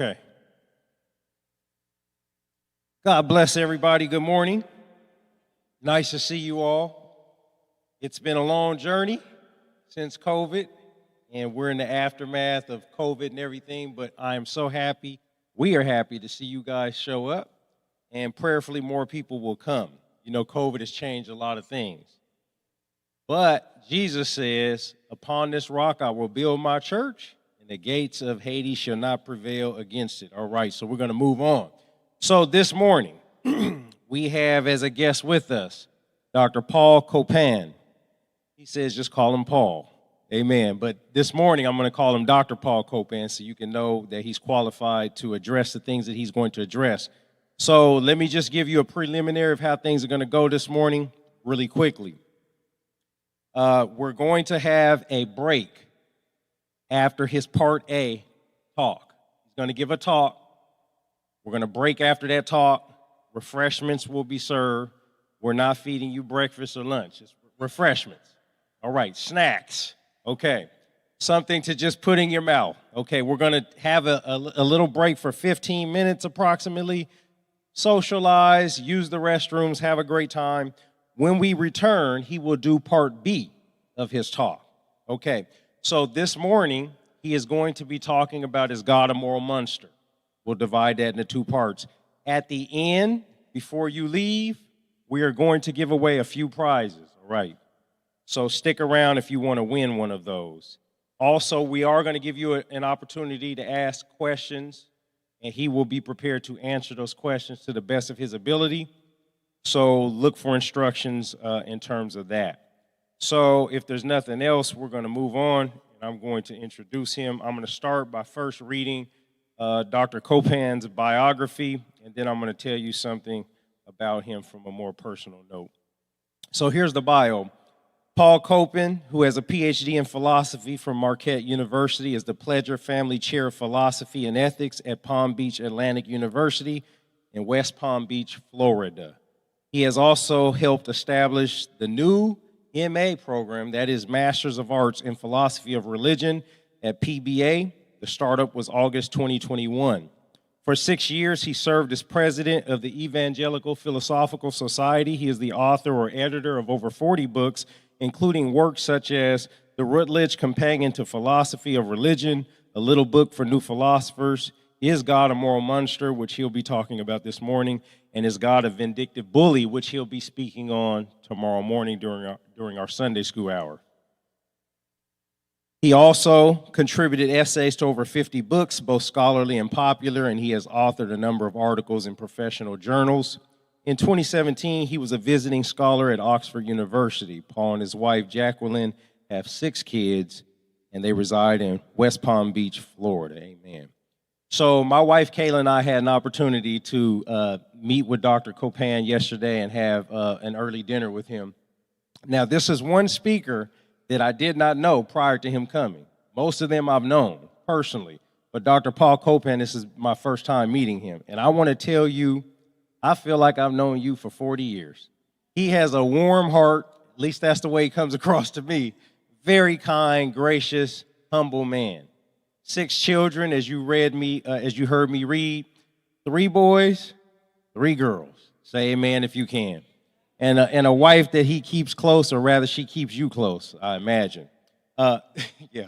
Okay. God bless everybody. Good morning. Nice to see you all. It's been a long journey since COVID, and we're in the aftermath of COVID and everything, but I am so happy. We are happy to see you guys show up, and prayerfully more people will come. You know, COVID has changed a lot of things. But Jesus says, upon this rock I will build my church, and the gates of Hades shall not prevail against it. All right, so we're going to move on. So this morning, we have as a guest with us, Dr. Paul Copan. He says just call him Paul. Amen. But this morning, I'm going to call him Dr. Paul Copan so you can know that he's qualified to address the things that he's going to address. So let me just give you a preliminary of how things are going to go this morning really quickly. We're going to have a break after his Part A talk. He's going to give a talk. We're going to break after that talk. Refreshments will be served. We're not feeding you breakfast or lunch. It's refreshments. All right, snacks. Okay, something to just put in your mouth. Okay, we're going to have a little break for 15 minutes approximately. Socialize, use the restrooms, have a great time. When we return, he will do Part B of his talk. Okay, so this morning, he is going to be talking about is God a moral monster? We'll divide that into two parts. At the end, before you leave, we are going to give away a few prizes, all right? So stick around if you want to win one of those. Also, we are going to give you an opportunity to ask questions, and he will be prepared to answer those questions to the best of his ability. So look for instructions in terms of that. So if there's nothing else, we're going to move on, and I'm going to introduce him. I'm going to start by first reading Dr. Copan's biography, and then I'm going to tell you something about him from a more personal note. So here's the bio. Paul Copan, who has a Ph.D. in philosophy from Marquette University, is the Pledger Family Chair of Philosophy and Ethics at Palm Beach Atlantic University in West Palm Beach, Florida. He has also helped establish the new MA program, that is Masters of Arts in Philosophy of Religion at PBA. The startup was August 2021. For 6 years, he served as president of the Evangelical Philosophical Society. He is the author or editor of over 40 books, including works such as The Routledge Companion to Philosophy of Religion, A Little Book for New Philosophers, Is God a Moral Monster, which he'll be talking about this morning, and Is God a Vindictive Bully, which he'll be speaking on tomorrow morning during our Sunday school hour. He also contributed essays to over 50 books, both scholarly and popular, and he has authored a number of articles in professional journals. In 2017, he was a visiting scholar at Oxford University. Paul and his wife, Jacqueline, have 6 kids, and they reside in West Palm Beach, Florida. Amen. So my wife, Kayla, and I had an opportunity to meet with Dr. Copan yesterday and have an early dinner with him. Now, this is one speaker that I did not know prior to him coming. Most of them I've known personally, but Dr. Paul Copan, this is my first time meeting him. And I want to tell you, I feel like I've known you for 40 years. He has a warm heart, at least that's the way he comes across to me. Very kind, gracious, humble man. 6 children, as you heard me read. 3 boys, 3 girls. Say amen if you can. And a wife that he keeps close, or rather she keeps you close, I imagine. Yeah.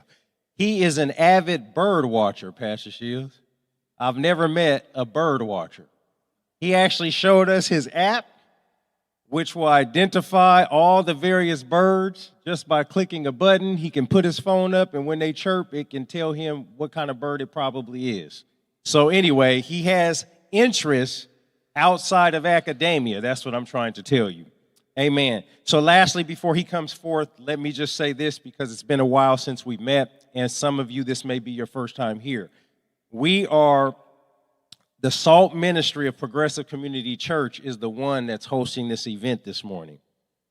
He is an avid bird watcher, Pastor Shields. I've never met a bird watcher. He actually showed us his app, which will identify all the various birds just by clicking a button. He can put his phone up, and when they chirp, it can tell him what kind of bird it probably is. So anyway, he has interests outside of academia. That's what I'm trying to tell you. Amen. So lastly, before he comes forth, let me just say this, because it's been a while since we've met, and some of you, this may be your first time here. We are, the SALT Ministry of Progressive Community Church is the one that's hosting this event this morning.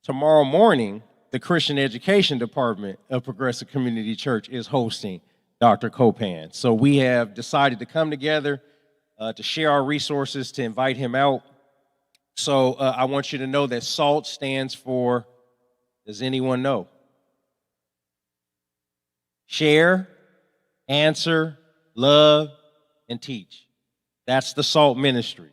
Tomorrow morning, the Christian Education Department of Progressive Community Church is hosting Dr. Copan. So we have decided to come together to share our resources, to invite him out. So I want you to know that SALT stands for, does anyone know? Share, answer, love, and teach. That's the SALT ministry.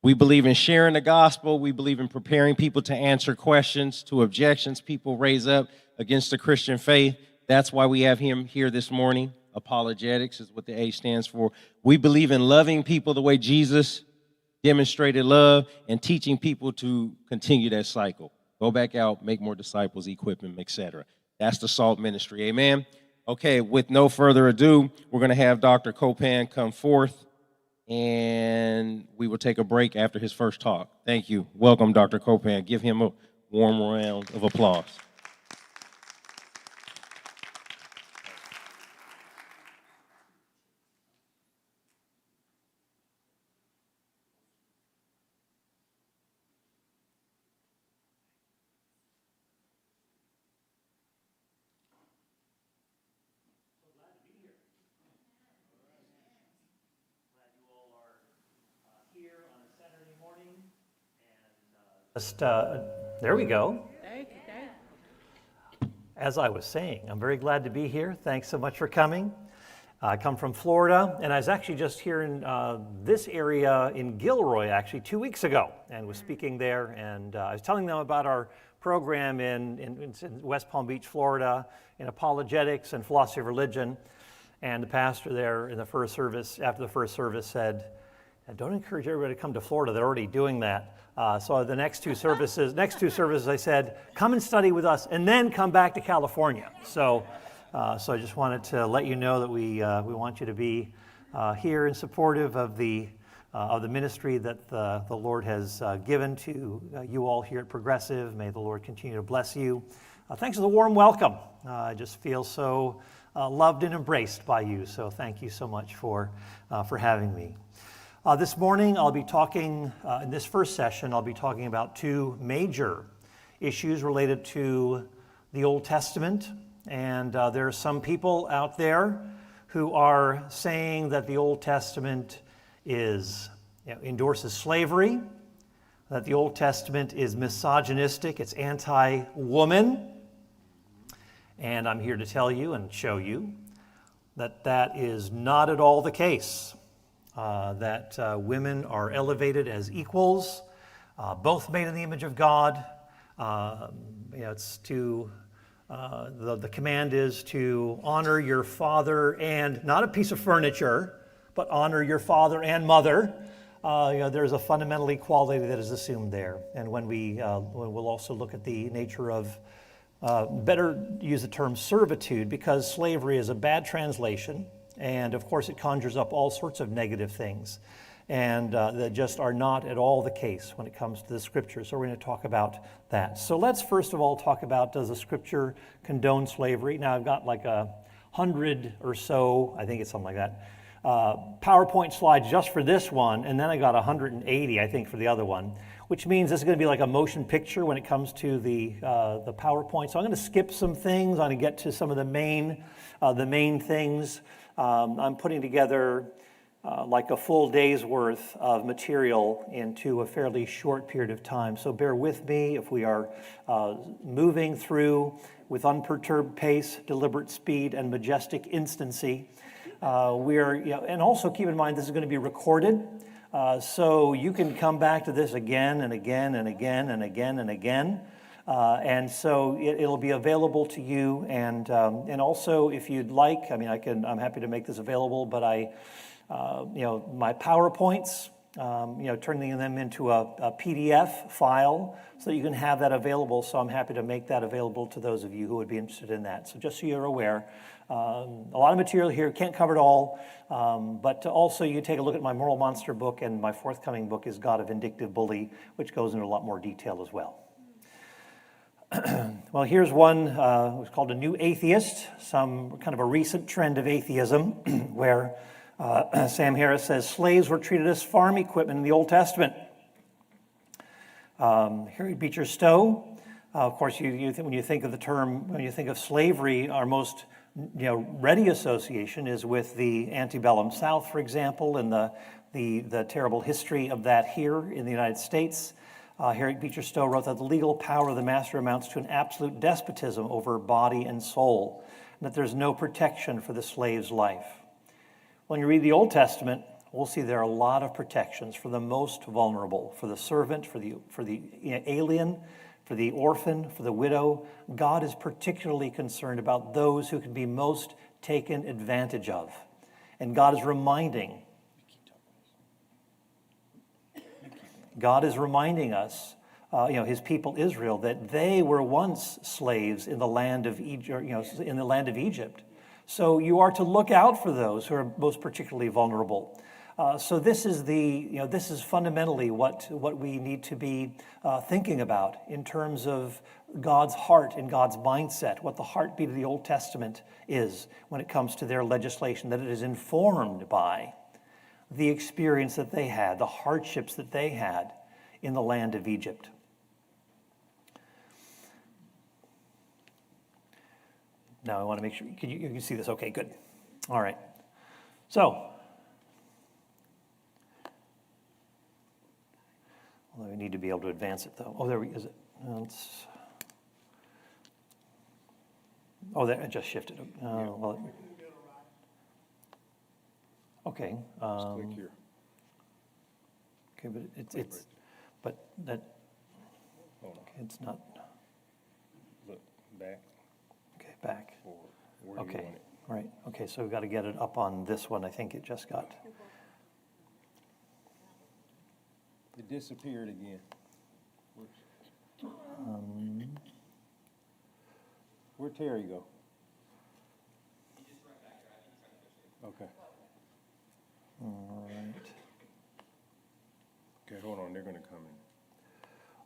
We believe in sharing the gospel. We believe in preparing people to answer questions, to objections people raise up against the Christian faith. That's why we have him here this morning. Apologetics is what the A stands for. We believe in loving people the way Jesus demonstrated love and teaching people to continue that cycle. Go back out, make more disciples, equip them, etc. That's the SALT ministry. Amen. Okay, with no further ado, we're going to have Dr. Copan come forth, and we will take a break after his first talk. Thank you. Welcome, Dr. Copan. Give him a warm round of applause. There we go. As I was saying, I'm very glad to be here. Thanks so much for coming. I come from Florida, and I was actually just here in this area in Gilroy, actually, 2 weeks ago, and was speaking there, and I was telling them about our program in West Palm Beach, Florida, in apologetics and philosophy of religion, and the pastor there in the first service, after the first service, said, don't encourage everybody to come to Florida, they're already doing that. So the next two services, I said, come and study with us, and then come back to California. So I just wanted to let you know that we want you to be here and supportive of the ministry that the Lord has given to you all here at Progressive. May the Lord continue to bless you. Thanks for the warm welcome. I just feel so loved and embraced by you. So thank you so much for having me. This morning, I'll be talking, in this first session, I'll be talking about two major issues related to the Old Testament. And there are some people out there who are saying that the Old Testament endorses slavery, that the Old Testament is misogynistic, it's anti-woman. And I'm here to tell you and show you that that is not at all the case. That women are elevated as equals, both made in the image of God. It's to the command is to honor your father and not a piece of furniture, but honor your father and mother. There's a fundamental equality that is assumed there. And when we'll also look at the nature of better use the term servitude, because slavery is a bad translation. And of course, it conjures up all sorts of negative things, and that just are not at all the case when it comes to the Scripture. So we're going to talk about that. So let's first of all talk about, does the Scripture condone slavery? Now, I've got like 100 or so, I think it's something like that, PowerPoint slides just for this one, and then I got 180, I think, for the other one, which means this is going to be like a motion picture when it comes to the PowerPoint. So I'm going to skip some things. I'm going to get to some of the main things. I'm putting together like a full day's worth of material into a fairly short period of time. So bear with me if we are moving through with unperturbed pace, deliberate speed, and majestic instancy. And also keep in mind this is going to be recorded, so you can come back to this again and again and again and again and again. And so it'll be available to you, and also if you'd like, I'm happy to make this available, but my PowerPoints, turning them into a PDF file so that you can have that available. So I'm happy to make that available to those of you who would be interested in that. So just so you're aware, a lot of material here, can't cover it all, but also you take a look at my Moral Monster book, and my forthcoming book is God, a Vindictive Bully, which goes into a lot more detail as well. Well, here's one, it's called A New Atheist, some kind of a recent trend of atheism, where Sam Harris says, slaves were treated as farm equipment in the Old Testament. Harriet Beecher Stowe, of course, when you think of slavery, our most ready association is with the antebellum South, for example, and the terrible history of that here in the United States. Harriet Beecher Stowe wrote that the legal power of the master amounts to an absolute despotism over body and soul, and that there's no protection for the slave's life. When you read the Old Testament, we'll see there are a lot of protections for the most vulnerable, for the servant, for the alien, for the orphan, for the widow. God is particularly concerned about those who can be most taken advantage of. And God is reminding us, his people Israel, that they were once slaves in the land of Egypt. So you are to look out for those who are most particularly vulnerable. So this is fundamentally what we need to be thinking about in terms of God's heart and God's mindset, what the heartbeat of the Old Testament is when it comes to their legislation, that it is informed by the experience that they had, the hardships that they had in the land of Egypt. Now I want to make sure, you can see this? Okay, good. All right. So, well, we need to be able to advance it, though. Oh, is it? There, it just shifted. Okay. Just click here. Okay, but it's not. Look, back. Okay, back. Forward. Where do you Okay, want it? right. Okay, so we've got to get it up on this one. I think it just got. It disappeared again. Where'd Terry go? Okay. All right. Okay, hold on. They're going to come in.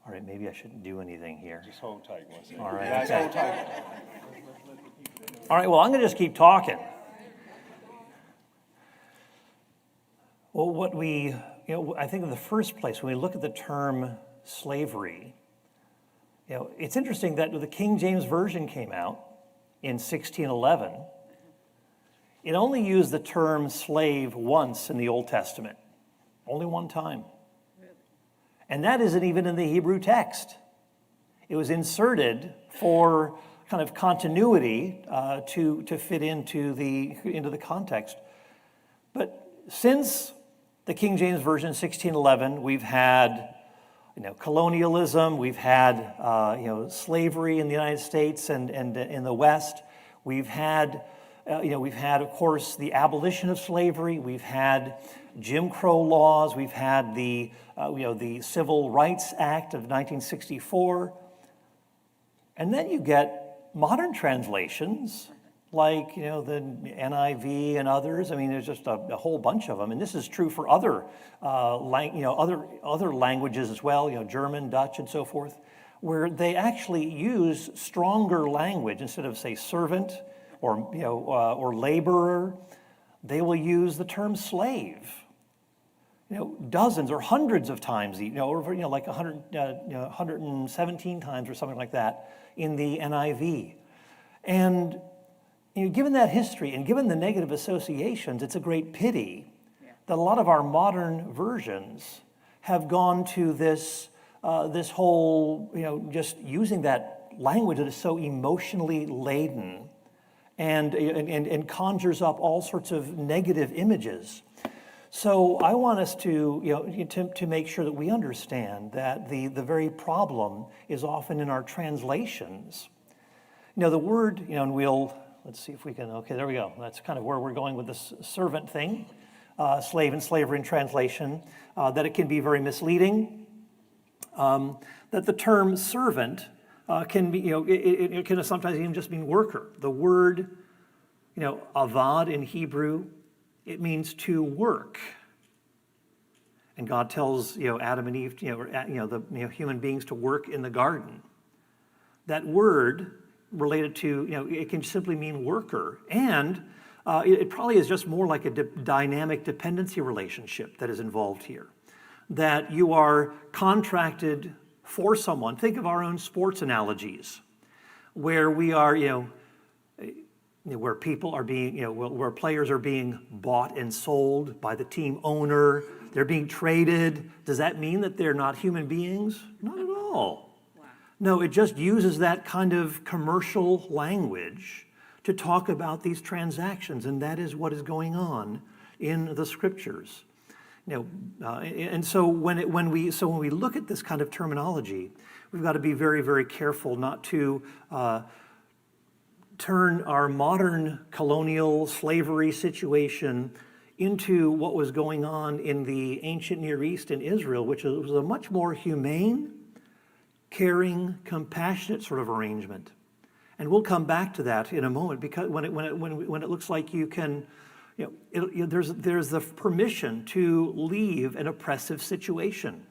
All right, maybe I shouldn't do anything here. Just hold tight one second. All right. Guys, Okay. hold tight. All right, well, I'm going to just keep talking. Well, I think in the first place, when we look at the term slavery, it's interesting that when the King James Version came out in 1611, it only used the term slave once in the Old Testament, only one time. And that isn't even in the Hebrew text. It was inserted for kind of continuity to fit into the context. But since the King James Version, 1611, we've had colonialism, we've had slavery in the United States and in the West. We've had of course the abolition of slavery. We've had Jim Crow laws. We've had the Civil Rights Act of 1964, and then you get modern translations like the NIV and others. I mean, there's just a whole bunch of them, and this is true for other other languages as well. German, Dutch, and so forth, where they actually use stronger language instead of say servant or laborer. They will use the term slave. Dozens or hundreds of times, like 117 times or something like that in the NIV. And given that history and given the negative associations, it's a great pity that a lot of our modern versions have gone to this whole, just using that language that is so emotionally laden and conjures up all sorts of negative images. So I want us to make sure that we understand that the very problem is often in our translations. The word, and let's see if we can, okay, there we go. That's kind of where we're going with this servant thing, slave and slavery in translation, that it can be very misleading, that the term servant can be, it can sometimes even just mean worker. The word, avad in Hebrew, it means to work. And God tells, Adam and Eve, the human beings to work in the garden. That word related to, it can simply mean worker. And it probably is just more like a dynamic dependency relationship that is involved here. That you are contracted for someone. Think of our own sports analogies, where we are, where people are being, where players are being bought and sold by the team owner. They're being traded. Does that mean that they're not human beings? Not at all. Wow. No, it just uses that kind of commercial language to talk about these transactions, and that is what is going on in the scriptures. And so when we look at this kind of terminology, we've got to be very, very careful not to turn our modern colonial slavery situation into what was going on in the ancient Near East and Israel, which was a much more humane, caring, compassionate sort of arrangement. And we'll come back to that in a moment, because when it looks like you can, there's the permission to leave an oppressive situation,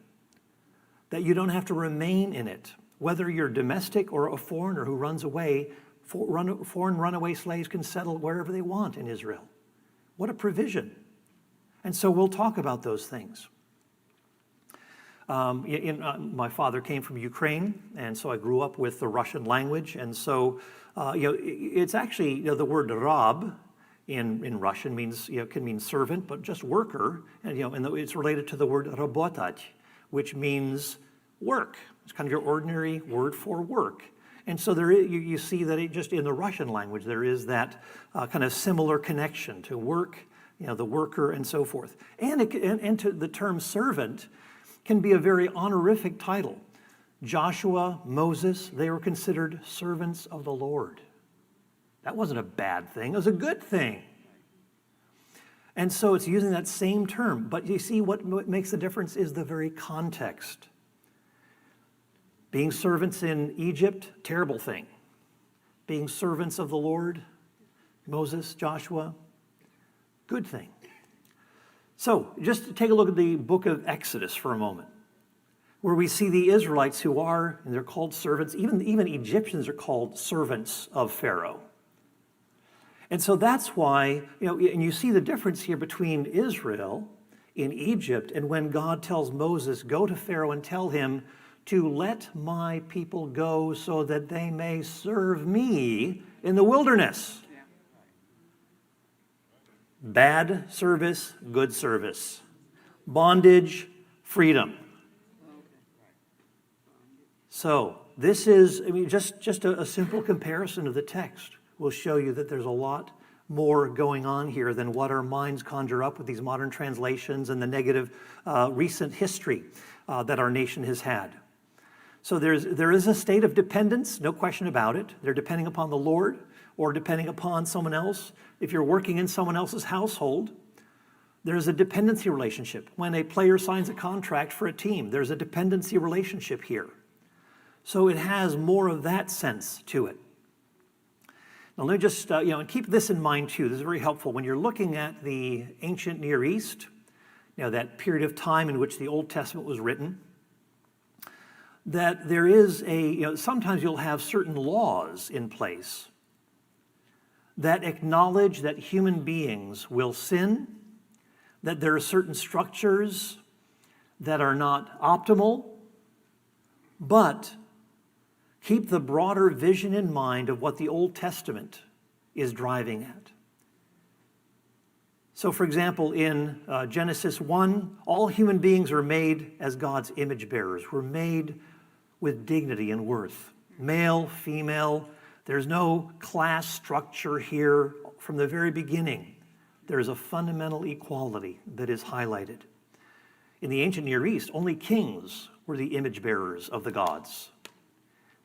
that you don't have to remain in it, whether you're domestic or a foreigner who runs away. Foreign runaway slaves can settle wherever they want in Israel. What a provision. And so we'll talk about those things. My father came from Ukraine, and so I grew up with the Russian language. And so, it's actually, the word rab in Russian means, can mean servant, but just worker. And, and it's related to the word работать, which means work. It's kind of your ordinary word for work. And so there is, you see that it just in the Russian language, there is that kind of similar connection to work, the worker and so forth. And to the term servant can be a very honorific title. Joshua, Moses, they were considered servants of the Lord. That wasn't a bad thing, it was a good thing. And so it's using that same term. But you see what makes the difference is the very context. Being servants in Egypt, terrible thing. Being servants of the Lord, Moses, Joshua, good thing. So just take a look at the book of Exodus for a moment, where we see the Israelites who are, and they're called servants, even Egyptians are called servants of Pharaoh. And so that's why, and you see the difference here between Israel in Egypt and when God tells Moses, go to Pharaoh and tell him to let my people go so that they may serve me in the wilderness. Yeah. Bad service, good service. Bondage, freedom. So this is, just a simple comparison of the text will show you that there's a lot more going on here than what our minds conjure up with these modern translations and the negative recent history that our nation has had. So there is a state of dependence, no question about it. They're depending upon the Lord or depending upon someone else. If you're working in someone else's household, there's a dependency relationship. When a player signs a contract for a team, there's a dependency relationship here. So it has more of that sense to it. Now let me just, and keep this in mind too. This is very helpful. When you're looking at the ancient Near East, that period of time in which the Old Testament was written, that there is sometimes you'll have certain laws in place that acknowledge that human beings will sin, that there are certain structures that are not optimal, but keep the broader vision in mind of what the Old Testament is driving at. So, for example, in Genesis 1, all human beings are made as God's image bearers. We're made with dignity and worth. Male, female, there's no class structure here from the very beginning. There's a fundamental equality that is highlighted. In the ancient Near East, only kings were the image bearers of the gods.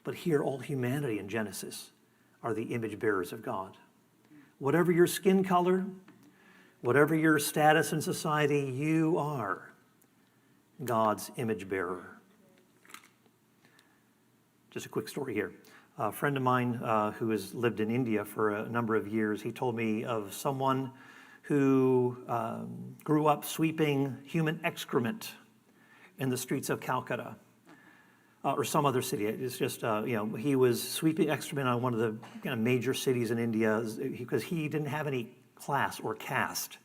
But here, all humanity in Genesis are the image bearers of God. Whatever your skin color, whatever your status in society, you are God's image bearer. Just a quick story here. A friend of mine who has lived in India for a number of years, he told me of someone who grew up sweeping human excrement in the streets of Calcutta or some other city. It's just, he was sweeping excrement on one of the major cities in India because he didn't have any class or caste.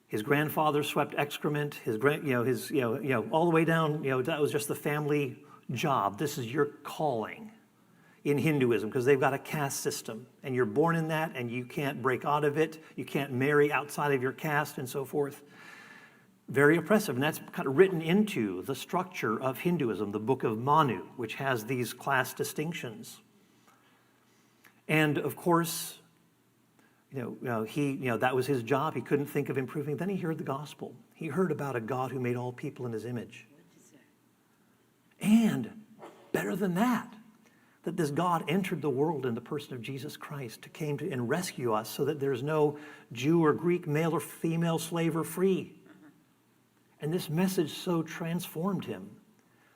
His grandfather swept excrement. All the way down. That was just the family job. This is your calling in Hinduism because they've got a caste system, and you're born in that, and you can't break out of it. You can't marry outside of your caste, and so forth. Very oppressive, and that's kind of written into the structure of Hinduism, the Book of Manu, which has these class distinctions. And of course, that was his job. He couldn't think of improving. Then he heard the gospel. He heard about a God who made all people in his image. And better than that this God entered the world in the person of Jesus Christ, came to and rescue us so that there's no Jew or Greek, male or female, slave or free. And this message so transformed him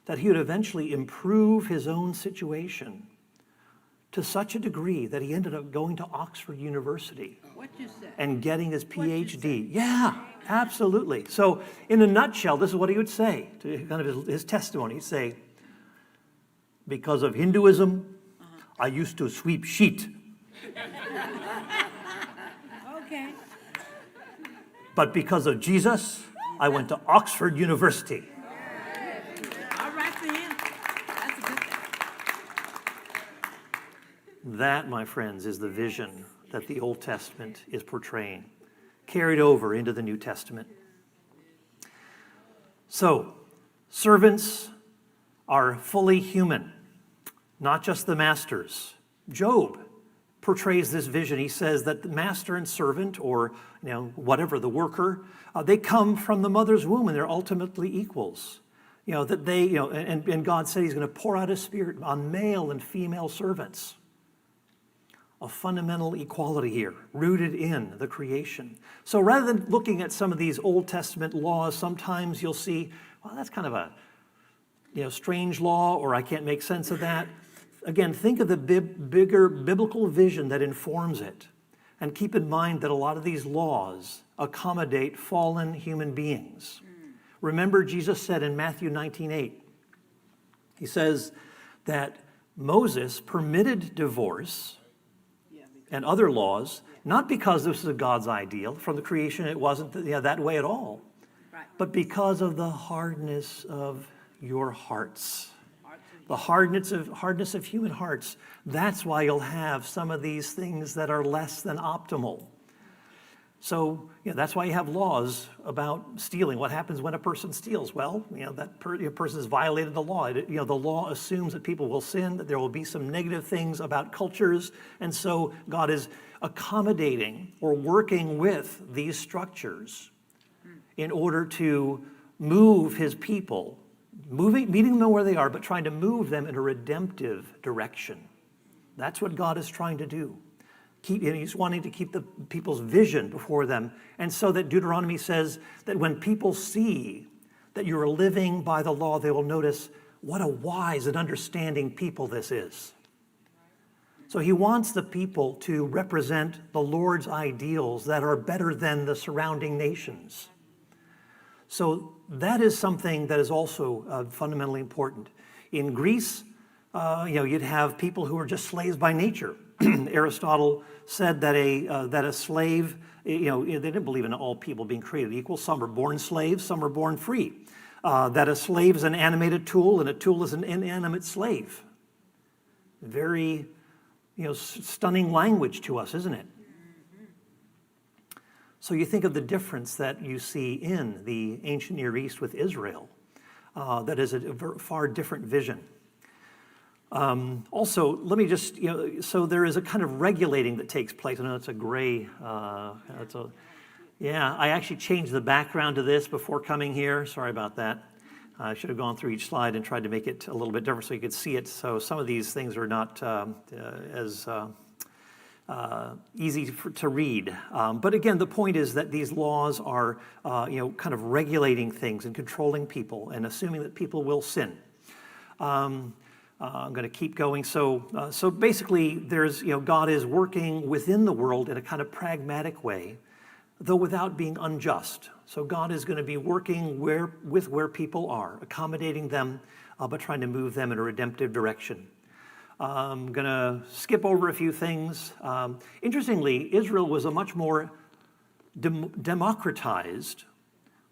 that he would eventually improve his own situation to such a degree that he ended up going to Oxford University and getting his Ph.D. Yeah, absolutely. So in a nutshell, this is what he would say, to kind of his testimony. He'd say, because of Hinduism, I used to sweep sheet. Okay. But because of Jesus, I went to Oxford University. All right for him. That's a good thing. That, my friends, is the vision that the Old Testament is portraying, carried over into the New Testament. So, servants are fully human, not just the masters. Job portrays this vision. He says that the master and servant, or whatever, the worker, they come from the mother's womb and they're ultimately equals. That they, and God said he's going to pour out his spirit on male and female servants. A fundamental equality here, rooted in the creation. So rather than looking at some of these Old Testament laws, sometimes you'll see, well, that's kind of a strange law, or I can't make sense of that. Again, think of the bigger biblical vision that informs it. And keep in mind that a lot of these laws accommodate fallen human beings. Remember, Jesus said in Matthew 19:8, he says that Moses permitted divorce and other laws, not because this is God's ideal. From the creation, it wasn't that way at all. Right. But because of the hardness of your hearts. The hardness of human hearts. That's why you'll have some of these things that are less than optimal. So that's why you have laws about stealing. What happens when a person steals? Well, that person has violated the law. The law assumes that people will sin, that there will be some negative things about cultures, and so God is accommodating or working with these structures in order to move his people, meeting them where they are, but trying to move them in a redemptive direction. That's what God is trying to do. He's wanting to keep the people's vision before them. And so that Deuteronomy says that when people see that you are living by the law, they will notice what a wise and understanding people this is. So he wants the people to represent the Lord's ideals that are better than the surrounding nations. So that is something that is also fundamentally important. In Greece, you'd have people who are just slaves by nature. Aristotle said that a slave, they didn't believe in all people being created equal. Some are born slaves, some are born free. That a slave is an animated tool and a tool is an inanimate slave. Very, stunning language to us, isn't it? So you think of the difference that you see in the ancient Near East with Israel. That is a far different vision. Also, let me just, so there is a kind of regulating that takes place. I know it's a gray, I actually changed the background to this before coming here. Sorry about that. I should have gone through each slide and tried to make it a little bit different so you could see it. So some of these things are not as easy to read. But again, the point is that these laws are, kind of regulating things and controlling people and assuming that people will sin. I'm going to keep going. So basically, there's, God is working within the world in a kind of pragmatic way, though without being unjust. So God is going to be working where people are, accommodating them, but trying to move them in a redemptive direction. I'm going to skip over a few things. Interestingly, Israel was a much more democratized,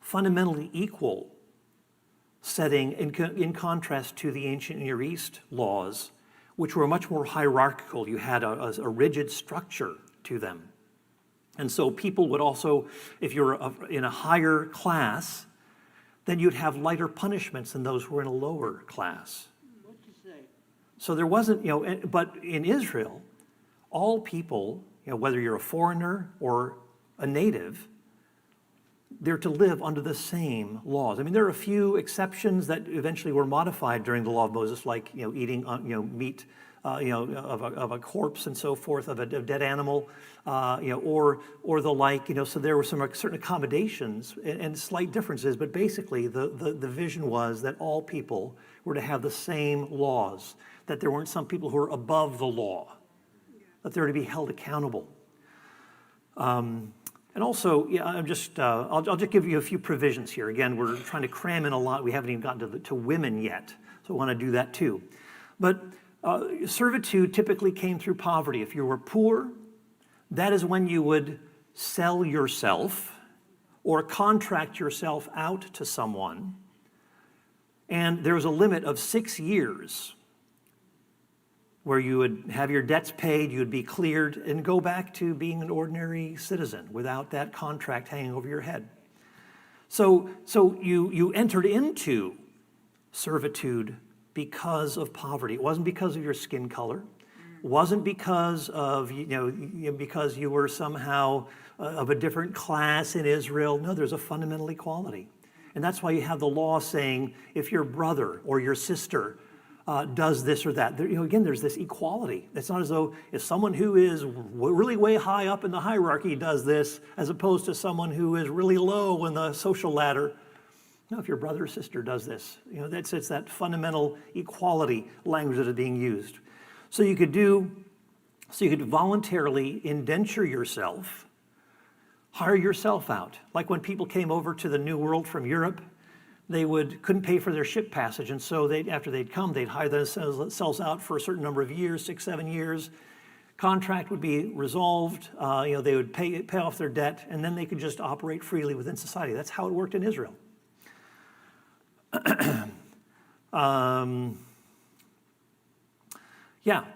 fundamentally equal setting in contrast to the ancient Near East laws, which were much more hierarchical. You had a rigid structure to them. And so people would also, if you're in a higher class, then you'd have lighter punishments than those who were in a lower class. What you say? So there wasn't, but in Israel, all people, whether you're a foreigner or a native, they're to live under the same laws. I mean, there are a few exceptions that eventually were modified during the law of Moses, like eating meat of a corpse and so forth, of a dead animal, or the like. So there were some certain accommodations and slight differences, but basically the vision was that all people were to have the same laws, that there weren't some people who were above the law, that they're to be held accountable. And also, I'll just give you a few provisions here. Again, we're trying to cram in a lot. We haven't even gotten to women yet, so I want to do that too. But servitude typically came through poverty. If you were poor, that is when you would sell yourself or contract yourself out to someone. And there was a limit of 6 years where you would have your debts paid, you would be cleared, and go back to being an ordinary citizen without that contract hanging over your head. So you entered into servitude because of poverty. It wasn't because of your skin color. It wasn't because of because you were somehow of a different class in Israel. No, there's a fundamental equality, and that's why you have the law saying if your brother or your sister does this or that. Again, there's this equality. It's not as though if someone who is really way high up in the hierarchy does this, as opposed to someone who is really low in the social ladder. No, if your brother or sister does this, it's that fundamental equality language that is being used. So you could voluntarily indenture yourself, hire yourself out. Like when people came over to the New World from Europe, they couldn't pay for their ship passage, and so after they'd come, they'd hire themselves out for a certain number of years, 6, 7 years. Contract would be resolved. They would pay off their debt, and then they could just operate freely within society. That's how it worked in Israel.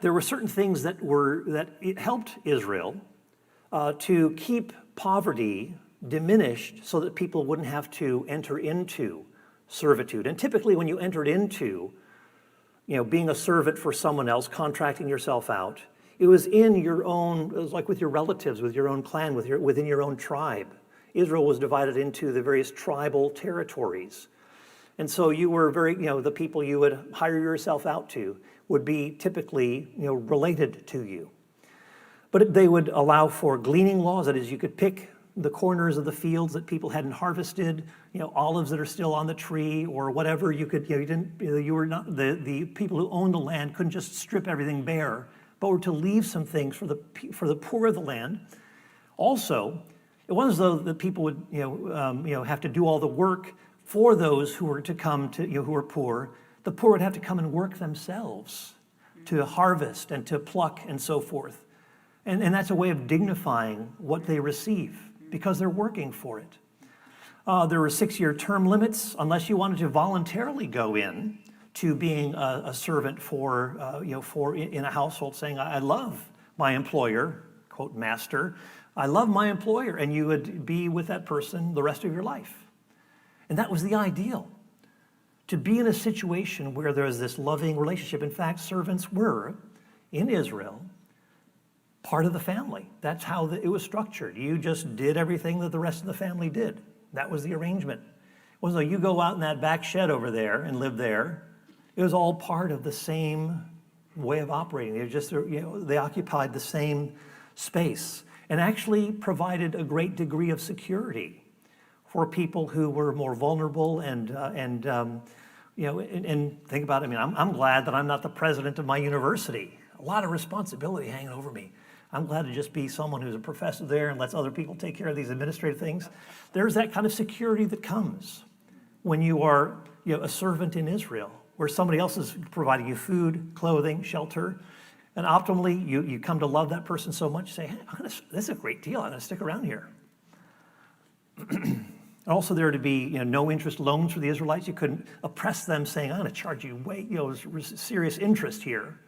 There were certain things that helped Israel to keep poverty diminished, so that people wouldn't have to enter into servitude. And typically, when you entered into, being a servant for someone else, contracting yourself out, it was it was like with your relatives, with your own clan, within your own tribe. Israel was divided into the various tribal territories. And so you were the people you would hire yourself out to would be typically, related to you. But they would allow for gleaning laws. That is, you could pick the corners of the fields that people hadn't harvested, olives that are still on the tree or whatever. You were not, the people who owned the land couldn't just strip everything bare, but were to leave some things for the poor of the land. Also, it wasn't as though the people would, have to do all the work for those who were to come to, who were poor. The poor would have to come and work themselves to harvest and to pluck and so forth. And that's a way of dignifying what they receive, because they're working for it. There were 6-year term limits, unless you wanted to voluntarily go in to being a servant in a household, saying, I love my employer, quote, master, I love my employer, and you would be with that person the rest of your life. And that was the ideal, to be in a situation where there was this loving relationship. In fact, servants were, in Israel, part of the family. That's how it was structured. You just did everything that the rest of the family did. That was the arrangement. It wasn't like you go out in that back shed over there and live there. It was all part of the same way of operating. They occupied the same space and actually provided a great degree of security for people who were more vulnerable and think about it. I mean, I'm glad that I'm not the president of my university. A lot of responsibility hanging over me. I'm glad to just be someone who's a professor there and lets other people take care of these administrative things. There's that kind of security that comes when you are a servant in Israel, where somebody else is providing you food, clothing, shelter, and optimally you come to love that person so much, you say, hey, this is a great deal, I'm going to stick around here. Also, there to be no interest loans for the Israelites. You couldn't oppress them saying, I'm going to charge you serious interest here.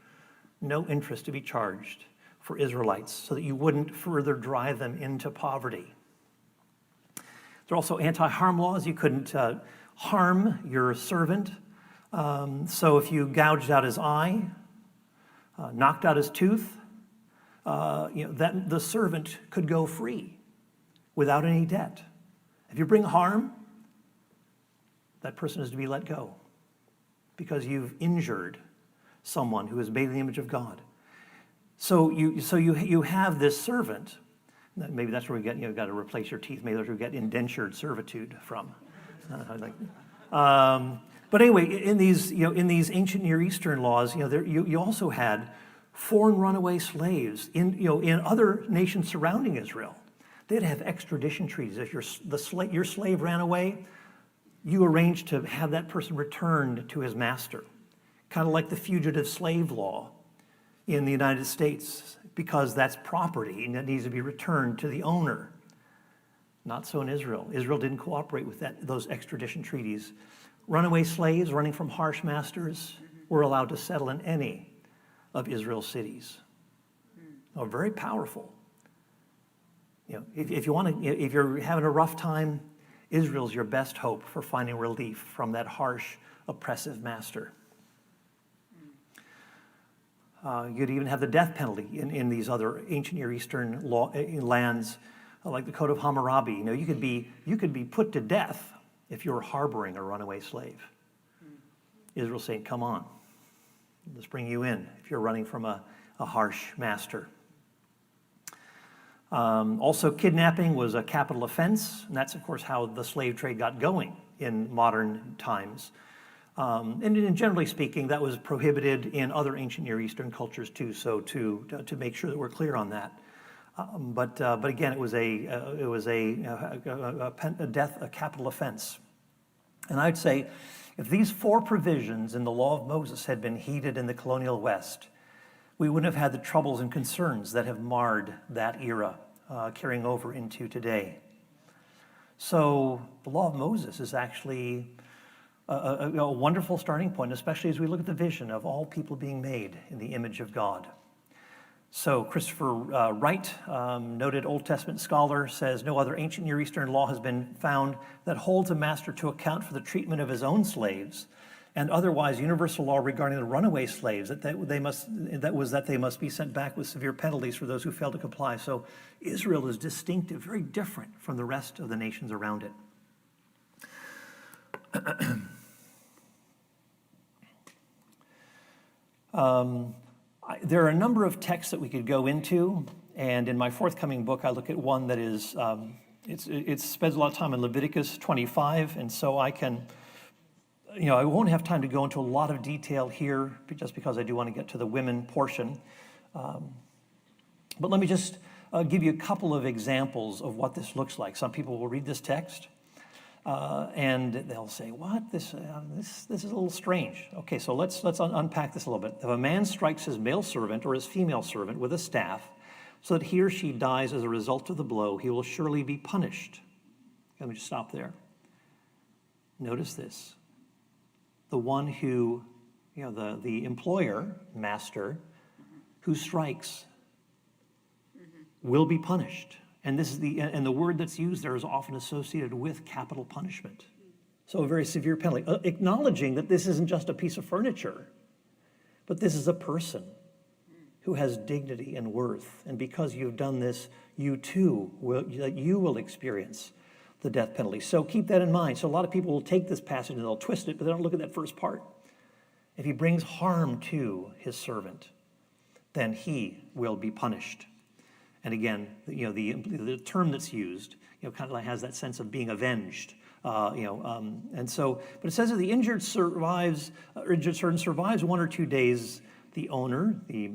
No interest to be charged for Israelites, so that you wouldn't further drive them into poverty. There are also anti-harm laws. You couldn't harm your servant. So if you gouged out his eye, knocked out his tooth, that the servant could go free without any debt. If you bring harm, that person is to be let go because you've injured someone who is made in the image of God. So you have this servant. Maybe that's where we get, got to replace your teeth. Maybe that's where we get indentured servitude from. But anyway, in these ancient Near Eastern laws, you also had foreign runaway slaves in other nations surrounding Israel. They'd have extradition treaties. If your slave ran away, you arranged to have that person returned to his master, kind of like the fugitive slave law in the United States, because that's property and it needs to be returned to the owner. Not so in Israel. Israel didn't cooperate with those extradition treaties. Runaway slaves running from harsh masters were allowed to settle in any of Israel's cities. Very powerful. If you're having a rough time, Israel's your best hope for finding relief from that harsh, oppressive master. You'd even have the death penalty in these other ancient Near Eastern lands, like the Code of Hammurabi. You could be put to death if you were harboring a runaway slave. Israel's saying, come on, let's bring you in if you're running from a harsh master. Also, kidnapping was a capital offense, and that's, of course, how the slave trade got going in modern times. And generally speaking, that was prohibited in other ancient Near Eastern cultures too. So to make sure that we're clear on that, but again, it was a capital offense. And I'd say, if these four provisions in the law of Moses had been heeded in the colonial West, we wouldn't have had the troubles and concerns that have marred that era, carrying over into today. So the law of Moses is actually a wonderful starting point, especially as we look at the vision of all people being made in the image of God. So Christopher Wright, noted Old Testament scholar, says, no other ancient Near Eastern law has been found that holds a master to account for the treatment of his own slaves, and otherwise universal law regarding the runaway slaves, that they must be sent back with severe penalties for those who fail to comply. So Israel is distinctive, very different from the rest of the nations around it. There are a number of texts that we could go into, and in my forthcoming book, I look at one that is, it spends a lot of time in Leviticus 25, and so I can, I won't have time to go into a lot of detail here, just because I do want to get to the women portion. But let me just give you a couple of examples of what this looks like. Some people will read this text, and they'll say, what? This is a little strange. Okay, so let's unpack this a little bit. If a man strikes his male servant or his female servant with a staff so that he or she dies as a result of the blow, he will surely be punished. Let me just stop there. Notice this. The one who, the employer, master, who strikes will be punished. And this is the word that's used there is often associated with capital punishment. So a very severe penalty, acknowledging that this isn't just a piece of furniture, but this is a person who has dignity and worth. And because you've done this, you too will experience the death penalty. So keep that in mind. So a lot of people will take this passage and they'll twist it, but they don't look at that first part. If he brings harm to his servant, then he will be punished. And again, the term that's used, kind of like has that sense of being avenged. And so, but it says that the injured servant survives 1 or 2 days. The owner, the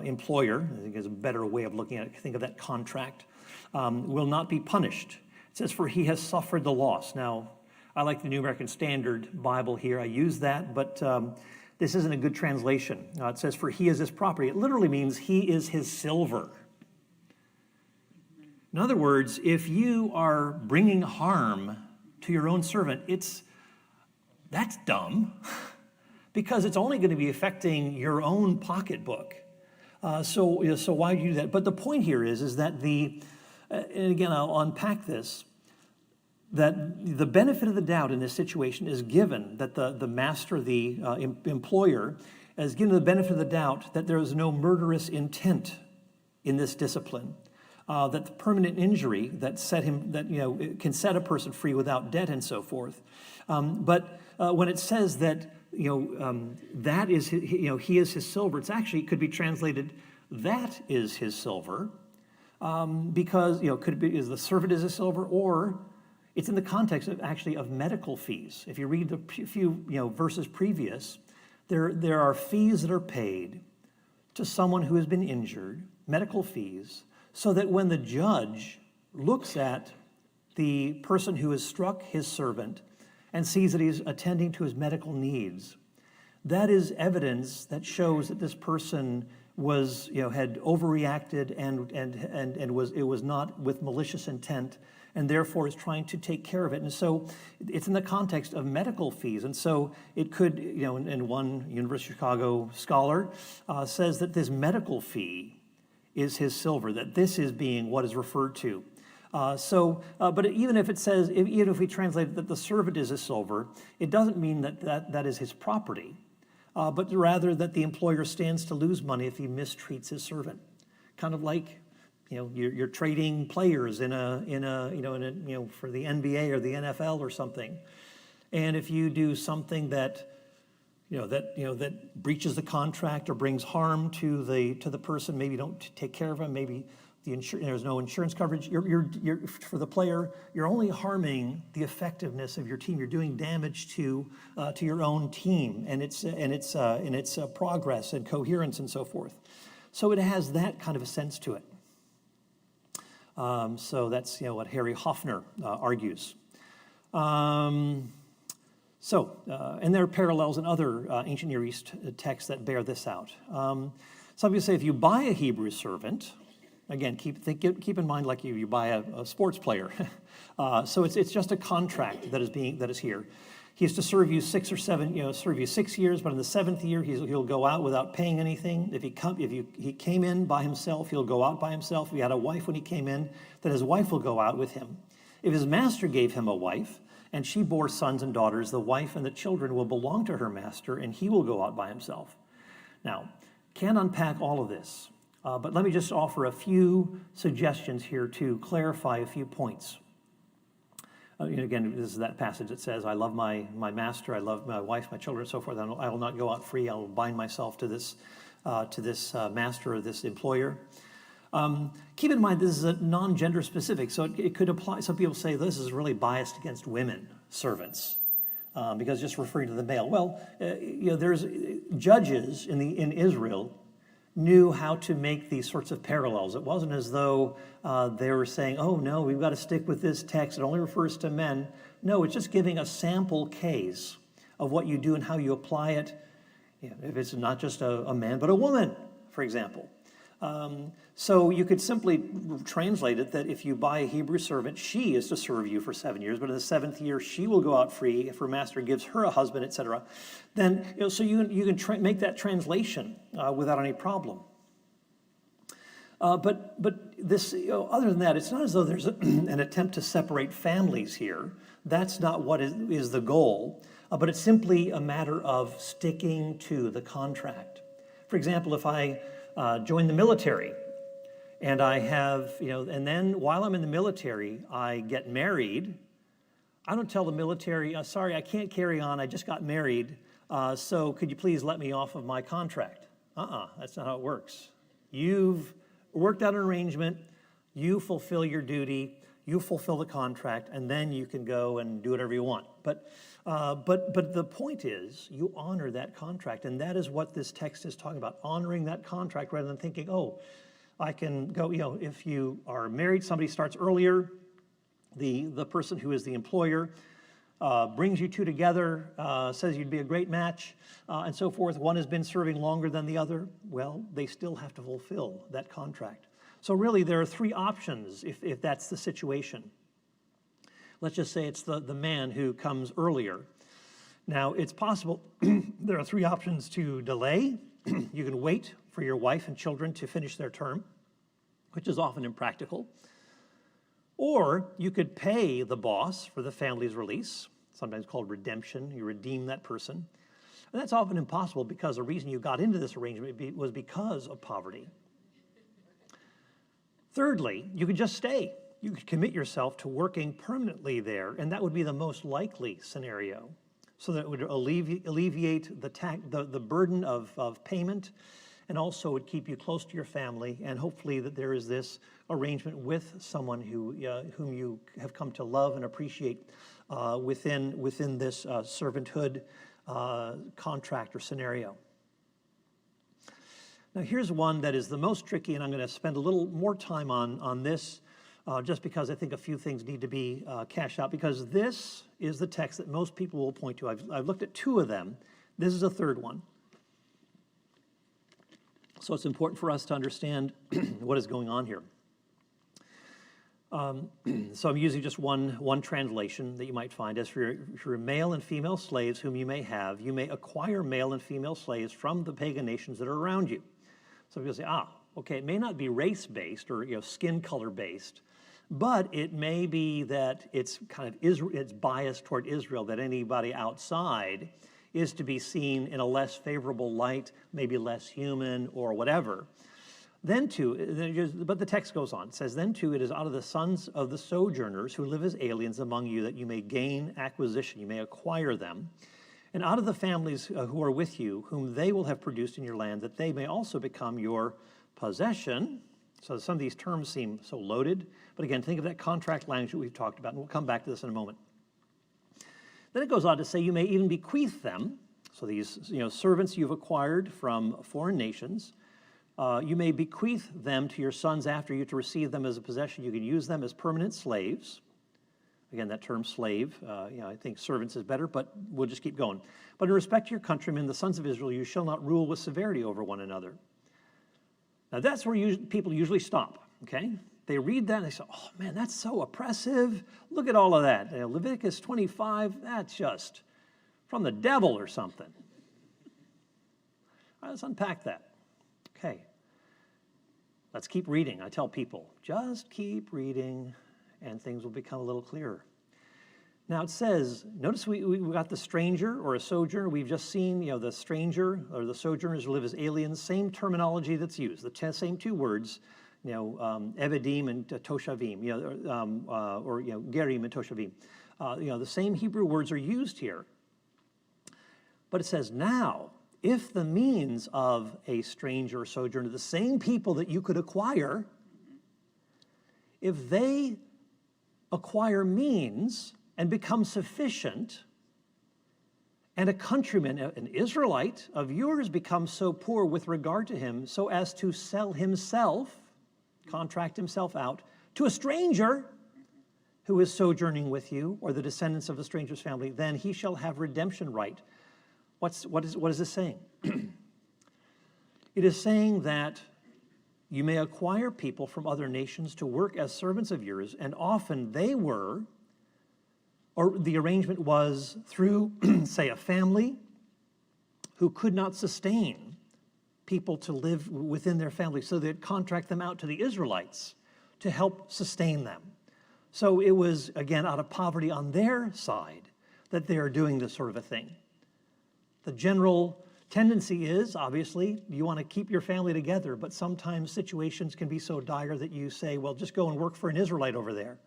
employer, I think is a better way of looking at it. Think of that contract, will not be punished. It says, for he has suffered the loss. Now, I like the New American Standard Bible here. I use that, but this isn't a good translation. It says, for he is his property. It literally means he is his silver. In other words, if you are bringing harm to your own servant, that's dumb, because it's only going to be affecting your own pocketbook. So why do you do that? But the point here is that and again, I'll unpack this, that the benefit of the doubt in this situation is given, that the master, the employer, is given the benefit of the doubt that there is no murderous intent in this discipline. that the permanent injury that it can set a person free without debt and so forth. But when it says that that is he is his silver, it could be translated that is his silver, because could be is the servant is his silver, or it's in the context of medical fees. If you read the few verses previous, there are fees that are paid to someone who has been injured, medical fees, so that when the judge looks at the person who has struck his servant and sees that he's attending to his medical needs, that is evidence that shows that this person was had overreacted and was not with malicious intent, and therefore is trying to take care of it. And so it's in the context of medical fees. And so it could, and one University of Chicago scholar says that this medical fee is his silver, that this is being what is referred to. But even if it says, even if we translate that the servant is his silver, it doesn't mean that is his property, but rather that the employer stands to lose money if he mistreats his servant. Kind of like, you're trading players for the NBA or the NFL or something, and if you do something that breaches the contract or brings harm to the person, maybe you don't take care of him, maybe there's no insurance coverage. You're for the player, you're only harming the effectiveness of your team. You're doing damage to your own team and its progress and coherence and so forth. So it has that kind of a sense to it. So that's what Harry Hoffner argues. And there are parallels in other ancient Near East texts that bear this out. Some people say if you buy a Hebrew servant, again, keep in mind like you buy a sports player. So it's just a contract that is here. He is to serve you 6 or 7, serve you 6 years, but in the 7th year he'll go out without paying anything. If he came in by himself, he'll go out by himself. If he had a wife when he came in, then his wife will go out with him. If his master gave him a wife, and she bore sons and daughters, the wife and the children will belong to her master, and he will go out by himself. Now, can't unpack all of this, but let me just offer a few suggestions here to clarify a few points. Again, this is that passage that says, I love my master, I love my wife, my children, and so forth. I will not go out free. I will bind myself to this master or this employer. Keep in mind, this is a non-gender specific, so it could apply. Some people say this is really biased against women servants because just referring to the male. Well, there's judges in Israel knew how to make these sorts of parallels. It wasn't as though they were saying, oh no, we've got to stick with this text. It only refers to men. No, it's just giving a sample case of what you do and how you apply it. If it's not just a man, but a woman, for example. So you could simply translate it that if you buy a Hebrew servant, she is to serve you for 7 years, but in the 7th year she will go out free if her master gives her a husband, etc. Then so you can make that translation without any problem. But this other than that, it's not as though there's an attempt to separate families here. That's not what is the goal. But it's simply a matter of sticking to the contract. For example, if I join the military, and I have, and then while I'm in the military, I get married. I don't tell the military, sorry, I can't carry on, I just got married, so could you please let me off of my contract? That's not how it works. You've worked out an arrangement, you fulfill your duty, you fulfill the contract, and then you can go and do whatever you want. But the point is, you honor that contract, and that is what this text is talking about, honoring that contract rather than thinking, oh, I can go, if you are married, somebody starts earlier, the person who is the employer brings you two together, says you'd be a great match, and so forth. One has been serving longer than the other. Well, they still have to fulfill that contract. So really, there are 3 options if that's the situation. Let's just say it's the man who comes earlier. Now, it's possible there are 3 options to delay. You can wait for your wife and children to finish their term, which is often impractical. Or you could pay the boss for the family's release, sometimes called redemption. You redeem that person. And that's often impossible because the reason you got into this arrangement was because of poverty. Thirdly, you could just stay. You could commit yourself to working permanently there, and that would be the most likely scenario. So that it would alleviate the burden of payment, and also would keep you close to your family, and hopefully that there is this arrangement with someone whom you have come to love and appreciate within this servanthood contract or scenario. Now here's one that is the most tricky, and I'm going to spend a little more time on this just because I think a few things need to be cashed out, because this is the text that most people will point to. I've looked at two of them. This is a third one. So it's important for us to understand what is going on here. So I'm using just one translation that you might find. As for your male and female slaves whom you may have, you may acquire male and female slaves from the pagan nations that are around you. So people say, okay, it may not be race-based or skin color-based, but it may be that it's kind of it's biased toward Israel, that anybody outside is to be seen in a less favorable light, maybe less human or whatever. Then too, but the text goes on. It says, then too, it is out of the sons of the sojourners who live as aliens among you that you may gain acquisition, you may acquire them, and out of the families who are with you, whom they will have produced in your land, that they may also become your possession. So some of these terms seem so loaded, but again, think of that contract language that we've talked about, and we'll come back to this in a moment. Then it goes on to say you may even bequeath them. So these servants you've acquired from foreign nations, you may bequeath them to your sons after you to receive them as a possession. You can use them as permanent slaves. Again, that term slave, I think servants is better, but we'll just keep going. But in respect to your countrymen, the sons of Israel, you shall not rule with severity over one another. Now that's where people usually stop, okay? They read that and they say, oh man, that's so oppressive. Look at all of that. Leviticus 25, that's just from the devil or something. All right, let's unpack that. Okay, let's keep reading. I tell people, just keep reading and things will become a little clearer. Now it says, notice we got the stranger or a sojourner. We've just seen, the stranger or the sojourners who live as aliens, same terminology that's used, the same two words, evedim and toshavim, or gerim and toshavim. The same Hebrew words are used here. But it says, now, if the means of a stranger or sojourner, the same people that you could acquire, if they acquire means and become sufficient, and a countryman, an Israelite of yours, becomes so poor with regard to him so as to sell himself, contract himself out, to a stranger who is sojourning with you, or the descendants of a stranger's family, then he shall have redemption right. What is this saying? It is saying that you may acquire people from other nations to work as servants of yours, and often they were, or the arrangement was through, say, a family who could not sustain people to live within their family, so they'd contract them out to the Israelites to help sustain them. So it was, again, out of poverty on their side that they are doing this sort of a thing. The general tendency is, obviously, you want to keep your family together, but sometimes situations can be so dire that you say, well, just go and work for an Israelite over there.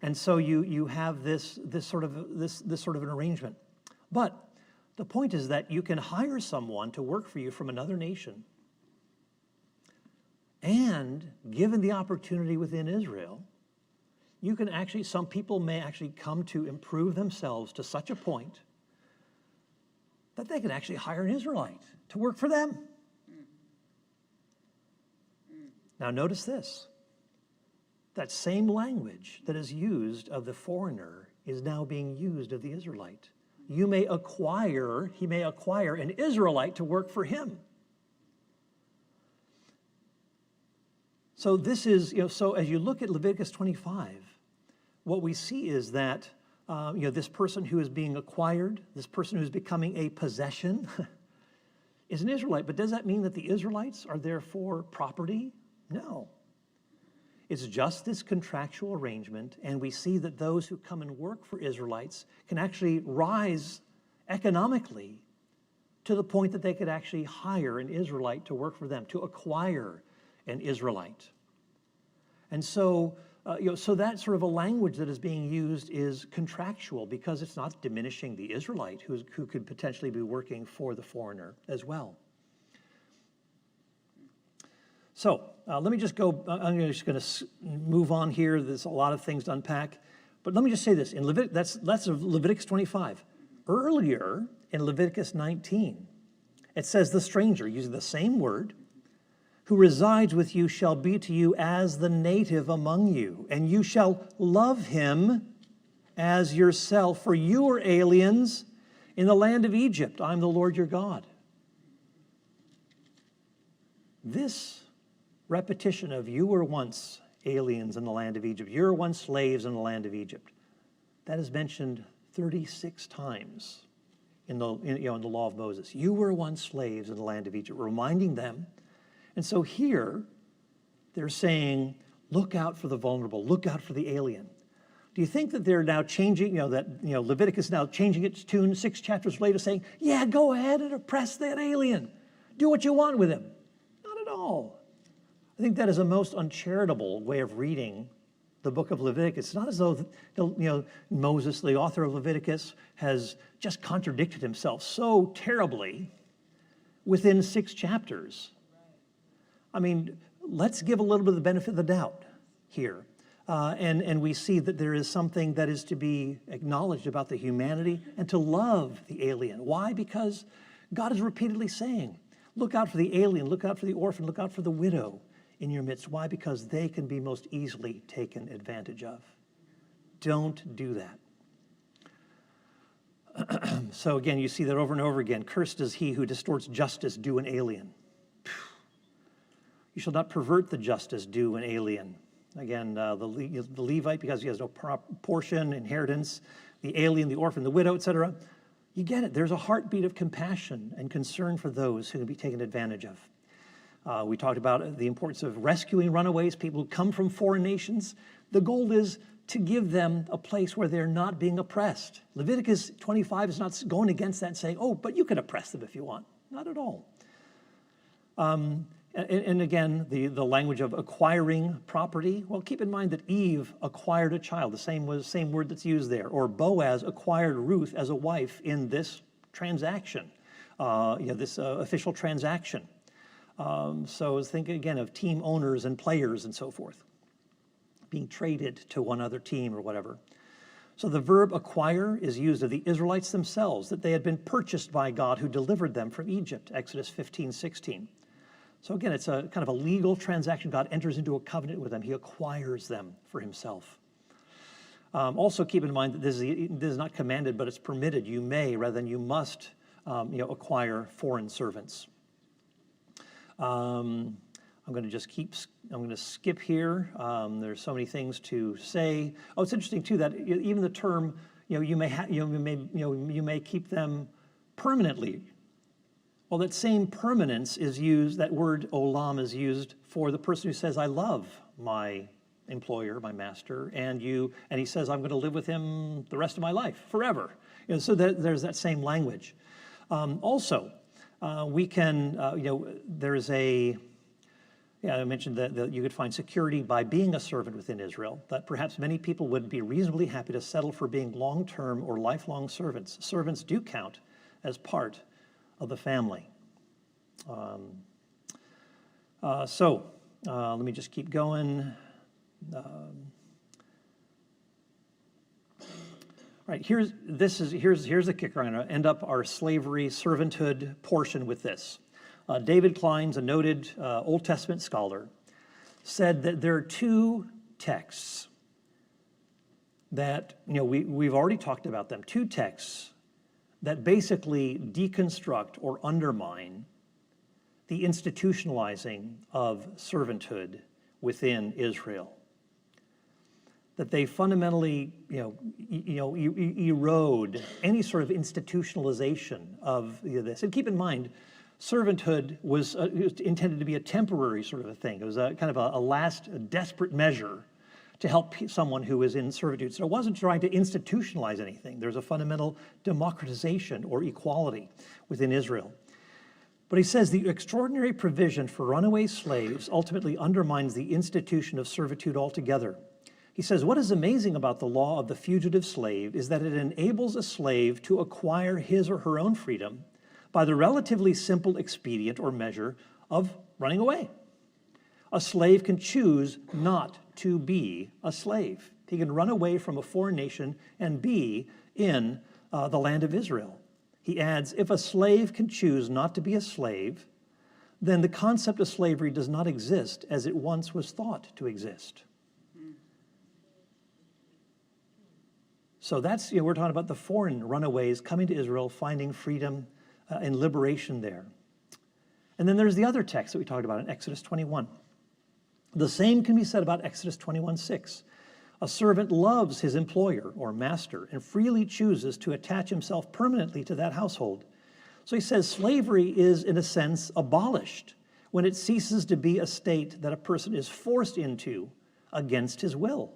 And so you have this sort of an arrangement. But the point is that you can hire someone to work for you from another nation, and given the opportunity within Israel, you can actually, some people may actually come to improve themselves to such a point that they can actually hire an Israelite to work for them. Now notice this. That same language that is used of the foreigner is now being used of the Israelite. He may acquire an Israelite to work for him. So this is, so as you look at Leviticus 25, what we see is that this person who is being acquired, this person who is becoming a possession, is an Israelite. But does that mean that the Israelites are therefore property? No. It's just this contractual arrangement, and we see that those who come and work for Israelites can actually rise economically to the point that they could actually hire an Israelite to work for them, to acquire an Israelite. And so, so that sort of a language that is being used is contractual because it's not diminishing the Israelite who could potentially be working for the foreigner as well. So let me just go, I'm just going to move on here. There's a lot of things to unpack. But let me just say this, in that's Leviticus 25. Earlier in Leviticus 19, it says the stranger, using the same word, who resides with you shall be to you as the native among you, and you shall love him as yourself, for you are aliens in the land of Egypt. I'm the Lord your God. This repetition of you were once aliens in the land of Egypt, you were once slaves in the land of Egypt, that is mentioned 36 times in the law of Moses. You were once slaves in the land of Egypt, reminding them. And so here, they're saying, look out for the vulnerable, look out for the alien. Do you think that they're now changing, Leviticus is now changing its tune 6 chapters later, saying, yeah, go ahead and oppress that alien. Do what you want with him. Not at all. I think that is a most uncharitable way of reading the book of Leviticus. It's not as though Moses, the author of Leviticus, has just contradicted himself so terribly within 6 chapters. I mean, let's give a little bit of the benefit of the doubt here. And we see that there is something that is to be acknowledged about the humanity and to love the alien. Why? Because God is repeatedly saying, look out for the alien, look out for the orphan, look out for the widow in your midst. Why? Because they can be most easily taken advantage of. Don't do that. So again, you see that over and over again. Cursed is he who distorts justice due an alien. You shall not pervert the justice due an alien. Again, the Levite, because he has no portion, inheritance, the alien, the orphan, the widow, etc. You get it. There's a heartbeat of compassion and concern for those who can be taken advantage of. We talked about the importance of rescuing runaways, people who come from foreign nations. The goal is to give them a place where they're not being oppressed. Leviticus 25 is not going against that and saying, oh, but you can oppress them if you want. Not at all. And again, the language of acquiring property. Well, keep in mind that Eve acquired a child. The same word that's used there. Or Boaz acquired Ruth as a wife in this transaction, this official transaction. So think again of team owners and players and so forth, being traded to one other team or whatever. So the verb acquire is used of the Israelites themselves, that they had been purchased by God who delivered them from Egypt, Exodus 15:16. So again, it's a kind of a legal transaction. God enters into a covenant with them. He acquires them for himself. Also keep in mind that this is not commanded, but it's permitted. You may, rather than you must, acquire foreign servants. I'm going to skip here. There's so many things to say. Oh, it's interesting too that even the term, you may keep them permanently. Well, that same permanence is used, that word olam is used for the person who says, I love my employer, my master, and he says, I'm going to live with him the rest of my life, forever. So there's that same language. We can, there's I mentioned that you could find security by being a servant within Israel, that perhaps many people would be reasonably happy to settle for being long-term or lifelong servants. Servants do count as part of the family. Let me just keep going. Right, here's the kicker. I'm going to end up our slavery servanthood portion with this. David Klein's a noted Old Testament scholar, said that there are 2 texts that we've already talked about them. 2 texts that basically deconstruct or undermine the institutionalizing of servanthood within Israel. That they fundamentally, erode any sort of institutionalization of this. And keep in mind, servanthood was intended to be a temporary sort of a thing. It was a kind of a last desperate measure to help someone who is in servitude. So it wasn't trying to institutionalize anything. There's a fundamental democratization or equality within Israel. But he says the extraordinary provision for runaway slaves ultimately undermines the institution of servitude altogether. He says, what is amazing about the law of the fugitive slave is that it enables a slave to acquire his or her own freedom by the relatively simple expedient or measure of running away. A slave can choose not to be a slave. He can run away from a foreign nation and be in the land of Israel. He adds, if a slave can choose not to be a slave, then the concept of slavery does not exist as it once was thought to exist. So that's, we're talking about the foreign runaways coming to Israel, finding freedom and liberation there. And then there's the other text that we talked about in Exodus 21. The same can be said about Exodus 21:6. A servant loves his employer or master and freely chooses to attach himself permanently to that household. So he says slavery is, in a sense, abolished when it ceases to be a state that a person is forced into against his will.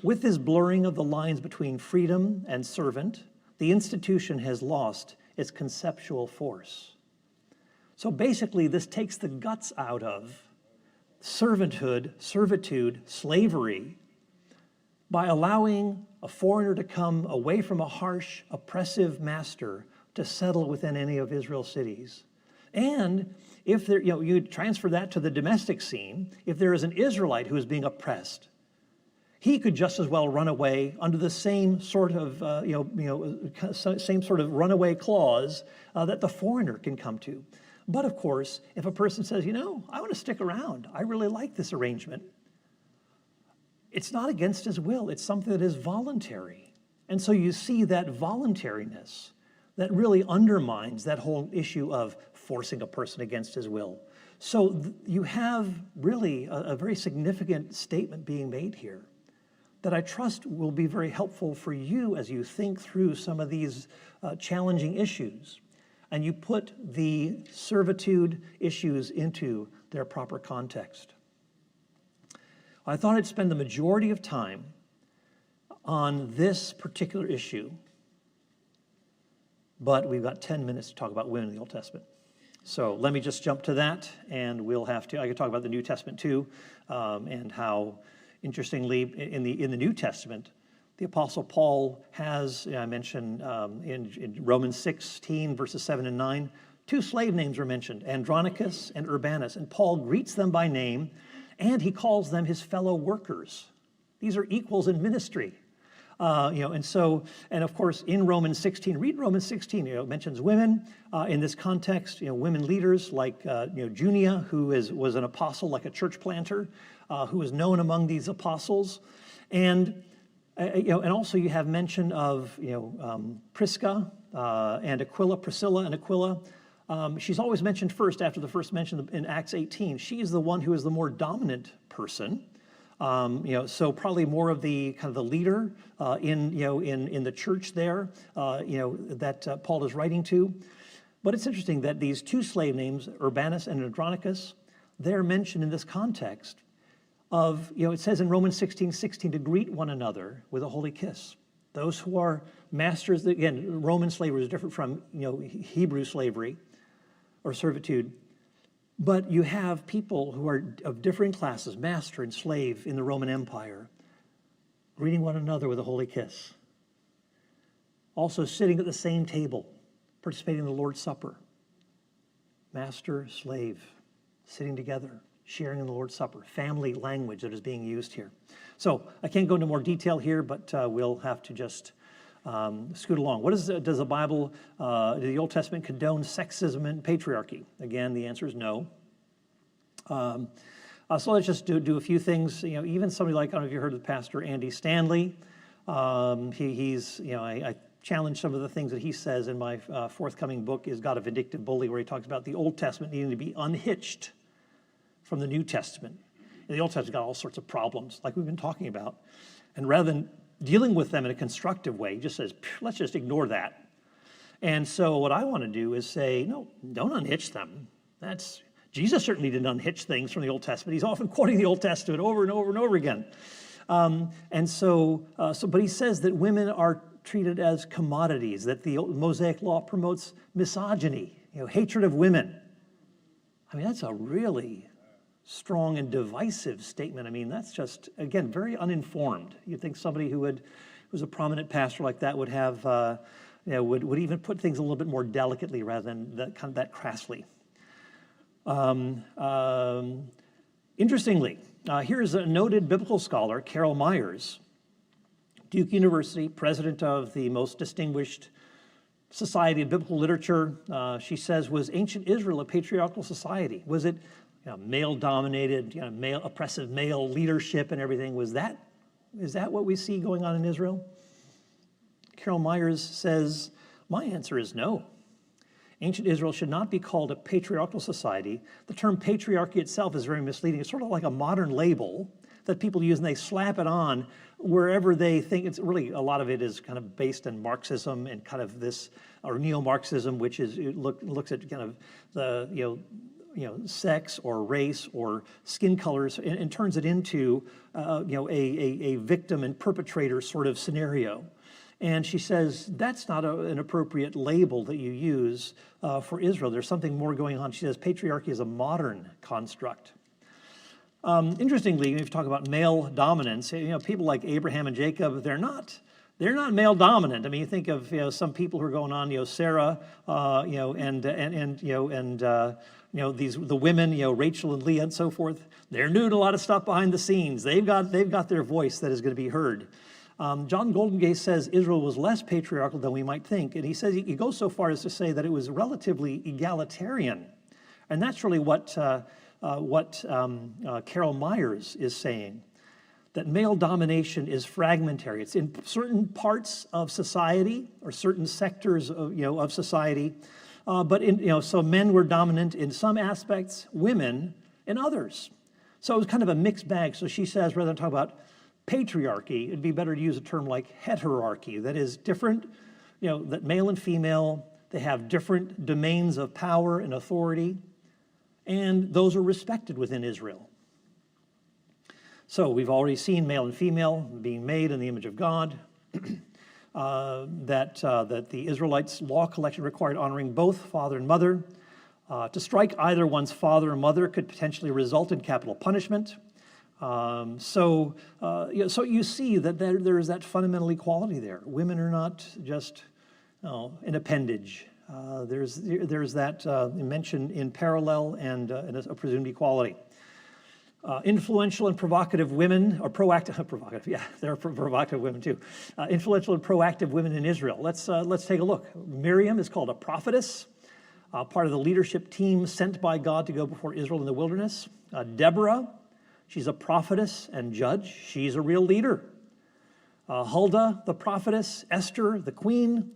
With this blurring of the lines between freedom and servant, the institution has lost its conceptual force. So basically, this takes the guts out of servanthood, servitude, slavery, by allowing a foreigner to come away from a harsh, oppressive master to settle within any of Israel's cities. And if there, you transfer that to the domestic scene, if there is an Israelite who is being oppressed, he could just as well run away under the same sort of, same sort of runaway clause that the foreigner can come to. But of course, if a person says, I want to stick around, I really like this arrangement, it's not against his will, it's something that is voluntary. And so you see that voluntariness that really undermines that whole issue of forcing a person against his will. So you have really a very significant statement being made here that I trust will be very helpful for you as you think through some of these challenging issues, and you put the servitude issues into their proper context. I thought I'd spend the majority of time on this particular issue, but we've got 10 minutes to talk about women in the Old Testament. So let me just jump to that, and I could talk about the New Testament too, and how, interestingly, in the New Testament, the Apostle Paul has, I mentioned in Romans 16, verses 7 and 9, two slave names were mentioned, Andronicus and Urbanus, and Paul greets them by name, and he calls them his fellow workers. These are equals in ministry. And of course, in Romans 16, read Romans 16, it mentions women in this context, women leaders like, Junia, who was an apostle, like a church planter, who was known among these apostles. And also you have mention of, Prisca and Aquila, Priscilla and Aquila. She's always mentioned first after the first mention in Acts 18. She's the one who is the more dominant person. So probably more of the kind of the leader in the church there, that Paul is writing to. But it's interesting that these two slave names, Urbanus and Andronicus, they're mentioned in this context of, it says in Romans 16:16 to greet one another with a holy kiss. Those who are masters, again, Roman slavery is different from, Hebrew slavery or servitude. But you have people who are of differing classes, master and slave in the Roman Empire, greeting one another with a holy kiss. Also sitting at the same table, participating in the Lord's Supper. Master, slave, sitting together, sharing in the Lord's Supper. Family language that is being used here. So I can't go into more detail here, but we'll have to just scoot along. Does the Bible, the Old Testament condone sexism and patriarchy? Again, the answer is no. So let's just do a few things. Even somebody like, I don't know if you heard of Pastor Andy Stanley. I challenge some of the things that he says in my forthcoming book, Is God a Vindictive Bully, where he talks about the Old Testament needing to be unhitched from the New Testament. And the Old Testament's got all sorts of problems, like we've been talking about. And rather than dealing with them in a constructive way, he just says, let's just ignore that. And so what I want to do is say, no, don't unhitch them. Jesus certainly didn't unhitch things from the Old Testament. He's often quoting the Old Testament over and over and over again. But he says that women are treated as commodities, that the Mosaic law promotes misogyny. hatred of women. I mean, that's a really strong and divisive statement. I mean, that's just, again, very uninformed. You'd think somebody who was a prominent pastor like that would have, would even put things a little bit more delicately rather than that crassly. Interestingly, here's a noted biblical scholar, Carol Myers, Duke University, president of the most distinguished Society of Biblical Literature. She says, was ancient Israel a patriarchal society? Was it male-dominated, oppressive male leadership and everything? Is that what we see going on in Israel? Carol Myers says, my answer is no. Ancient Israel should not be called a patriarchal society. The term patriarchy itself is very misleading. It's sort of like a modern label that people use, and they slap it on wherever they think. It's really, a lot of it is kind of based in Marxism and kind of this, or neo-Marxism, which is, looks at kind of the, sex or race or skin colors and turns it into, a victim and perpetrator sort of scenario. And she says, that's not an appropriate label that you use for Israel. There's something more going on. She says patriarchy is a modern construct. Interestingly, when you talk about male dominance, people like Abraham and Jacob, they're not male dominant. I mean, you think of some people who are going on, Sarah, the women, Rachel and Leah and so forth. They're doing a lot of stuff behind the scenes. They've got their voice that is going to be heard. John Goldengay says Israel was less patriarchal than we might think, and he says he goes so far as to say that it was relatively egalitarian, and that's really what Carol Myers is saying, that male domination is fragmentary. It's in certain parts of society or certain sectors of society, but so men were dominant in some aspects, women in others. So it was kind of a mixed bag. So she says, rather than talk about patriarchy, it'd be better to use a term like heterarchy, that is different, that male and female, they have different domains of power and authority, and those are respected within Israel. So we've already seen male and female being made in the image of God, that the Israelites' law collection required honoring both father and mother. To strike either one's father or mother could potentially result in capital punishment. So you see that there is that fundamental equality there. Women are not just an appendage. There's that mention in parallel and a presumed equality. Influential and provocative women, or provocative, yeah, there are provocative women too. Influential and proactive women in Israel. Let's take a look. Miriam is called a prophetess, part of the leadership team sent by God to go before Israel in the wilderness. Deborah, she's a prophetess and judge. She's a real leader. Huldah, the prophetess. Esther, the queen.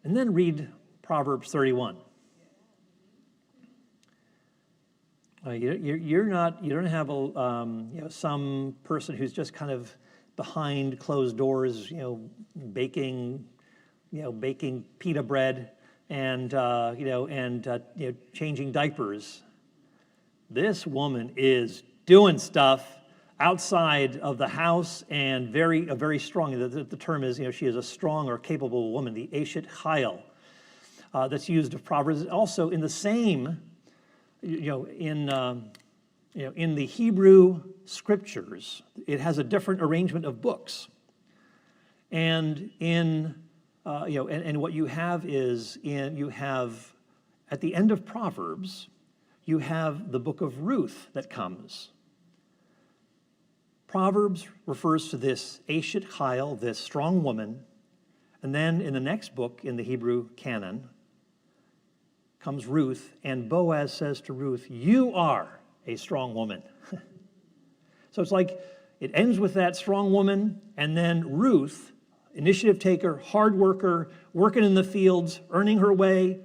And then read Proverbs 31. You don't have some person who's just kind of behind closed doors, baking pita bread and changing diapers. This woman is doing stuff outside of the house and very strong. The term is, she is a strong or capable woman, the Eshet Chayil, that's used of Proverbs. Also in the same, in the Hebrew scriptures, it has a different arrangement of books. And and what you have is, you have, at the end of Proverbs, you have the book of Ruth that comes. Proverbs refers to this Eshet Chayil, this strong woman, and then in the next book in the Hebrew canon comes Ruth, and Boaz says to Ruth, you are a strong woman. So it's like it ends with that strong woman, and then Ruth, initiative taker, hard worker, working in the fields, earning her way,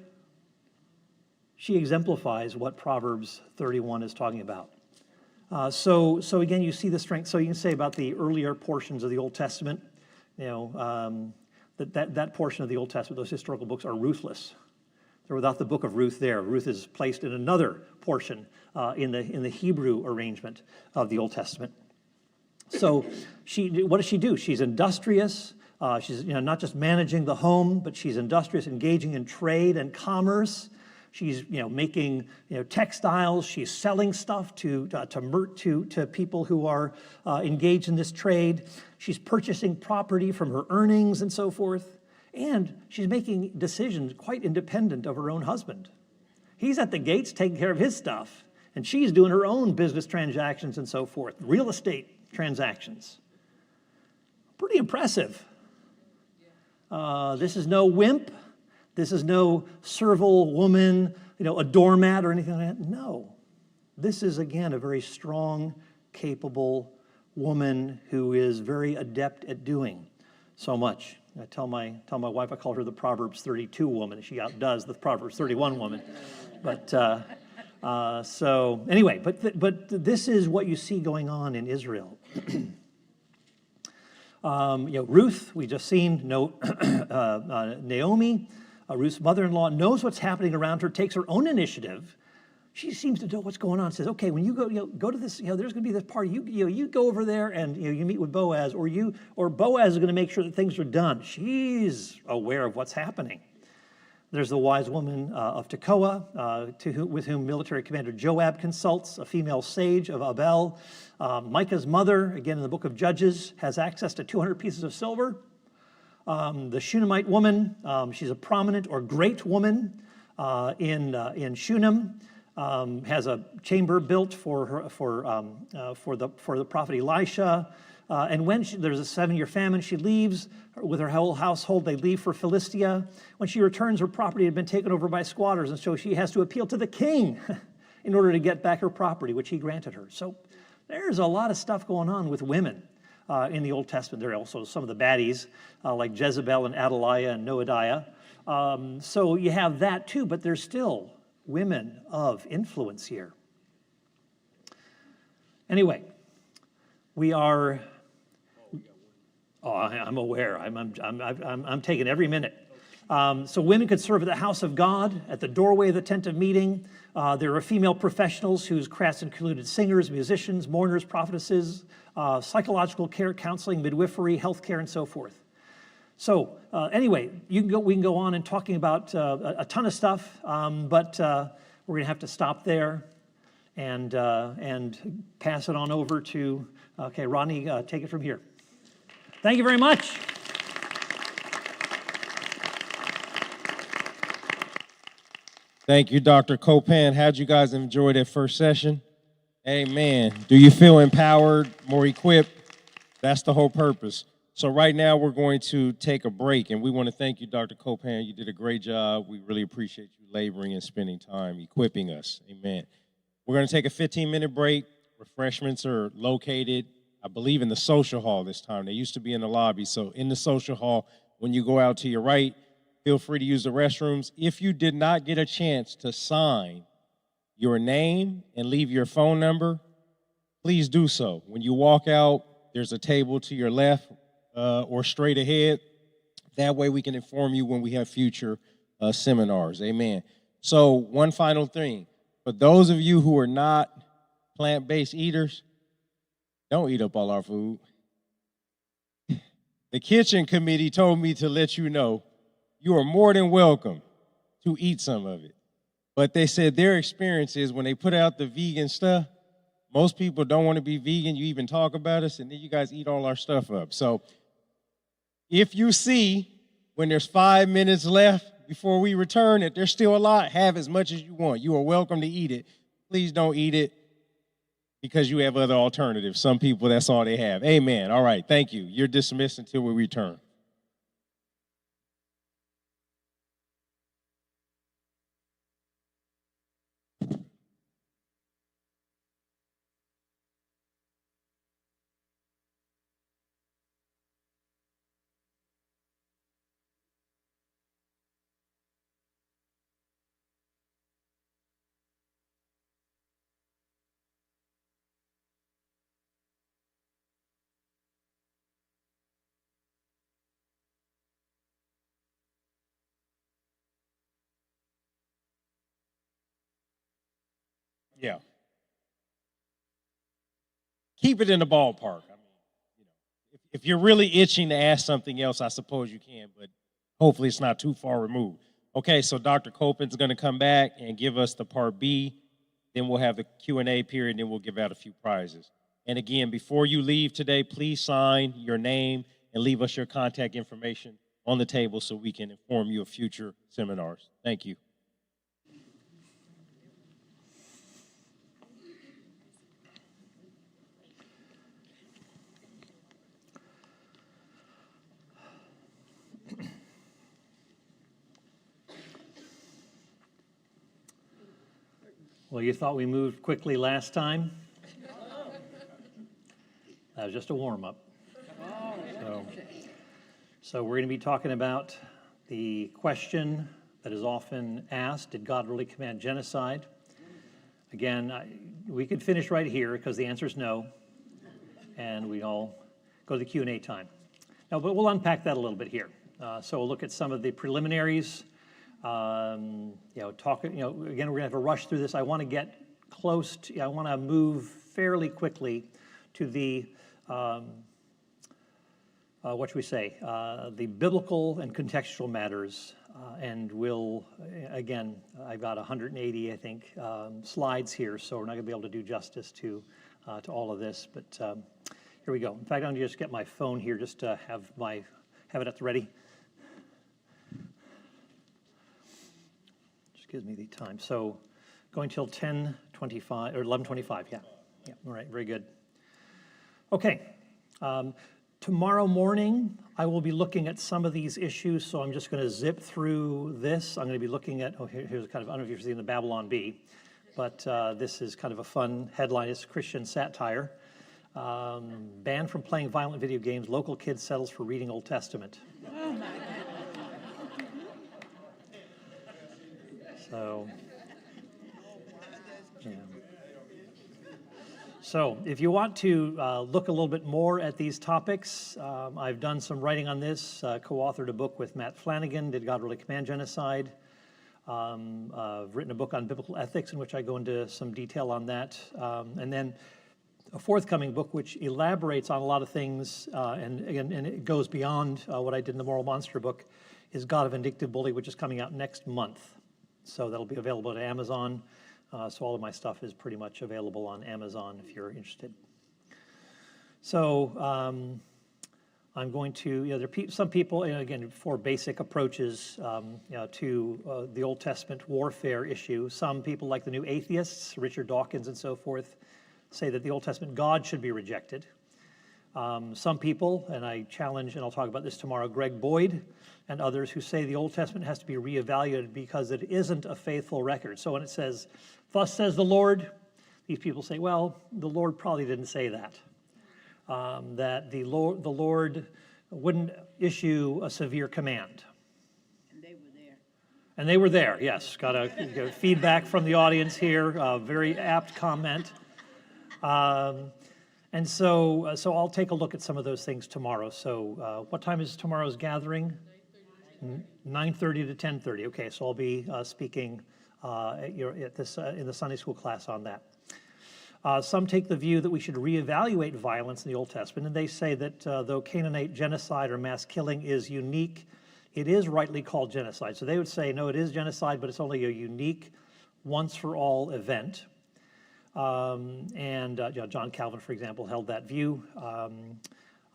she exemplifies what Proverbs 31 is talking about. So again, you see the strength. So you can say about the earlier portions of the Old Testament, that portion of the Old Testament, those historical books are ruthless. They're without the book of Ruth there. Ruth is placed in another portion in the Hebrew arrangement of the Old Testament. So what does she do? She's industrious. She's not just managing the home, but she's industrious, engaging in trade and commerce. She's making textiles. She's selling stuff to people who are engaged in this trade. She's purchasing property from her earnings and so forth. And she's making decisions quite independent of her own husband. He's at the gates taking care of his stuff, and she's doing her own business transactions and so forth, real estate transactions. Pretty impressive. This is no wimp. This is no servile woman, a doormat or anything like that. No. This is, again, a very strong, capable woman who is very adept at doing so much. I tell my wife I call her the Proverbs 32 woman. She outdoes the Proverbs 31 woman. But so anyway, but this is what you see going on in Israel. Ruth, we just seen. Naomi, Ruth's mother-in-law, knows what's happening around her, takes her own initiative. She seems to know what's going on. Says, "Okay, when you go to this, there's going to be this party. You go over there and you meet with Boaz, or Boaz is going to make sure that things are done." She's aware of what's happening. There's the wise woman of Tekoa, with whom military commander Joab consults, a female sage of Abel. Micah's mother, again in the book of Judges, has access to 200 pieces of silver. The Shunammite woman, she's a prominent or great woman in Shunem. Has a chamber built for the prophet Elisha, and when there's a 7-year famine, she leaves with her whole household. They leave for Philistia. When she returns, her property had been taken over by squatters, and so she has to appeal to the king in order to get back her property, which he granted her. So there's a lot of stuff going on with women in the Old Testament. There are also some of the baddies like Jezebel and Athaliah and Noadiah. So you have that too, but there's still women of influence here. Anyway, we are. Oh, I'm aware. I'm taking every minute. So women could serve at the house of God, at the doorway of the tent of meeting. There are female professionals whose crafts included singers, musicians, mourners, prophetesses, psychological care, counseling, midwifery, healthcare, and so forth. So anyway, we can go on and talking about a ton of stuff, but we're going to have to stop there and pass it on over to, Rodney, take it from here. Thank you very much. Thank you, Dr. Copan. How'd you guys enjoy that first session? Amen. Do you feel empowered, more equipped? That's the whole purpose. So right now we're going to take a break, and we want to thank you, Dr. Copan. You did a great job. We really appreciate you laboring and spending time equipping us. Amen. We're going to take a 15-minute break. Refreshments are located, I believe, in the social hall this time. They used to be in the lobby. So in the social hall, when you go out to your right, feel free to use the restrooms. If you did not get a chance to sign your name and leave your phone number, please do so. When you walk out, there's a table to your left or straight ahead. That way we can inform you when we have future seminars. Amen. So one final thing. For those of you who are not plant-based eaters, don't eat up all our food. The kitchen committee told me to let you know you are more than welcome to eat some of it. But they said their experience is when they put out the vegan stuff, most people don't want to be vegan. You even talk about us, and then you guys eat all our stuff up. So if you see when there's 5 minutes left before we return that there's still a lot, have as much as you want. You are welcome to eat it. Please don't eat it because you have other alternatives. Some people, that's all they have. Amen. All right, thank you. You're dismissed until we return. Yeah. Keep it in the ballpark. I mean, if you're really itching to ask something else, I suppose you can, but hopefully it's not too far removed. Okay, so Dr. Copan's going to come back and give us the part B. Then we'll have the Q&A period, and then we'll give out a few prizes. And again, before you leave today, please sign your name and leave us your contact information on the table so we can inform you of future seminars. Thank you. Well, you thought we moved quickly last time? That was just a warm-up. So we're going to be talking about the question that is often asked, did God really command genocide? Again, we could finish right here because the answer is no, and we all go to the Q&A time. No, but we'll unpack that a little bit here. So we'll look at some of the preliminaries. Again, we're going to have to rush through this. I want to get close to, I want to move fairly quickly to the, what should we say, the biblical and contextual matters. And we'll, again, I've got 180, I think, slides here, so we're not going to be able to do justice to all of this. But here we go. In fact, I'm going to just get my phone here just to have it at the ready. Gives me the time. So going till 10:25 or 11:25. Yeah. All right. Very good. Okay. Tomorrow morning, I will be looking at some of these issues. So I'm just going to zip through this. I'm going to be looking at. Here's kind of. I don't know if you've seen the Babylon Bee, but this is kind of a fun headline. It's Christian satire. Banned from playing violent video games. Local kid settles for reading Old Testament. Oh my God. So, yeah. So if you want to look a little bit more at these topics, I've done some writing on this, co-authored a book with Matt Flanagan, Did God Really Command Genocide? I've written a book on biblical ethics in which I go into some detail on that. And then a forthcoming book which elaborates on a lot of things, and it goes beyond what I did in the Moral Monster book, is God, a Vindictive Bully, which is coming out next month. So that'll be available at Amazon. So all of my stuff is pretty much available on Amazon if you're interested. So I'm going to, there are some people, again, for basic approaches to the Old Testament warfare issue. Some people, like the New Atheists, Richard Dawkins and so forth, say that the Old Testament God should be rejected. Some people, and I challenge, and I'll talk about this tomorrow, Greg Boyd and others who say the Old Testament has to be reevaluated because it isn't a faithful record. So when it says, thus says the Lord, these people say, well, the Lord probably didn't say that. That the Lord wouldn't issue a severe command. And they were there. And they were there, yes. Got a feedback from the audience here, very apt comment. And so I'll take a look at some of those things tomorrow. So what time is tomorrow's gathering? 9:30 to 10:30. Okay, so I'll be speaking at this in the Sunday school class on that. Some take the view that we should reevaluate violence in the Old Testament, and they say that though Canaanite genocide or mass killing is unique, it is rightly called genocide. So they would say, no, it is genocide, but it's only a unique, once-for-all event. John Calvin, for example, held that view.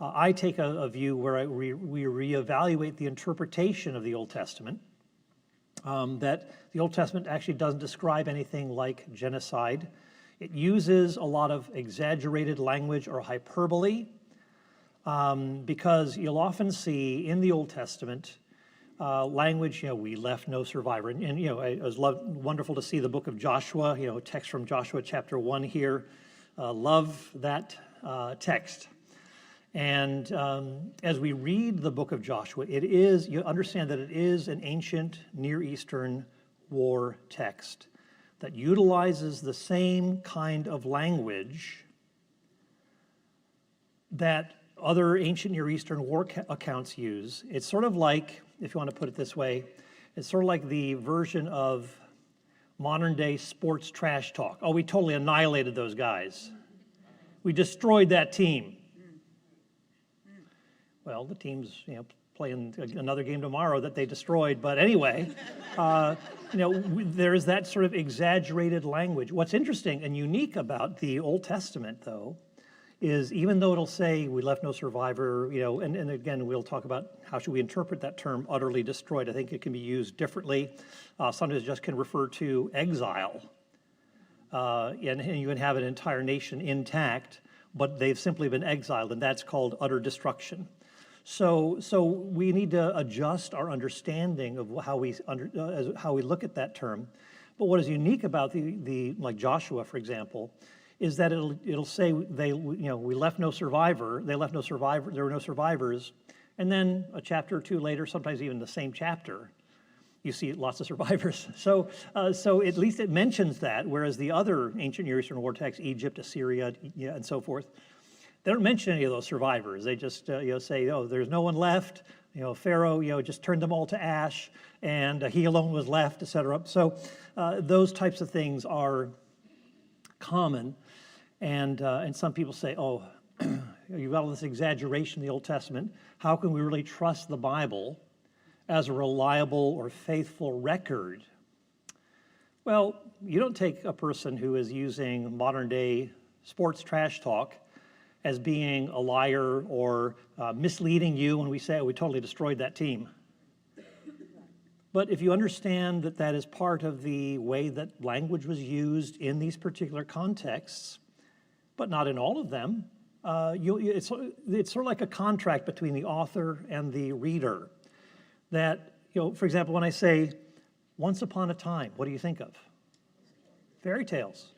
I take a view where we reevaluate the interpretation of the Old Testament, that the Old Testament actually doesn't describe anything like genocide. It uses a lot of exaggerated language or hyperbole, because you'll often see in the Old Testament language, we left no survivor. And it was wonderful to see the book of Joshua, text from Joshua chapter 1 here. Love that text. And as we read the book of Joshua, you understand that it is an ancient Near Eastern war text that utilizes the same kind of language that other ancient Near Eastern war accounts use. It's sort of like, if you want to put it this way, it's sort of like the version of modern day sports trash talk. Oh, we totally annihilated those guys. We destroyed that team. Well, the teams, playing another game tomorrow that they destroyed. But anyway, there's that sort of exaggerated language. What's interesting and unique about the Old Testament, though, is even though it'll say we left no survivor, and again, we'll talk about how should we interpret that term utterly destroyed. I think it can be used differently. Sometimes it just can refer to exile. And you can have an entire nation intact, but they've simply been exiled, and that's called utter destruction. So we need to adjust our understanding of how we look at that term. But what is unique about the like Joshua, for example, is that it'll say we left no survivor. They left no survivor. There were no survivors, and then a chapter or two later, sometimes even the same chapter, you see lots of survivors. So at least it mentions that, whereas the other ancient Near Eastern war texts, Egypt, Assyria, and so forth, they don't mention any of those survivors. They just say, oh, there's no one left. Pharaoh, just turned them all to ash, and he alone was left, etc. So those types of things are common, and some people say, oh, you've got all this exaggeration in the Old Testament. How can we really trust the Bible as a reliable or faithful record? Well, you don't take a person who is using modern day sports trash talk as being a liar or misleading you when we say, oh, we totally destroyed that team. But if you understand that that is part of the way that language was used in these particular contexts, but not in all of them, it's sort of like a contract between the author and the reader. That, for example, when I say, once upon a time, what do you think of? Fairy tales.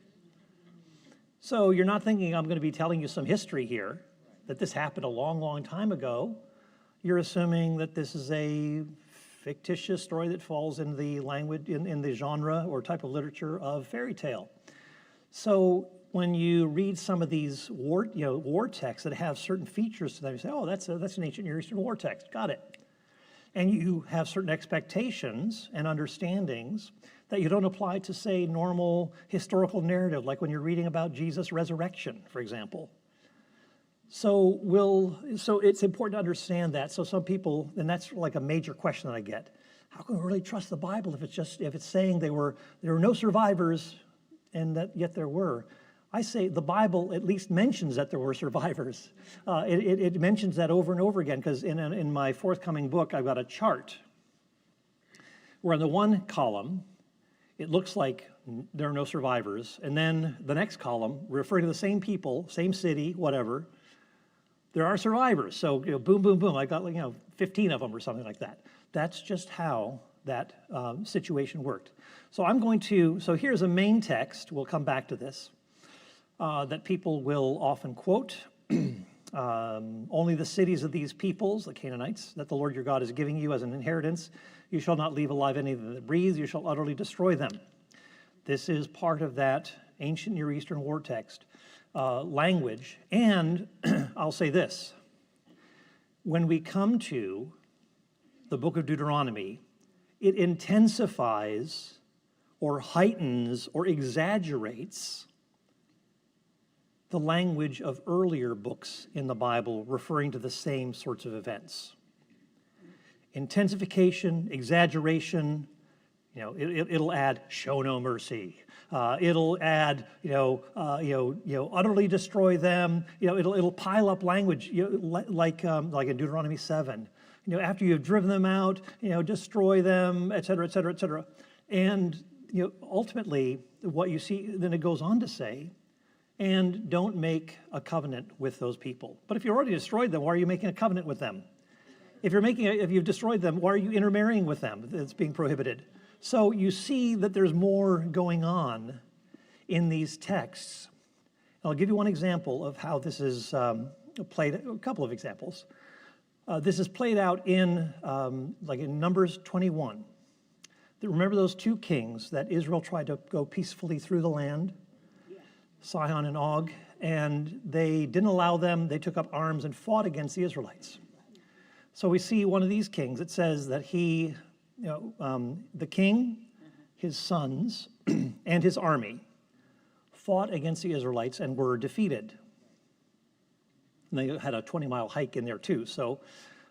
So you're not thinking I'm going to be telling you some history here, that this happened a long, long time ago. You're assuming that this is a fictitious story that falls in the language, in the genre or type of literature of fairy tale. So when you read some of these war texts that have certain features to them, you say, oh, that's an ancient Near Eastern war text, got it. And you have certain expectations and understandings that you don't apply to, say, normal historical narrative, like when you're reading about Jesus' resurrection, for example. So it's important to understand that. So some people, and that's like a major question that I get, how can we really trust the Bible if it's saying there were no survivors and that yet there were? I say the Bible at least mentions that there were survivors. It mentions that over and over again, because in my forthcoming book, I've got a chart where on the one column, it looks like there are no survivors. And then the next column, referring to the same people, same city, whatever, there are survivors. So boom, boom, boom. I got 15 of them or something like that. That's just how that situation worked. So here's a main text. We'll come back to this. That people will often quote. Only the cities of these peoples, the Canaanites, that the Lord your God is giving you as an inheritance, you shall not leave alive any that breathes, you shall utterly destroy them. This is part of that ancient Near Eastern war text language. And I'll say this, when we come to the book of Deuteronomy, it intensifies or heightens or exaggerates the language of earlier books in the Bible referring to the same sorts of events. Intensification, exaggeration, it'll add show no mercy. It'll add, utterly destroy them. It'll pile up language, like in Deuteronomy 7. After you've driven them out, destroy them, et cetera, et cetera, et cetera. And ultimately, what you see, then it goes on to say, and don't make a covenant with those people. But if you already destroyed them, why are you making a covenant with them? If you've destroyed them, why are you intermarrying with them? It's being prohibited. So you see that there's more going on in these texts. I'll give you one example of how this is played, a couple of examples. This is played out in Numbers 21. Remember those two kings that Israel tried to go peacefully through the land? Sihon and Og, and they didn't allow them. They took up arms and fought against the Israelites. So we see one of these kings. It says that he, the king, his sons, and his army fought against the Israelites and were defeated. And they had a 20-mile hike in there too. So,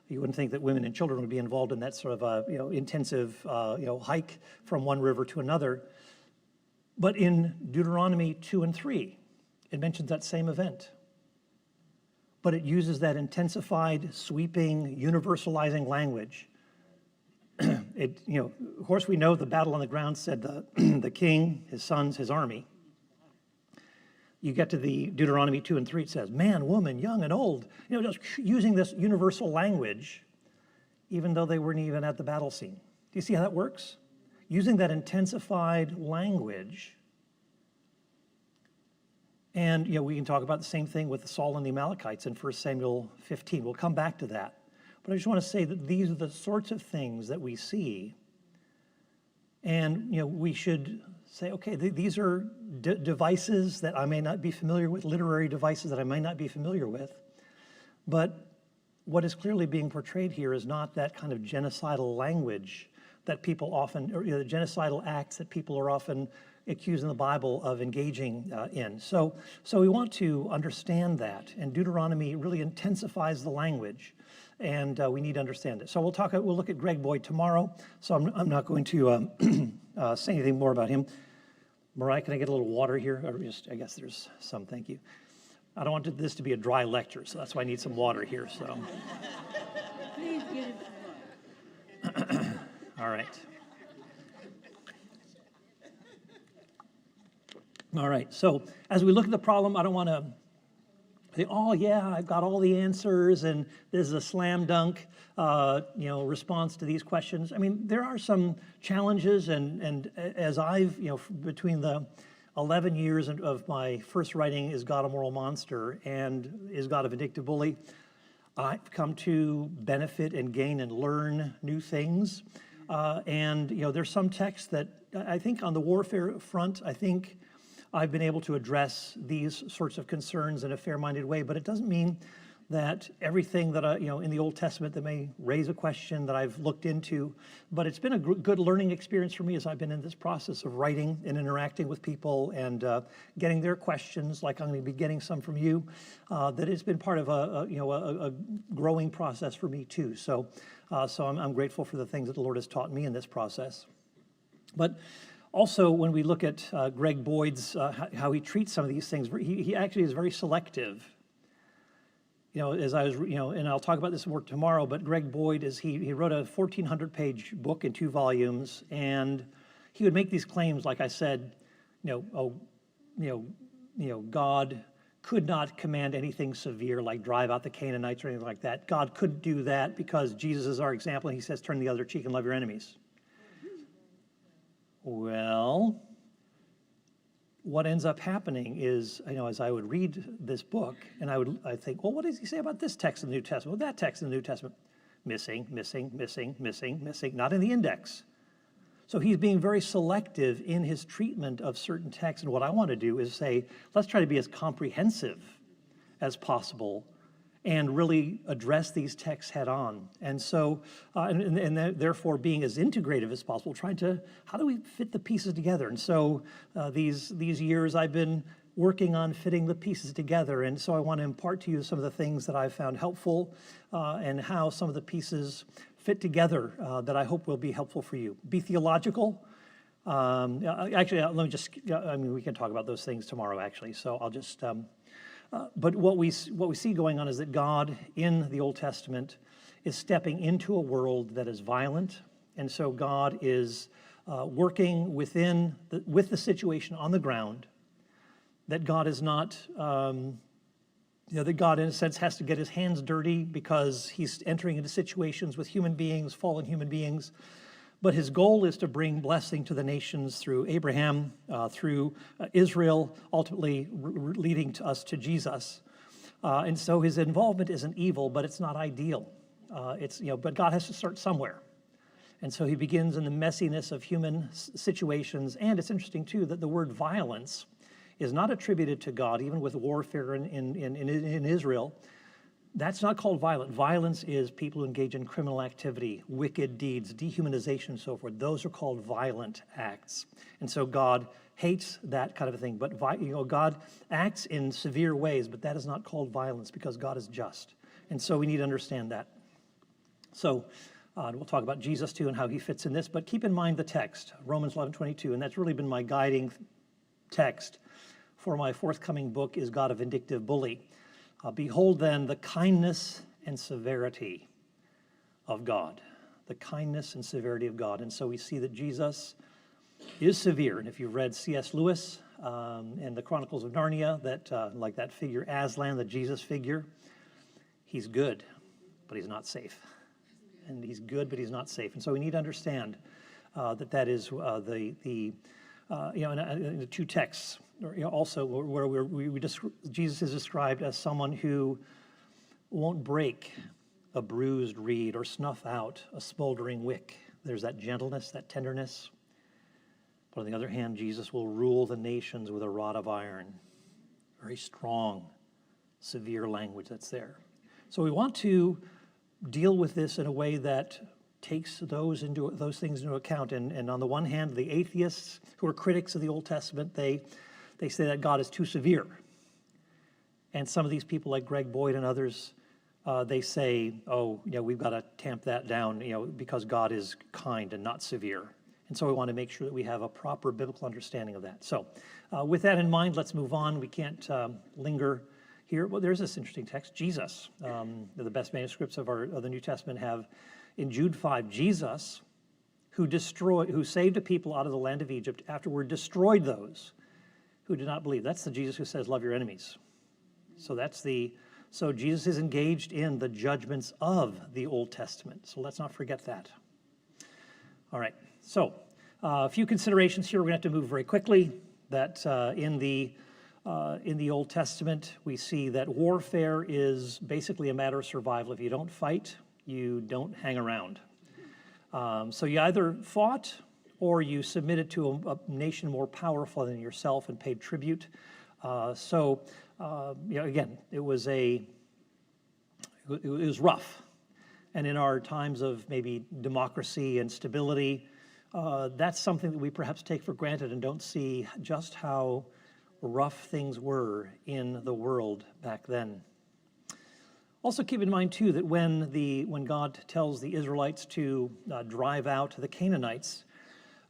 You wouldn't think that women and children would be involved in that sort of intensive hike from one river to another. But in Deuteronomy 2 and 3, it mentions that same event. But it uses that intensified, sweeping, universalizing language. Of course, we know the battle on the ground said the king, his sons, his army. You get to the Deuteronomy 2 and 3, it says, man, woman, young and old, just using this universal language, even though they weren't even at the battle scene. Do you see how that works? Using that intensified language. And we can talk about the same thing with Saul and the Amalekites in 1 Samuel 15. We'll come back to that. But I just want to say that these are the sorts of things that we see. And we should say, okay, these are devices that I may not be familiar with, literary devices that I may not be familiar with. But what is clearly being portrayed here is not that kind of genocidal language that people often, or the genocidal acts that people are often accused in the Bible of engaging in. So we want to understand that, and Deuteronomy really intensifies the language, and we need to understand it. So we'll look at Greg Boyd tomorrow. So I'm not going to say anything more about him. Mariah, can I get a little water here? Or I guess there's some. Thank you. I don't want this to be a dry lecture, so that's why I need some water here. So. Please get it some water. All right. All right, so as we look at the problem, I don't want to say, oh yeah, I've got all the answers and this is a slam dunk response to these questions. I mean, there are some challenges, and as I've, between the 11 years of my first writing, Is God a Moral Monster, and Is God a Vindictive Bully, I've come to benefit and gain and learn new things. And there's some texts that I think on the warfare front, I think I've been able to address these sorts of concerns in a fair-minded way, but it doesn't mean that everything that in the Old Testament that may raise a question that I've looked into, but it's been a good learning experience for me as I've been in this process of writing and interacting with people and getting their questions, like I'm going to be getting some from you, that it's been part of a growing process for me too. So I'm grateful for the things that the Lord has taught me in this process. But also, when we look at Greg Boyd's, how he treats some of these things, he actually is very selective. As I was, and I'll talk about this more tomorrow, but Greg Boyd he wrote a 1,400-page book in 2 volumes, and he would make these claims, like I said, God could not command anything severe like drive out the Canaanites or anything like that. God couldn't do that because Jesus is our example, and he says, turn the other cheek and love your enemies. Well, what ends up happening is, as I would read this book, and I think, well, what does he say about this text in the New Testament? Well, that text in the New Testament, missing, not in the index. So he's being very selective in his treatment of certain texts, and what I want to do is say, let's try to be as comprehensive as possible and really address these texts head on. And so, and therefore being as integrative as possible, trying to, how do we fit the pieces together? And so these years I've been working on fitting the pieces together. And so I want to impart to you some of the things that I've found helpful and how some of the pieces fit together that I hope will be helpful for you. Be theological. Actually, let me just, we can talk about those things tomorrow, actually. So I'll just, but what we see going on is that God in the Old Testament is stepping into a world that is violent, and so God is working with the situation on the ground. That God is not, that God in a sense has to get his hands dirty because he's entering into situations with human beings, fallen human beings. But his goal is to bring blessing to the nations through Abraham, through Israel, ultimately leading to us to Jesus. And so his involvement isn't evil, but it's not ideal. But God has to start somewhere. And so he begins in the messiness of human situations. And it's interesting, too, that the word violence is not attributed to God, even with warfare in Israel. That's not called violent. Violence is people who engage in criminal activity, wicked deeds, dehumanization, and so forth. Those are called violent acts. And so God hates that kind of a thing. But God acts in severe ways, but that is not called violence because God is just. And so we need to understand that. So we'll talk about Jesus too and how he fits in this, but keep in mind the text, Romans 11:22, and that's really been my guiding text for my forthcoming book, Is God a Vindictive Bully? Behold then the kindness and severity of God. The kindness and severity of God. And so we see that Jesus is severe. And if you've read C.S. Lewis and the Chronicles of Narnia, that like that figure Aslan, the Jesus figure, he's good, but he's not safe. And he's good, but he's not safe. And so we need to understand that is in the two texts, also where Jesus is described as someone who won't break a bruised reed or snuff out a smoldering wick. There's that gentleness, that tenderness. But on the other hand, Jesus will rule the nations with a rod of iron. Very strong, severe language that's there. So we want to deal with this in a way that takes those things into account. And on the one hand, the atheists who are critics of the Old Testament, they say that God is too severe. And some of these people like Greg Boyd and others, they say, we've got to tamp that down, because God is kind and not severe. And so we want to make sure that we have a proper biblical understanding of that. So with that in mind, let's move on. We can't linger here. Well, there's this interesting text, Jesus. The best manuscripts of the New Testament have in Jude 5, Jesus, who saved a people out of the land of Egypt, afterward destroyed those who did not believe. That's the Jesus who says, love your enemies. So Jesus is engaged in the judgments of the Old Testament. So let's not forget that. All right. So a few considerations here. We're going to have to move very quickly. That in the Old Testament, we see that warfare is basically a matter of survival. If you don't fight, you don't hang around. So you either fought or you submitted to a nation more powerful than yourself and paid tribute. Again, it was rough. And in our times of maybe democracy and stability, that's something that we perhaps take for granted and don't see just how rough things were in the world back then. Also keep in mind too that when God tells the Israelites to drive out the Canaanites,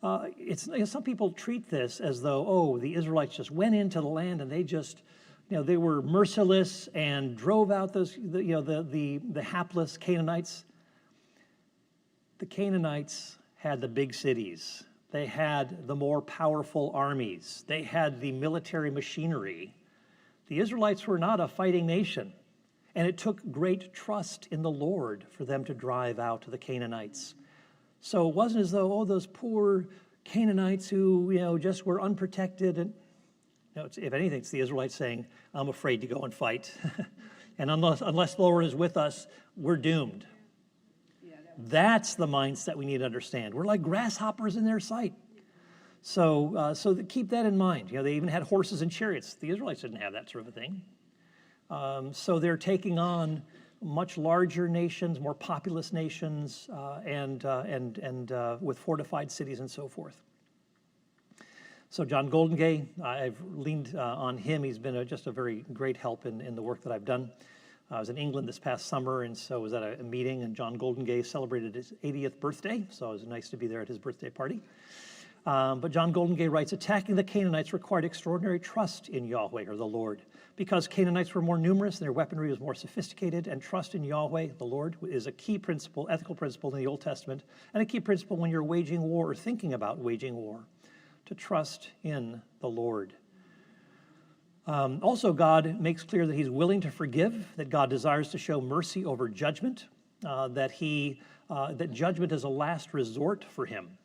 some people treat this as though, the Israelites just went into the land and they just, they were merciless and drove out the hapless Canaanites. The Canaanites had the big cities. They had the more powerful armies. They had the military machinery. The Israelites were not a fighting nation, and it took great trust in the Lord for them to drive out the Canaanites. So it wasn't as though, those poor Canaanites who, just were unprotected. And if anything, it's the Israelites saying, I'm afraid to go and fight. And unless the Lord is with us, we're doomed. That's the mindset we need to understand. We're like grasshoppers in their sight. So keep that in mind. They even had horses and chariots. The Israelites didn't have that sort of a thing. So they're taking on much larger nations, more populous nations, and with fortified cities and so forth. So John Goldengay, I've leaned on him. He's been just a very great help in the work that I've done. I was in England this past summer, and so was at a meeting, and John Goldengay celebrated his 80th birthday, so it was nice to be there at his birthday party. But John Goldengay writes, attacking the Canaanites required extraordinary trust in Yahweh, or the Lord, because Canaanites were more numerous and their weaponry was more sophisticated, and trust in Yahweh, the Lord, is a key principle, ethical principle in the Old Testament, and a key principle when you're waging war or thinking about waging war, to trust in the Lord. Also, God makes clear that he's willing to forgive, that God desires to show mercy over judgment, that judgment is a last resort for him.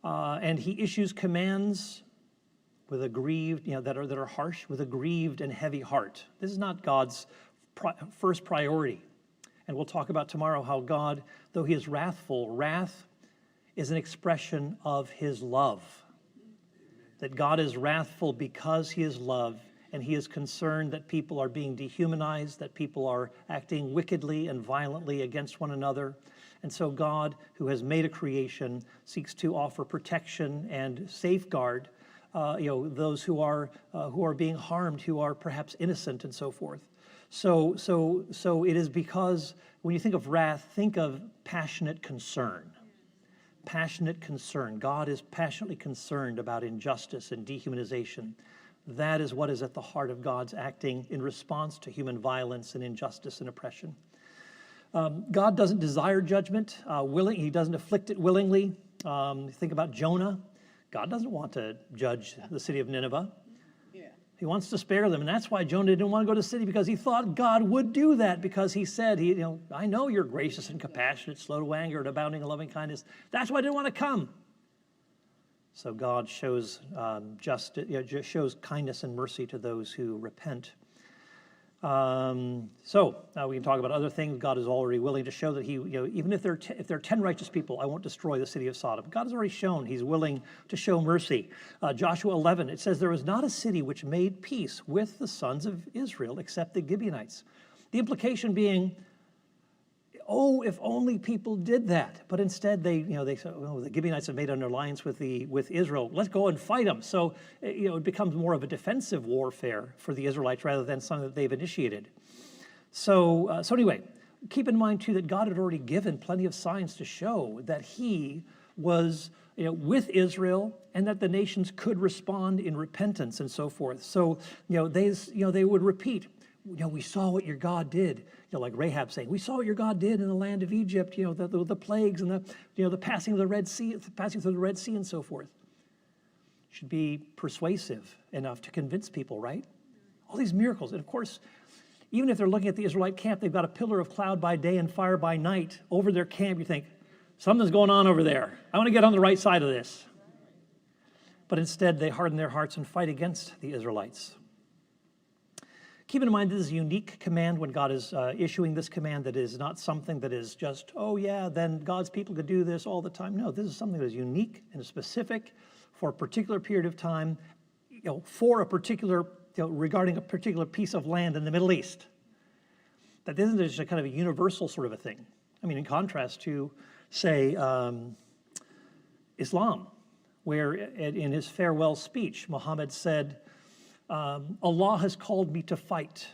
And he issues commands with a grieved, that are harsh, with a grieved and heavy heart. This is not God's first priority. And we'll talk about tomorrow how God, though he is wrathful, wrath is an expression of his love. That God is wrathful because he is love, and he is concerned that people are being dehumanized, that people are acting wickedly and violently against one another. And so God, who has made a creation, seeks to offer protection and safeguard those who are being harmed, who are perhaps innocent, and so forth. So it is because when you think of wrath, think of passionate concern. Passionate concern. God is passionately concerned about injustice and dehumanization. That is what is at the heart of God's acting in response to human violence and injustice and oppression. God doesn't desire judgment. He doesn't afflict it willingly. Think about Jonah. God doesn't want to judge the city of Nineveh. He wants to spare them, and that's why Jonah didn't want to go to the city, because he thought God would do that, because he said, I know you're gracious and compassionate, slow to anger, and abounding in loving kindness. That's why I didn't want to come. So God shows shows kindness and mercy to those who repent. So now we can talk about other things. God is already willing to show that He, even if there are 10 righteous people, I won't destroy the city of Sodom. God has already shown He's willing to show mercy. Joshua 11, it says, there was not a city which made peace with the sons of Israel except the Gibeonites. The implication being, oh, if only people did that. But instead they said, oh, the Gibeonites have made an alliance with Israel. Let's go and fight them. So, it becomes more of a defensive warfare for the Israelites rather than something that they've initiated. So anyway, keep in mind too that God had already given plenty of signs to show that He was with Israel, and that the nations could respond in repentance and so forth. So they would repeat, we saw what your God did. Like Rahab saying, we saw what your God did in the land of Egypt, the plagues and the passing of the Red Sea, passing through the Red Sea and so forth. Should be persuasive enough to convince people, right? All these miracles. And of course, even if they're looking at the Israelite camp, they've got a pillar of cloud by day and fire by night over their camp. You think, something's going on over there. I want to get on the right side of this. But instead, they harden their hearts and fight against the Israelites. Keep in mind, this is a unique command when God is issuing this command, that is not something that is just, oh yeah, then God's people could do this all the time. No, this is something that is unique and specific for a particular period of time, for a particular, regarding a particular piece of land in the Middle East. That isn't just a kind of a universal sort of a thing. I mean, in contrast to, say, Islam, where in his farewell speech, Muhammad said, Allah has called me to fight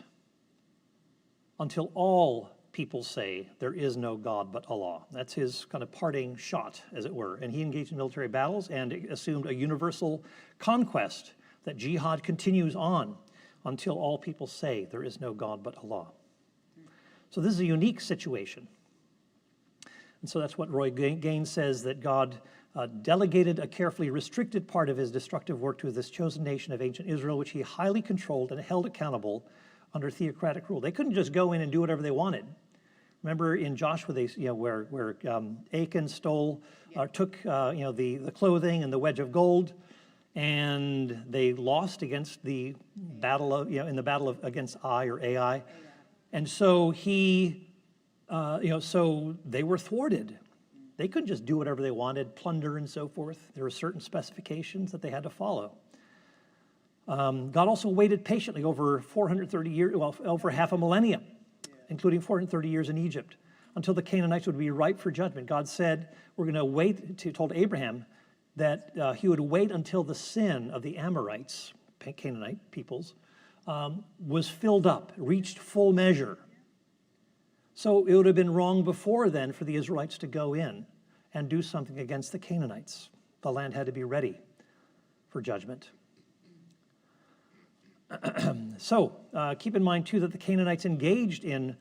until all people say there is no God but Allah. That's his kind of parting shot, as it were. And he engaged in military battles and assumed a universal conquest, that jihad continues on until all people say there is no God but Allah. So this is a unique situation. And so that's what Roy Gaines says, that God delegated a carefully restricted part of His destructive work to this chosen nation of ancient Israel, which He highly controlled and held accountable under theocratic rule. They couldn't just go in and do whatever they wanted. Remember in Joshua, where Achan took the clothing and the wedge of gold, and they lost against the battle of against Ai or Ai, and so so they were thwarted. They couldn't just do whatever they wanted, plunder and so forth. There were certain specifications that they had to follow. God also waited patiently over 430 years, over half a millennium, including 430 years in Egypt, until the Canaanites would be ripe for judgment. God said, we're going to wait, told Abraham that He would wait until the sin of the Amorites, Canaanite peoples, was filled up, reached full measure. So it would have been wrong before then for the Israelites to go in and do something against the Canaanites. The land had to be ready for judgment. So keep in mind, too, that the Canaanites engaged in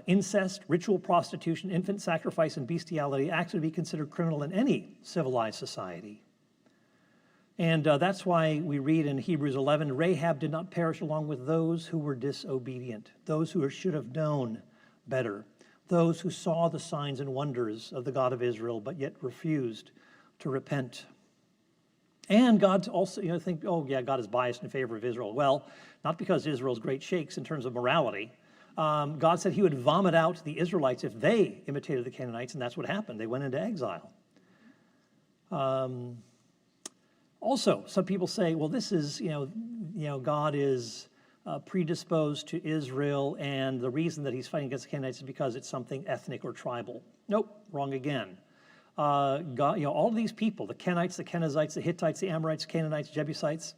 incest, ritual prostitution, infant sacrifice, and bestiality, acts to be considered criminal in any civilized society. And that's why we read in Hebrews 11, Rahab did not perish along with those who were disobedient, those who should have known better, those who saw the signs and wonders of the God of Israel, but yet refused to repent. And God also, think, oh yeah, God is biased in favor of Israel. Well, not because Israel's great shakes in terms of morality. God said He would vomit out the Israelites if they imitated the Canaanites, and that's what happened. They went into exile. Also, some people say, well, this is, God is predisposed to Israel, and the reason that He's fighting against the Canaanites is because it's something ethnic or tribal. Nope, wrong again. God, all of these people, the Kenites, the Kenizzites, the Hittites, the Amorites, Canaanites, Jebusites.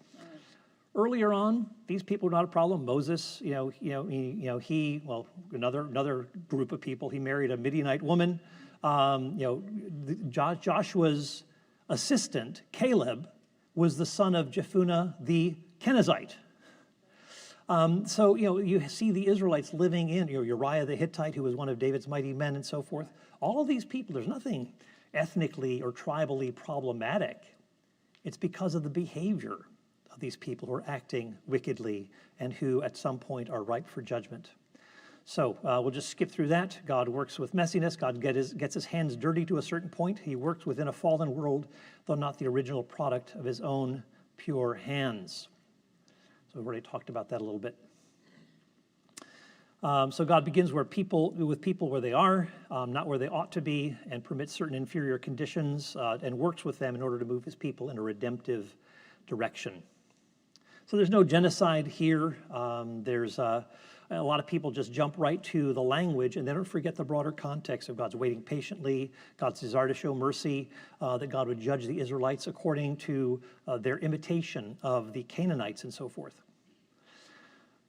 Earlier on, these people were not a problem. Moses, another group of people, he married a Midianite woman. Joshua's assistant, Caleb, was the son of Jephunneh the Kenizzite. You see the Israelites living in, Uriah the Hittite, who was one of David's mighty men and so forth. All of these people, there's nothing ethnically or tribally problematic. It's because of the behavior of these people who are acting wickedly and who at some point are ripe for judgment. So we'll just skip through that. God works with messiness. God gets his hands dirty to a certain point. He works within a fallen world, though not the original product of his own pure hands. So we've already talked about that a little bit. So God begins with people where they are, not where they ought to be, and permits certain inferior conditions and works with them in order to move his people in a redemptive direction. So there's no genocide here. There's a lot of people just jump right to the language and they don't forget the broader context of God's waiting patiently, God's desire to show mercy, that God would judge the Israelites according to their imitation of the Canaanites and so forth.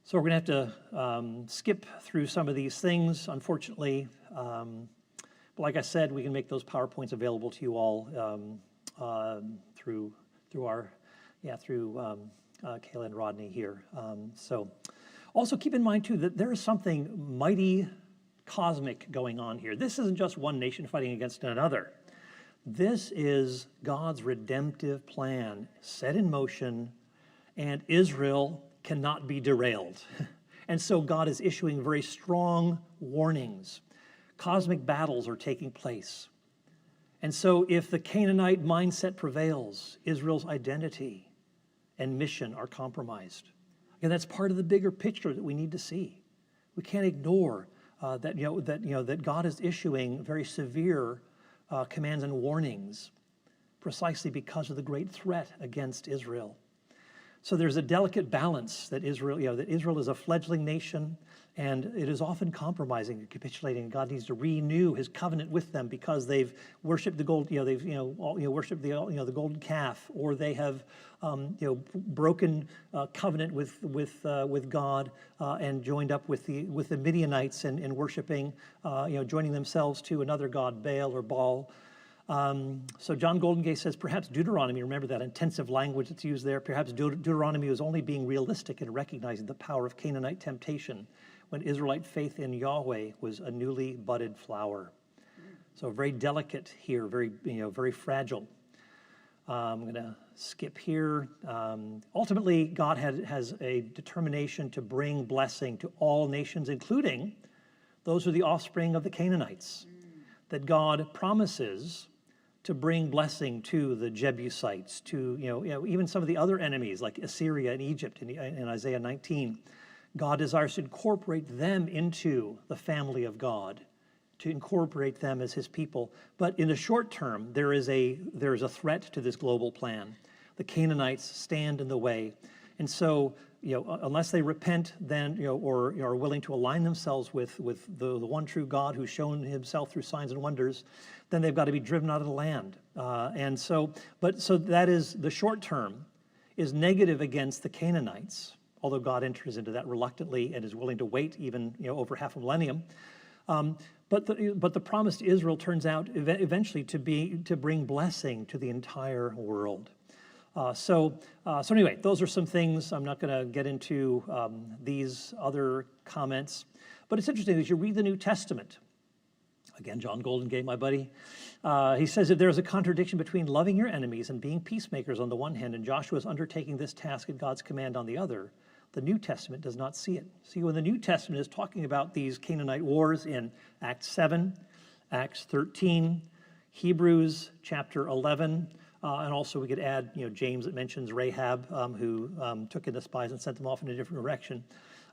So we're going to have to skip through some of these things, unfortunately. But like I said, we can make those PowerPoints available to you all through Kayla and Rodney here. Also keep in mind, too, that there is something mighty cosmic going on here. This isn't just one nation fighting against another. This is God's redemptive plan set in motion, and Israel cannot be derailed. And so God is issuing very strong warnings. Cosmic battles are taking place. And so if the Canaanite mindset prevails, Israel's identity and mission are compromised. And that's part of the bigger picture that we need to see. We can't ignore that God is issuing very severe commands and warnings precisely because of the great threat against Israel. So there's a delicate balance that Israel is a fledgling nation, and it is often compromising and capitulating. God needs to renew his covenant with them because they've worshipped the gold, worshipped the golden calf, or they have broken covenant with God and joined up with the Midianites in worshiping, joining themselves to another god, Baal or Baal. So John Golden Gay says, perhaps Deuteronomy, remember that intensive language that's used there, perhaps Deuteronomy was only being realistic in recognizing the power of Canaanite temptation when Israelite faith in Yahweh was a newly budded flower. So very delicate here, very fragile. I'm going to skip here. Ultimately, God has a determination to bring blessing to all nations, including those who are the offspring of the Canaanites, that God promises to bring blessing to the Jebusites, to even some of the other enemies like Assyria and Egypt in Isaiah 19. God desires to incorporate them into the family of God, to incorporate them as his people. But in the short term, there is a threat to this global plan. The Canaanites stand in the way. And so, unless they repent then, or are willing to align themselves with the one true God who's shown himself through signs and wonders, then they've got to be driven out of the land. So that is, the short term is negative against the Canaanites, although God enters into that reluctantly and is willing to wait even over half a millennium. But the promise to Israel turns out eventually to bring blessing to the entire world. So anyway, those are some things. I'm not going to get into these other comments, but it's interesting as you read the New Testament. Again, John Golden Gay, my buddy, he says if there's a contradiction between loving your enemies and being peacemakers on the one hand, and Joshua's undertaking this task at God's command on the other, the New Testament does not see it. See, when the New Testament is talking about these Canaanite wars in Acts 7, Acts 13, Hebrews chapter 11, and also we could add, James that mentions Rahab, who took in the spies and sent them off in a different direction,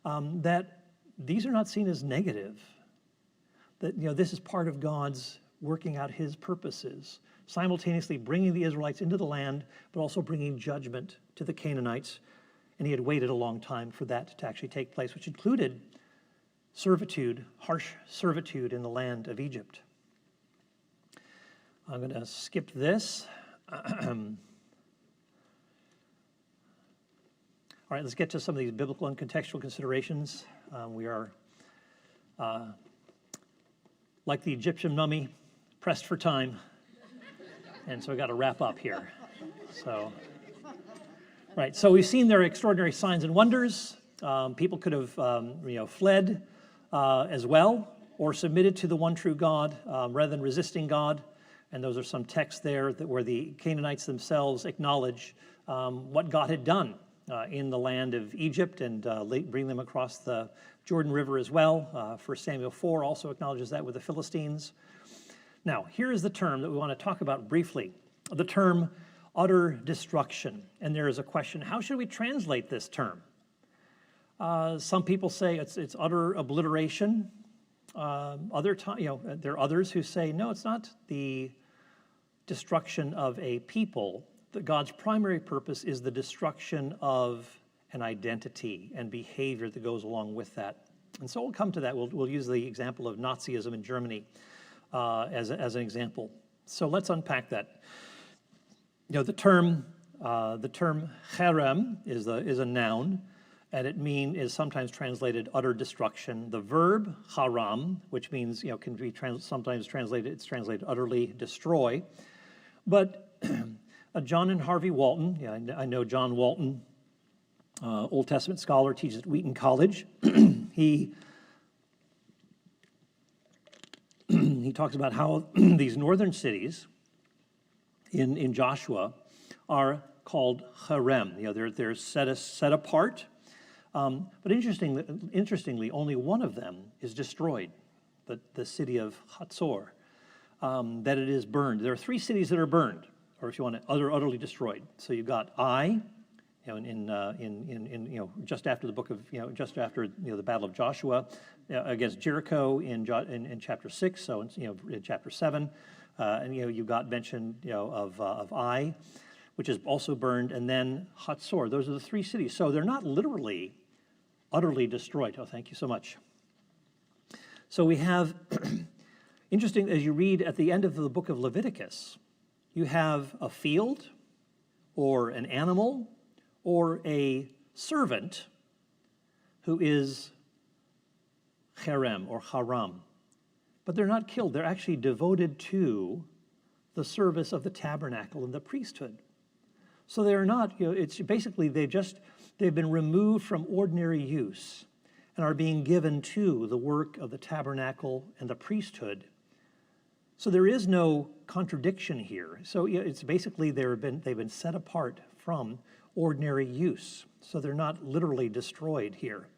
that these are not seen as negative. That, this is part of God's working out his purposes, simultaneously bringing the Israelites into the land, but also bringing judgment to the Canaanites. And he had waited a long time for that to actually take place, which included servitude, harsh servitude in the land of Egypt. I'm going to skip this. All right, let's get to some of these biblical and contextual considerations. We are, like the Egyptian mummy, pressed for time, and so we got to wrap up here. So, right. So we've seen their extraordinary signs and wonders. People could have, fled as well, or submitted to the one true God rather than resisting God. And those are some texts there where the Canaanites themselves acknowledge what God had done in the land of Egypt and bring them across the Jordan River as well. 1 Samuel 4 also acknowledges that with the Philistines. Now, here is the term that we want to talk about briefly, the term utter destruction. And there is a question, how should we translate this term? Some people say it's utter obliteration. There are others who say, no, it's not the destruction of a people. That God's primary purpose is the destruction of an identity and behavior that goes along with that. And so we'll come to that. We'll use the example of Nazism in Germany as an example. So let's unpack that. The term cherem is a noun, and it is sometimes translated utter destruction. The verb haram, which means can be sometimes translated utterly destroy. But John and Harvey Walton, I know John Walton, Old Testament scholar, teaches at Wheaton College. He talks about how these northern cities in Joshua are called cherem. They're set apart. But interestingly, only one of them is destroyed, the city of Hatzor, that it is burned. There are 3 cities that are burned, or if you want to, utterly destroyed. So you've got Ai, just after the book of, just after the battle of Joshua against Jericho in chapter 6. So in chapter 7, and you've got mention of Ai, which is also burned, and then Hatzor. Those are the 3 cities. So they're not literally utterly destroyed. Oh, thank you so much. So we have, interesting, as you read at the end of the book of Leviticus, you have a field or an animal or a servant who is cherem or haram. But they're not killed. They're actually devoted to the service of the tabernacle and the priesthood. So they're not, it's basically they've been removed from ordinary use and are being given to the work of the tabernacle and the priesthood. So there is no contradiction here. So it's basically they've been set apart from ordinary use. So they're not literally destroyed here.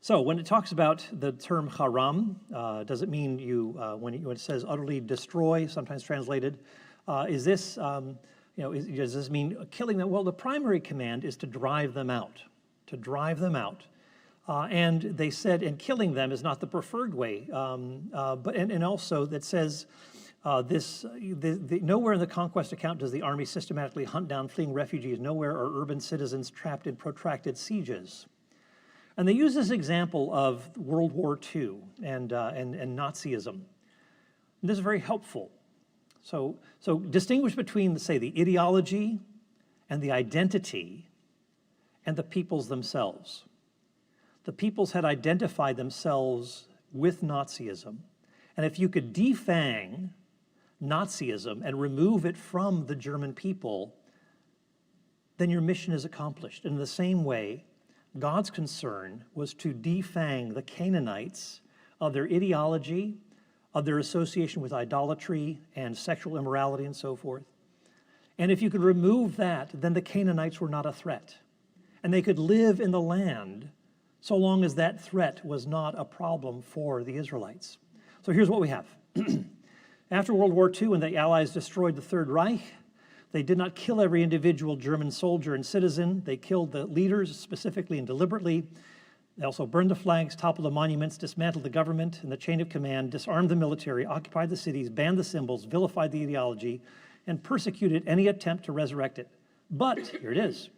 So when it talks about the term haram, does it mean when it says utterly destroy, sometimes translated, is this, does this mean killing them? Well, the primary command is to drive them out, and they said, and killing them is not the preferred way, but also that says nowhere in the Conquest account does the army systematically hunt down fleeing refugees. Nowhere are urban citizens trapped in protracted sieges. And they use this example of World War II and Nazism. And this is very helpful. So distinguish between, say, the ideology and the identity and the peoples themselves. The peoples had identified themselves with Nazism. And if you could defang Nazism and remove it from the German people, then your mission is accomplished. In the same way, God's concern was to defang the Canaanites of their ideology, of their association with idolatry and sexual immorality and so forth. And if you could remove that, then the Canaanites were not a threat. And they could live in the land so long as that threat was not a problem for the Israelites. So here's what we have. After World War II, when the Allies destroyed the Third Reich, they did not kill every individual German soldier and citizen. They killed the leaders specifically and deliberately. They also burned the flags, toppled the monuments, dismantled the government and the chain of command, disarmed the military, occupied the cities, banned the symbols, vilified the ideology, and persecuted any attempt to resurrect it. But, here it is,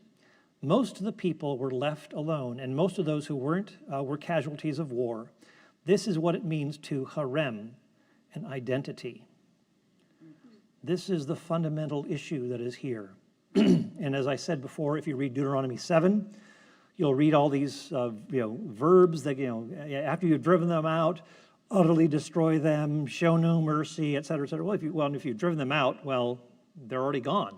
most of the people were left alone, and most of those who weren't were casualties of war. This is what it means to harem and identity. This is the fundamental issue that is here. And as I said before, if you read Deuteronomy 7, you'll read all these verbs that, after you've driven them out, utterly destroy them, show no mercy, et cetera, et cetera. Well, if you've driven them out, well, they're already gone.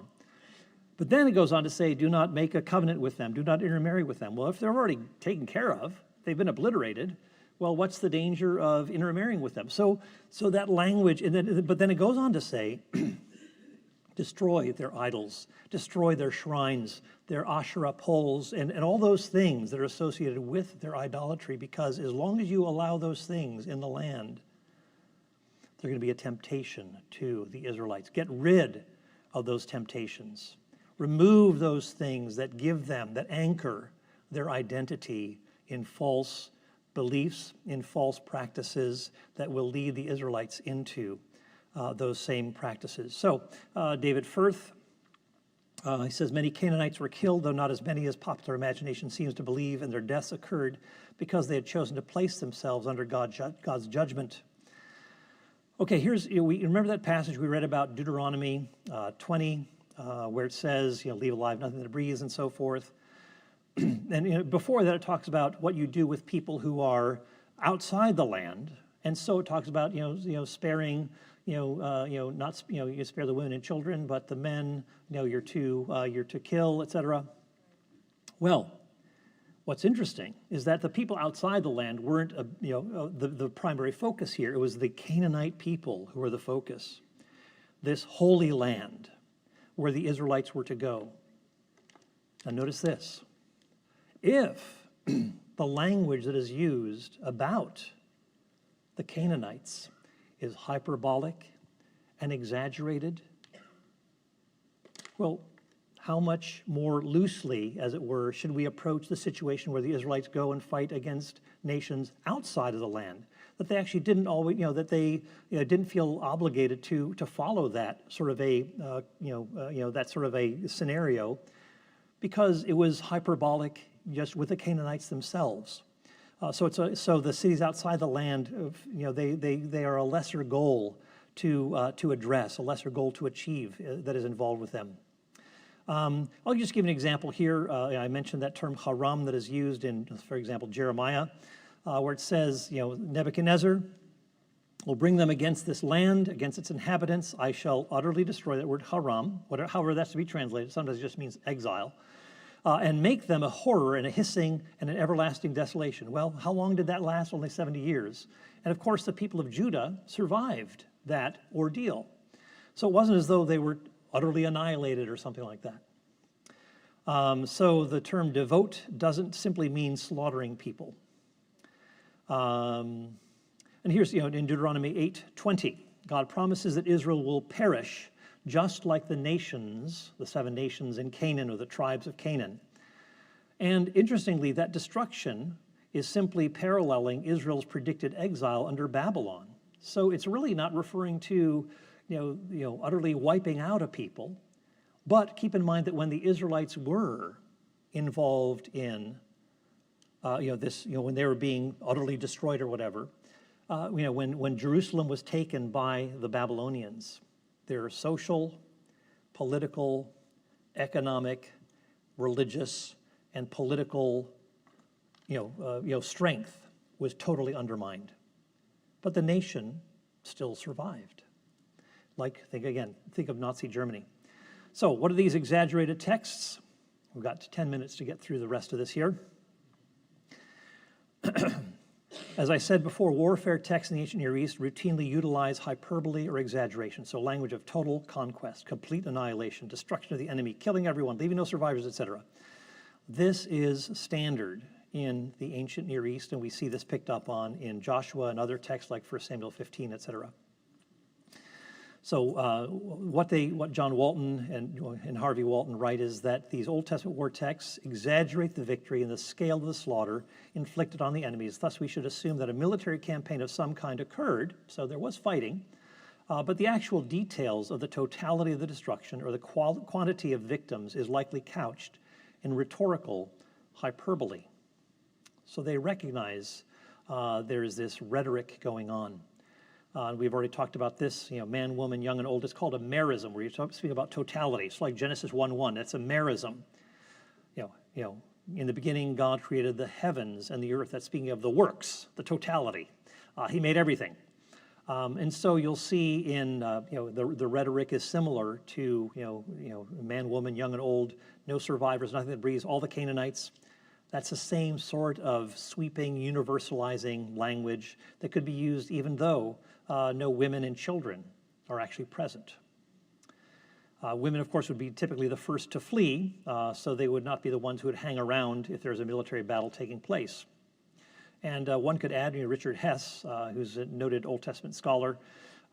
But then it goes on to say, do not make a covenant with them, do not intermarry with them. Well, if they're already taken care of, they've been obliterated, well, what's the danger of intermarrying with them? So that language, but then it goes on to say, destroy their idols, destroy their shrines, their Asherah poles, and all those things that are associated with their idolatry, because as long as you allow those things in the land, they're going to be a temptation to the Israelites. Get rid of those temptations. Remove those things that give them, that anchor their identity in false beliefs, in false practices that will lead the Israelites into those same practices. So David Firth, he says, many Canaanites were killed, though not as many as popular imagination seems to believe, and their deaths occurred because they had chosen to place themselves under God's judgment. Okay, we remember that passage we read about Deuteronomy 20, where it says, leave alive nothing that breathes and so forth. And before that, it talks about what you do with people who are outside the land, and so it talks about sparing, you spare the women and children, but the men, you're to kill, etc. Well, what's interesting is that the people outside the land weren't the primary focus here. It was the Canaanite people who were the focus. This holy land where the Israelites were to go. Now notice this. If the language that is used about the Canaanites is hyperbolic and exaggerated, well, how much more loosely, as it were, should we approach the situation where the Israelites go and fight against nations outside of the land? That they actually didn't always, that they didn't feel obligated to follow that sort of that sort of a scenario, because it was hyperbolic just with the Canaanites themselves. So the cities outside the land, they are a lesser goal to address, a lesser goal to achieve that is involved with them. I'll just give an example here. I mentioned that term haram that is used in, for example, Jeremiah, where it says, Nebuchadnezzar will bring them against this land, against its inhabitants. I shall utterly destroy. That word haram, however that's to be translated, sometimes it just means exile. And make them a horror and a hissing and an everlasting desolation. Well, how long did that last? Only 70 years. And of course, the people of Judah survived that ordeal. So it wasn't as though they were utterly annihilated or something like that. So the term devote doesn't simply mean slaughtering people. And here's, in Deuteronomy 8:20, God promises that Israel will perish just like the nations, the 7 nations in Canaan, or the tribes of Canaan. And interestingly, that destruction is simply paralleling Israel's predicted exile under Babylon. So it's really not referring to, utterly wiping out a people, but keep in mind that when the Israelites were involved in, when they were being utterly destroyed or whatever, when Jerusalem was taken by the Babylonians, their social, political, economic, religious, and political, strength was totally undermined. But the nation still survived. Think of Nazi Germany. So what are these exaggerated texts? We've got 10 minutes to get through the rest of this here. As I said before, warfare texts in the ancient Near East routinely utilize hyperbole or exaggeration, so language of total conquest, complete annihilation, destruction of the enemy, killing everyone, leaving no survivors, etc. This is standard in the ancient Near East, and we see this picked up on in Joshua and other texts like 1 Samuel 15, etc. So what John Walton and Harvey Walton write is that these Old Testament war texts exaggerate the victory and the scale of the slaughter inflicted on the enemies. Thus, we should assume that a military campaign of some kind occurred, so there was fighting, but the actual details of the totality of the destruction or the quantity of victims is likely couched in rhetorical hyperbole. So they recognize there is this rhetoric going on. We've already talked about this, man, woman, young, and old. It's called a merism, where you're speaking about totality. It's like Genesis 1:1. That's a merism. In the beginning, God created the heavens and the earth. That's speaking of the works, the totality. He made everything. And so you'll see in, the rhetoric is similar to, man, woman, young, and old, no survivors, nothing that breathes, all the Canaanites. That's the same sort of sweeping, universalizing language that could be used even though no women and children are actually present. Women, of course, would be typically the first to flee, so they would not be the ones who would hang around if there's a military battle taking place. And one could add, Richard Hess, who's a noted Old Testament scholar,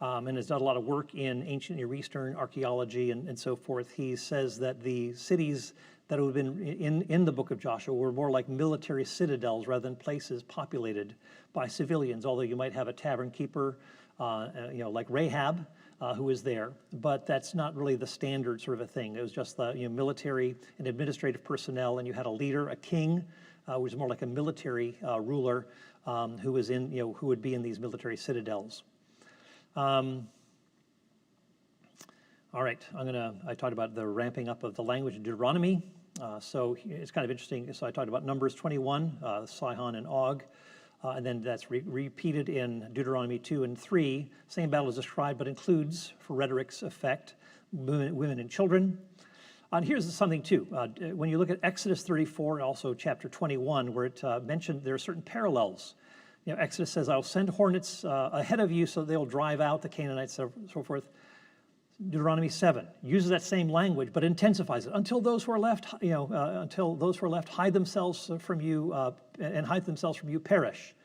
and has done a lot of work in ancient Near Eastern archaeology and so forth. He says that the cities that would have been in the book of Joshua were more like military citadels rather than places populated by civilians, although you might have a tavern keeper, like Rahab, who was there, but that's not really the standard sort of a thing. It was just the military and administrative personnel, and you had a leader, a king, who was more like a military ruler, who was who would be in these military citadels. All right, I talked about the ramping up of the language in Deuteronomy. So it's kind of interesting. So I talked about Numbers 21, Sihon and Og. And then that's repeated in Deuteronomy 2 and 3. Same battle is described, but includes, for rhetoric's effect, women and children. And here's something, too. When you look at Exodus 34 and also chapter 21, where it mentioned there are certain parallels. Exodus says, I'll send hornets ahead of you so they'll drive out the Canaanites and so forth. Deuteronomy 7 uses that same language, but intensifies it. Until those who are left, hide themselves from you and hide themselves from you perish.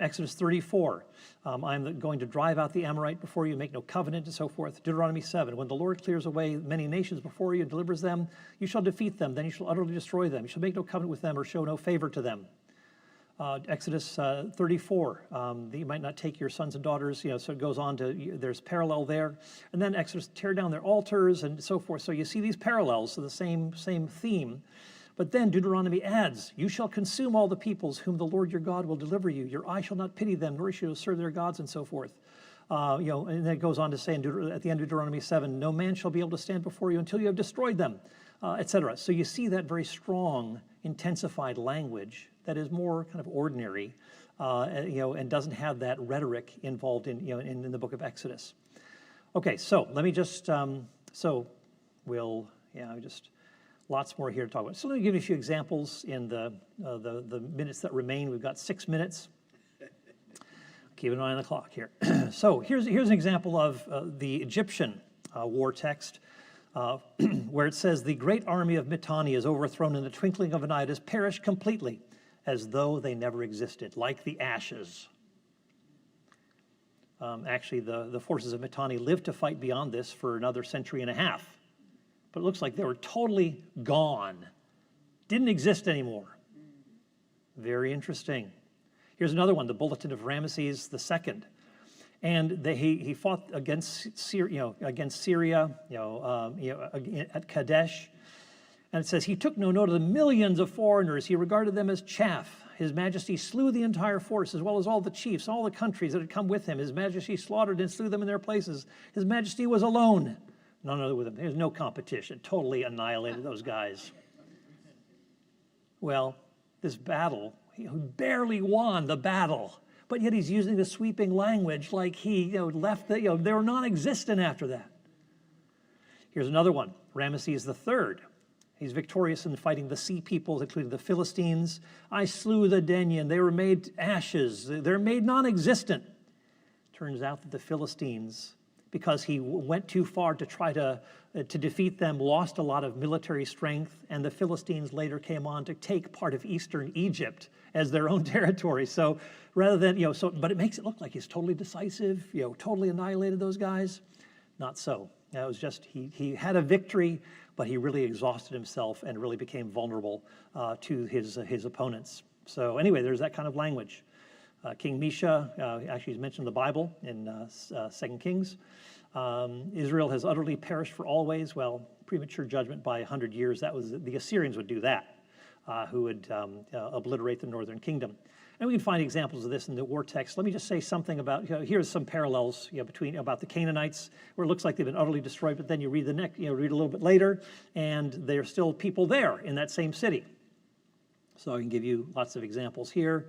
Exodus 34, I'm going to drive out the Amorite before you, make no covenant, and so forth. Deuteronomy 7, when the Lord clears away many nations before you and delivers them, you shall defeat them, then you shall utterly destroy them. You shall make no covenant with them or show no favor to them. Exodus 34, you might not take your sons and daughters, so it goes on to, there's parallel there. And then Exodus, tear down their altars and so forth. So you see these parallels to the same theme. But then Deuteronomy adds, you shall consume all the peoples whom the Lord your God will deliver you. Your eye shall not pity them, nor shall you serve their gods, and so forth. And then it goes on to say at the end of Deuteronomy 7, no man shall be able to stand before you until you have destroyed them, etc. So you see that very strong, intensified language that is more kind of ordinary, and doesn't have that rhetoric involved in the book of Exodus. Okay, so let me just, lots more here to talk about. So let me give you a few examples in the minutes that remain. We've got 6 minutes. Keep an eye on the clock here. So here's an example of the Egyptian war text, where it says, the great army of Mitanni is overthrown in the twinkling of an eye. It has perished completely, as though they never existed, like the ashes. Actually, the forces of Mitanni lived to fight beyond this for another century and a half. But it looks like they were totally gone. Didn't exist anymore. Very interesting. Here's another one, the Bulletin of Ramesses II. And he fought against Syria, at Kadesh. And it says, he took no note of the millions of foreigners. He regarded them as chaff. His Majesty slew the entire force, as well as all the chiefs, all the countries that had come with him. His Majesty slaughtered and slew them in their places. His Majesty was alone. None other with him. There's no competition. Totally annihilated those guys. Well, this battle, he barely won the battle, but yet he's using the sweeping language like he left, they were non-existent after that. Here's another one, Ramesses III. He's victorious in fighting the sea peoples, including the Philistines. I slew the Denyen. They were made ashes. They're made non-existent. Turns out that the Philistines, because he went too far to try to defeat them, lost a lot of military strength, and the Philistines later came on to take part of eastern Egypt as their own territory. So rather than, but it makes it look like he's totally decisive, totally annihilated those guys. Not so. It was just, he had a victory, but he really exhausted himself and really became vulnerable to his opponents. So anyway, there's that kind of language. King Mesha, actually he's mentioned in the Bible in 2 Kings. Israel has utterly perished for always. Well, premature judgment by 100 years, that was, the Assyrians would do that. who would obliterate the northern kingdom. And we can find examples of this in the war text. Let me just say something about, here's some parallels between about the Canaanites, where it looks like they've been utterly destroyed, but then you read read a little bit later, and there's still people there in that same city. So I can give you lots of examples here.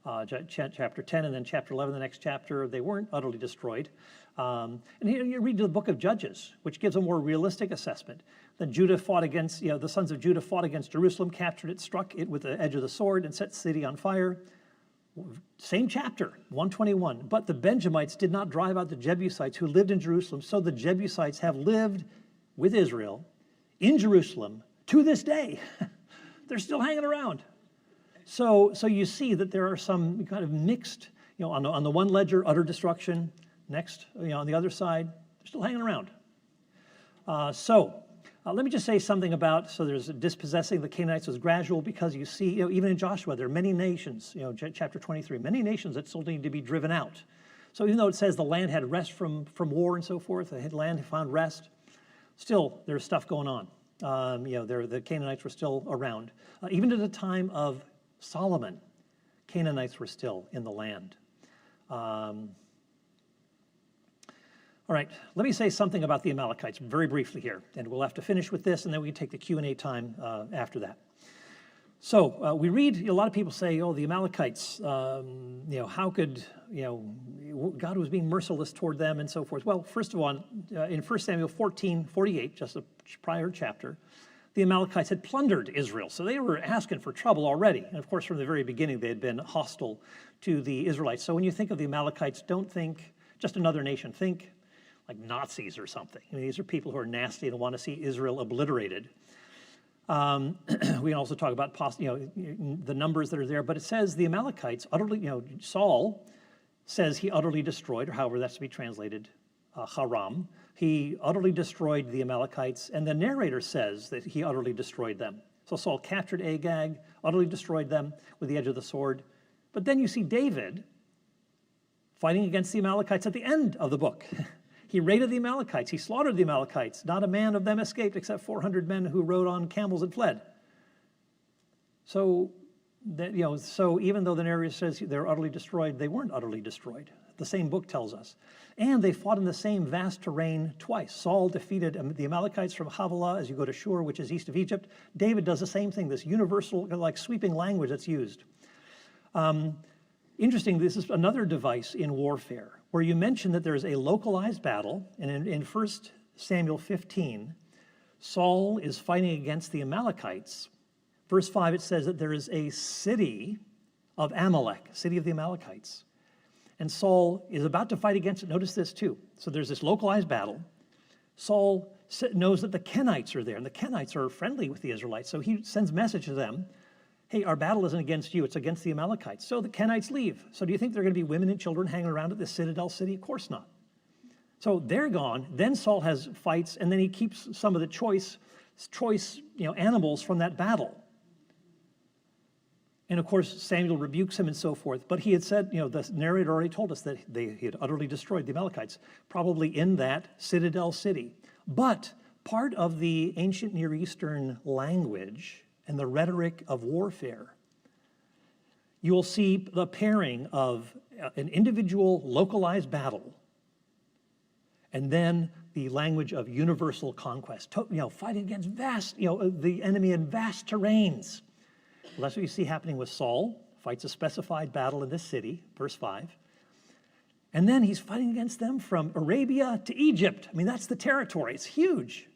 Chapter 10 and then chapter 11, the next chapter, they weren't utterly destroyed. And here you read the book of Judges, which gives a more realistic assessment. Then Judah fought against, the sons of Judah fought against Jerusalem, captured it, struck it with the edge of the sword, and set the city on fire. Same chapter, 121. But the Benjamites did not drive out the Jebusites who lived in Jerusalem, so the Jebusites have lived with Israel in Jerusalem to this day. They're still hanging around. So you see that there are some kind of mixed, on the one ledger, utter destruction. Next, on the other side, they're still hanging around. Let me just say something about, so there's dispossessing the Canaanites was gradual because you see, even in Joshua, there are many nations, chapter 23, many nations that still need to be driven out. So even though it says the land had rest from war and so forth, the land found rest, still there's stuff going on. The Canaanites were still around. Even to the time of Solomon, Canaanites were still in the land. All right, let me say something about the Amalekites very briefly here, and we'll have to finish with this, and then we can take the Q&A time after that. So we read, a lot of people say, the Amalekites, how could, God was being merciless toward them and so forth. Well, first of all, in 1 Samuel 14:48, just a prior chapter, the Amalekites had plundered Israel, so they were asking for trouble already. And of course, from the very beginning, they had been hostile to the Israelites. So when you think of the Amalekites, don't think just another nation. Think like Nazis or something. These are people who are nasty and want to see Israel obliterated. We can also talk about the numbers that are there, but it says the Amalekites utterly, Saul says he utterly destroyed, or however that's to be translated, Haram. He utterly destroyed the Amalekites, and the narrator says that he utterly destroyed them. So Saul captured Agag, utterly destroyed them with the edge of the sword. But then you see David fighting against the Amalekites at the end of the book. He raided the Amalekites. He slaughtered the Amalekites. Not a man of them escaped except 400 men who rode on camels and fled. So even though the narrator says they're utterly destroyed, they weren't utterly destroyed. The same book tells us. And they fought in the same vast terrain twice. Saul defeated the Amalekites from Havilah as you go to Shur, which is east of Egypt. David does the same thing, this universal, sweeping language that's used. Interesting, this is another device in warfare where you mention that there's a localized battle, and in 1 Samuel 15, Saul is fighting against the Amalekites. Verse 5, it says that there is a city of Amalek, city of the Amalekites. And Saul is about to fight against it. Notice this too. So there's this localized battle. Saul knows that the Kenites are there, and the Kenites are friendly with the Israelites. So he sends a message to them. Hey, our battle isn't against you, it's against the Amalekites. So the Kenites leave. So do you think there are going to be women and children hanging around at this citadel city? Of course not. So they're gone. Then Saul has fights, and then he keeps some of the choice animals from that battle. And of course, Samuel rebukes him and so forth. But he had said, the narrator already told us that he had utterly destroyed the Amalekites, probably in that citadel city. But part of the ancient Near Eastern language and the rhetoric of warfare, you will see the pairing of an individual localized battle and then the language of universal conquest, fighting against the enemy in vast terrains. Well, that's what you see happening with Saul, fights a specified battle in this city, verse 5. And then he's fighting against them from Arabia to Egypt. That's the territory, it's huge.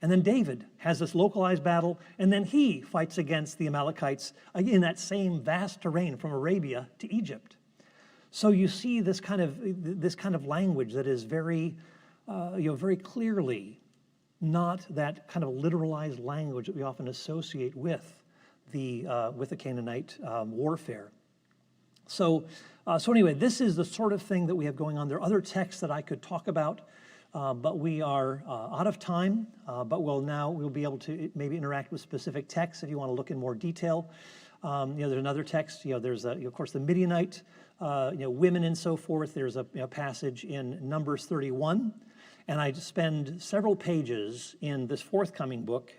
And then David has this localized battle, and then he fights against the Amalekites in that same vast terrain from Arabia to Egypt. So you see this kind of language that is very, very clearly not that kind of literalized language that we often associate with the Canaanite warfare. So anyway, this is the sort of thing that we have going on. There are other texts that I could talk about. But we are out of time, but we'll be able to maybe interact with specific texts if you want to look in more detail. There's another text, there's, of course, the Midianite, women and so forth. There's a passage in Numbers 31. And I spend several pages in this forthcoming book,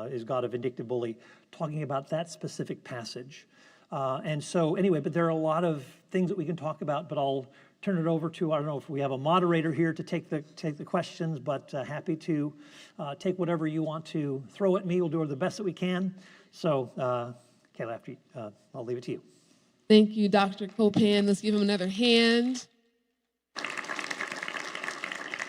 Is God a Vindictive Bully, talking about that specific passage. And so anyway, but there are a lot of things that we can talk about, but I'll turn it over to, I don't know if we have a moderator here to take the questions, but happy to take whatever you want to throw at me. We'll do the best that we can. So, Kayla, after you, I'll leave it to you. Thank you, Dr. Copan. Let's give him another hand.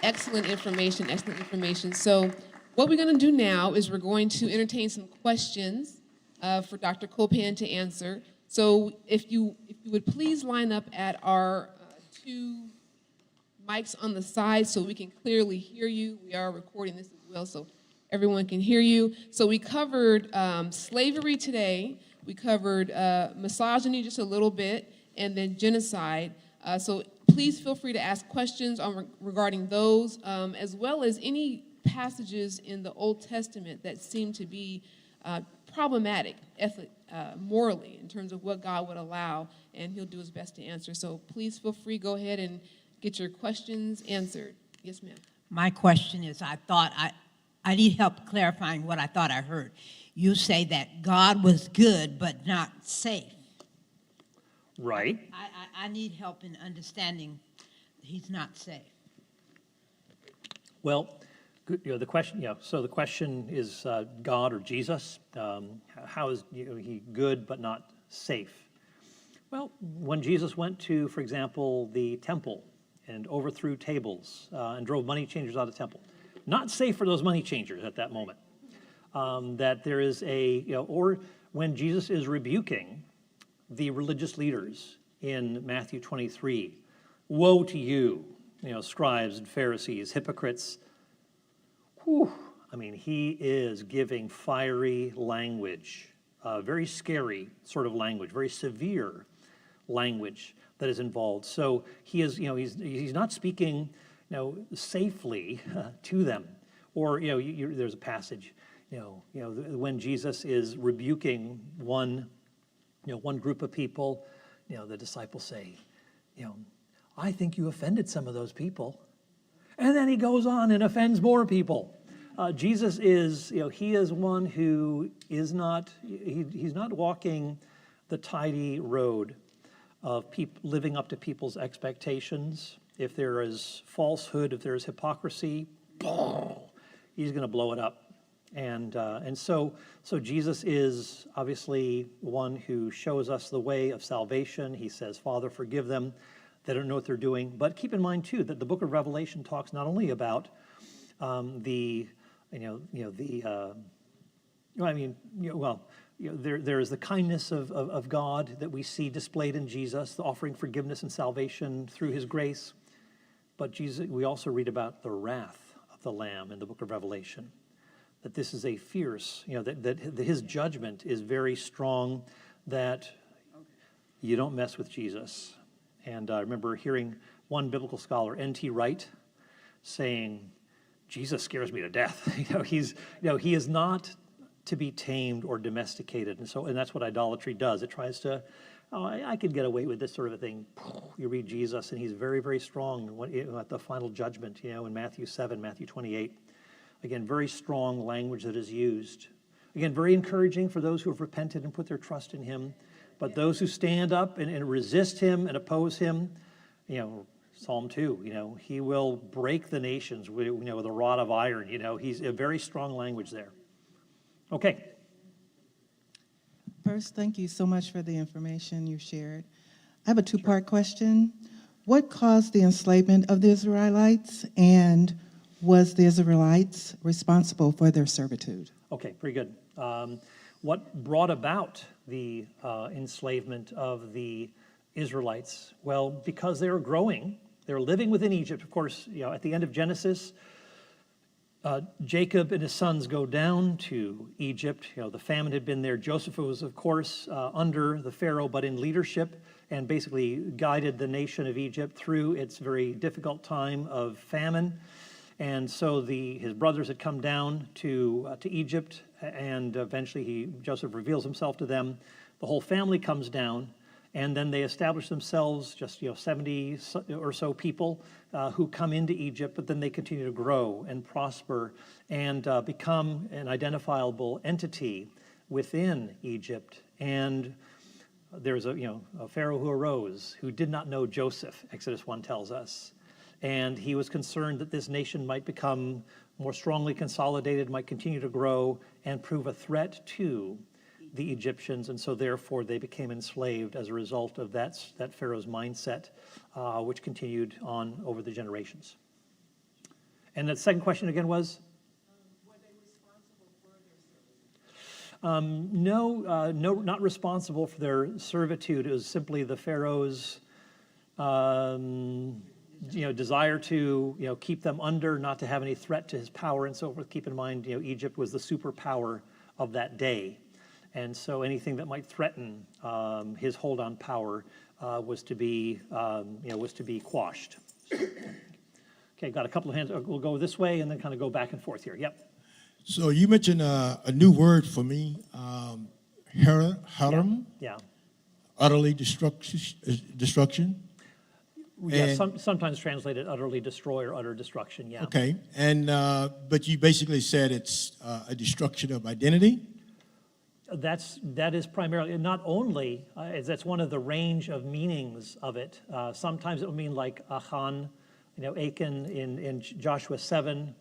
Excellent information, excellent information. So what we're going to do now is we're going to entertain some questions for Dr. Copan to answer. So if you would please line up at our two mics on the side so we can clearly hear you. We are recording this as well, so everyone can hear you. So we covered slavery today. We covered misogyny just a little bit, and then genocide. So please feel free to ask questions regarding those, as well as any passages in the Old Testament that seem to be problematic morally in terms of what God would allow, and he'll do his best to answer. So please feel free, go ahead and get your questions answered. Yes, ma'am. My question is, I need help clarifying what I thought I heard. You say that God was good but not safe. Right. I need help in understanding he's not safe. Well, the question, so the question is God or Jesus, how is he good but not safe? Well, when Jesus went to, for example, the temple and overthrew tables and drove money changers out of the temple, not safe for those money changers at that moment. That there is or when Jesus is rebuking the religious leaders in Matthew 23, woe to you, scribes and Pharisees, hypocrites. Whew. I mean, he is giving fiery language, very scary sort of language, very severe language that is involved. So he is, he's not speaking, safely to them. Or, there's a passage, when Jesus is rebuking one group of people, the disciples say, I think you offended some of those people. And then he goes on and offends more people. Jesus is, he is one who is not, he's not walking the tidy road of living up to people's expectations. If there is falsehood, if there is hypocrisy, he's going to blow it up. And so Jesus is obviously one who shows us the way of salvation. He says, Father, forgive them. They don't know what they're doing. But keep in mind, too, that the book of Revelation talks not only about there is the kindness of God that we see displayed in Jesus, the offering forgiveness and salvation through his grace. But Jesus, we also read about the wrath of the Lamb in the book of Revelation, that this is a fierce, that his judgment is very strong, that you don't mess with Jesus. And I remember hearing one biblical scholar, N.T. Wright, saying, Jesus scares me to death. He is not to be tamed or domesticated. And that's what idolatry does. It tries to, I could get away with this sort of a thing. You read Jesus, and he's very, very strong at the final judgment, in Matthew 7, Matthew 28. Again, very strong language that is used. Again, very encouraging for those who have repented and put their trust in him. But those who stand up and resist him and oppose him, Psalm 2, he will break the nations with a rod of iron. He's a very strong language there. Okay. First, thank you so much for the information you shared. I have a two-part question. What caused the enslavement of the Israelites, and was the Israelites responsible for their servitude? Okay, pretty good. What brought about the enslavement of the Israelites? Well, because they were growing. They were living within Egypt. Of course, at the end of Genesis, Jacob and his sons go down to Egypt. The famine had been there. Joseph was, of course, under the Pharaoh, but in leadership, and basically guided the nation of Egypt through its very difficult time of famine. And so his brothers had come down to Egypt, and eventually Joseph reveals himself to them. The whole family comes down, And then they establish themselves, just 70 or so people who come into Egypt, but then they continue to grow and prosper and become an identifiable entity within Egypt. And there's a Pharaoh who arose who did not know Joseph, Exodus 1 tells us. And he was concerned that this nation might become more strongly consolidated, might continue to grow and prove a threat to the Egyptians, and so therefore they became enslaved as a result of that Pharaoh's mindset, which continued on over the generations. And the second question again was? Were they responsible for their servitude? No, not responsible for their servitude. It was simply the Pharaoh's desire to keep them under, not to have any threat to his power and so forth. Keep in mind, Egypt was the superpower of that day. And so anything that might threaten his hold on power was to be quashed. Okay, got a couple of hands. We'll go this way and then kind of go back and forth here. Yep. So you mentioned a new word for me, haram, Yeah. utterly destruction. Yeah. Sometimes translated utterly destroy or utter destruction. Yeah. Okay, and but you basically said it's a destruction of identity. That is primarily, not only, that's one of the range of meanings of it. Sometimes it will mean like Achan, Achan in Joshua 7,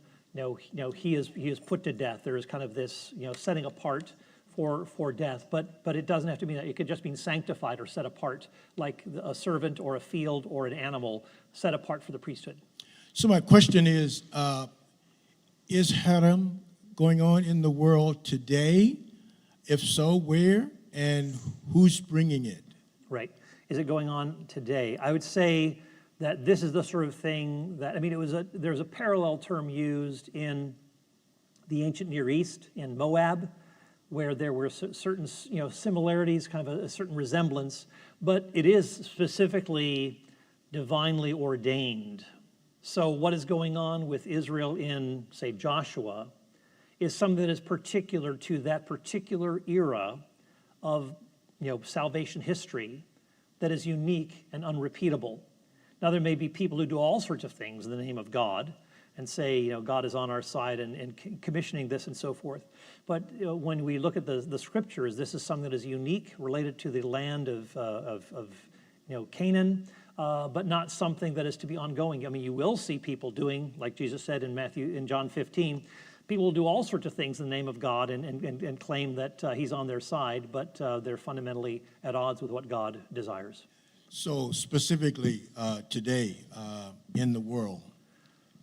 he is put to death. There is kind of this, setting apart for death, but it doesn't have to mean that. It could just mean sanctified or set apart, like a servant or a field or an animal set apart for the priesthood. So my question is haram going on in the world today? If so, where and who's bringing it? Right. Is it going on today? I would say that this is the sort of thing that, there's a parallel term used in the ancient Near East, in Moab, where there were certain, similarities, kind of a certain resemblance, but it is specifically divinely ordained. So what is going on with Israel in, say, Joshua, is something that is particular to that particular era of salvation history that is unique and unrepeatable. Now, there may be people who do all sorts of things in the name of God and say, God is on our side and commissioning this and so forth. But when we look at the scriptures, this is something that is unique, related to the land of Canaan, but not something that is to be ongoing. You will see people doing, like Jesus said in John 15, people will do all sorts of things in the name of God and claim that he's on their side, but they're fundamentally at odds with what God desires. So specifically today in the world,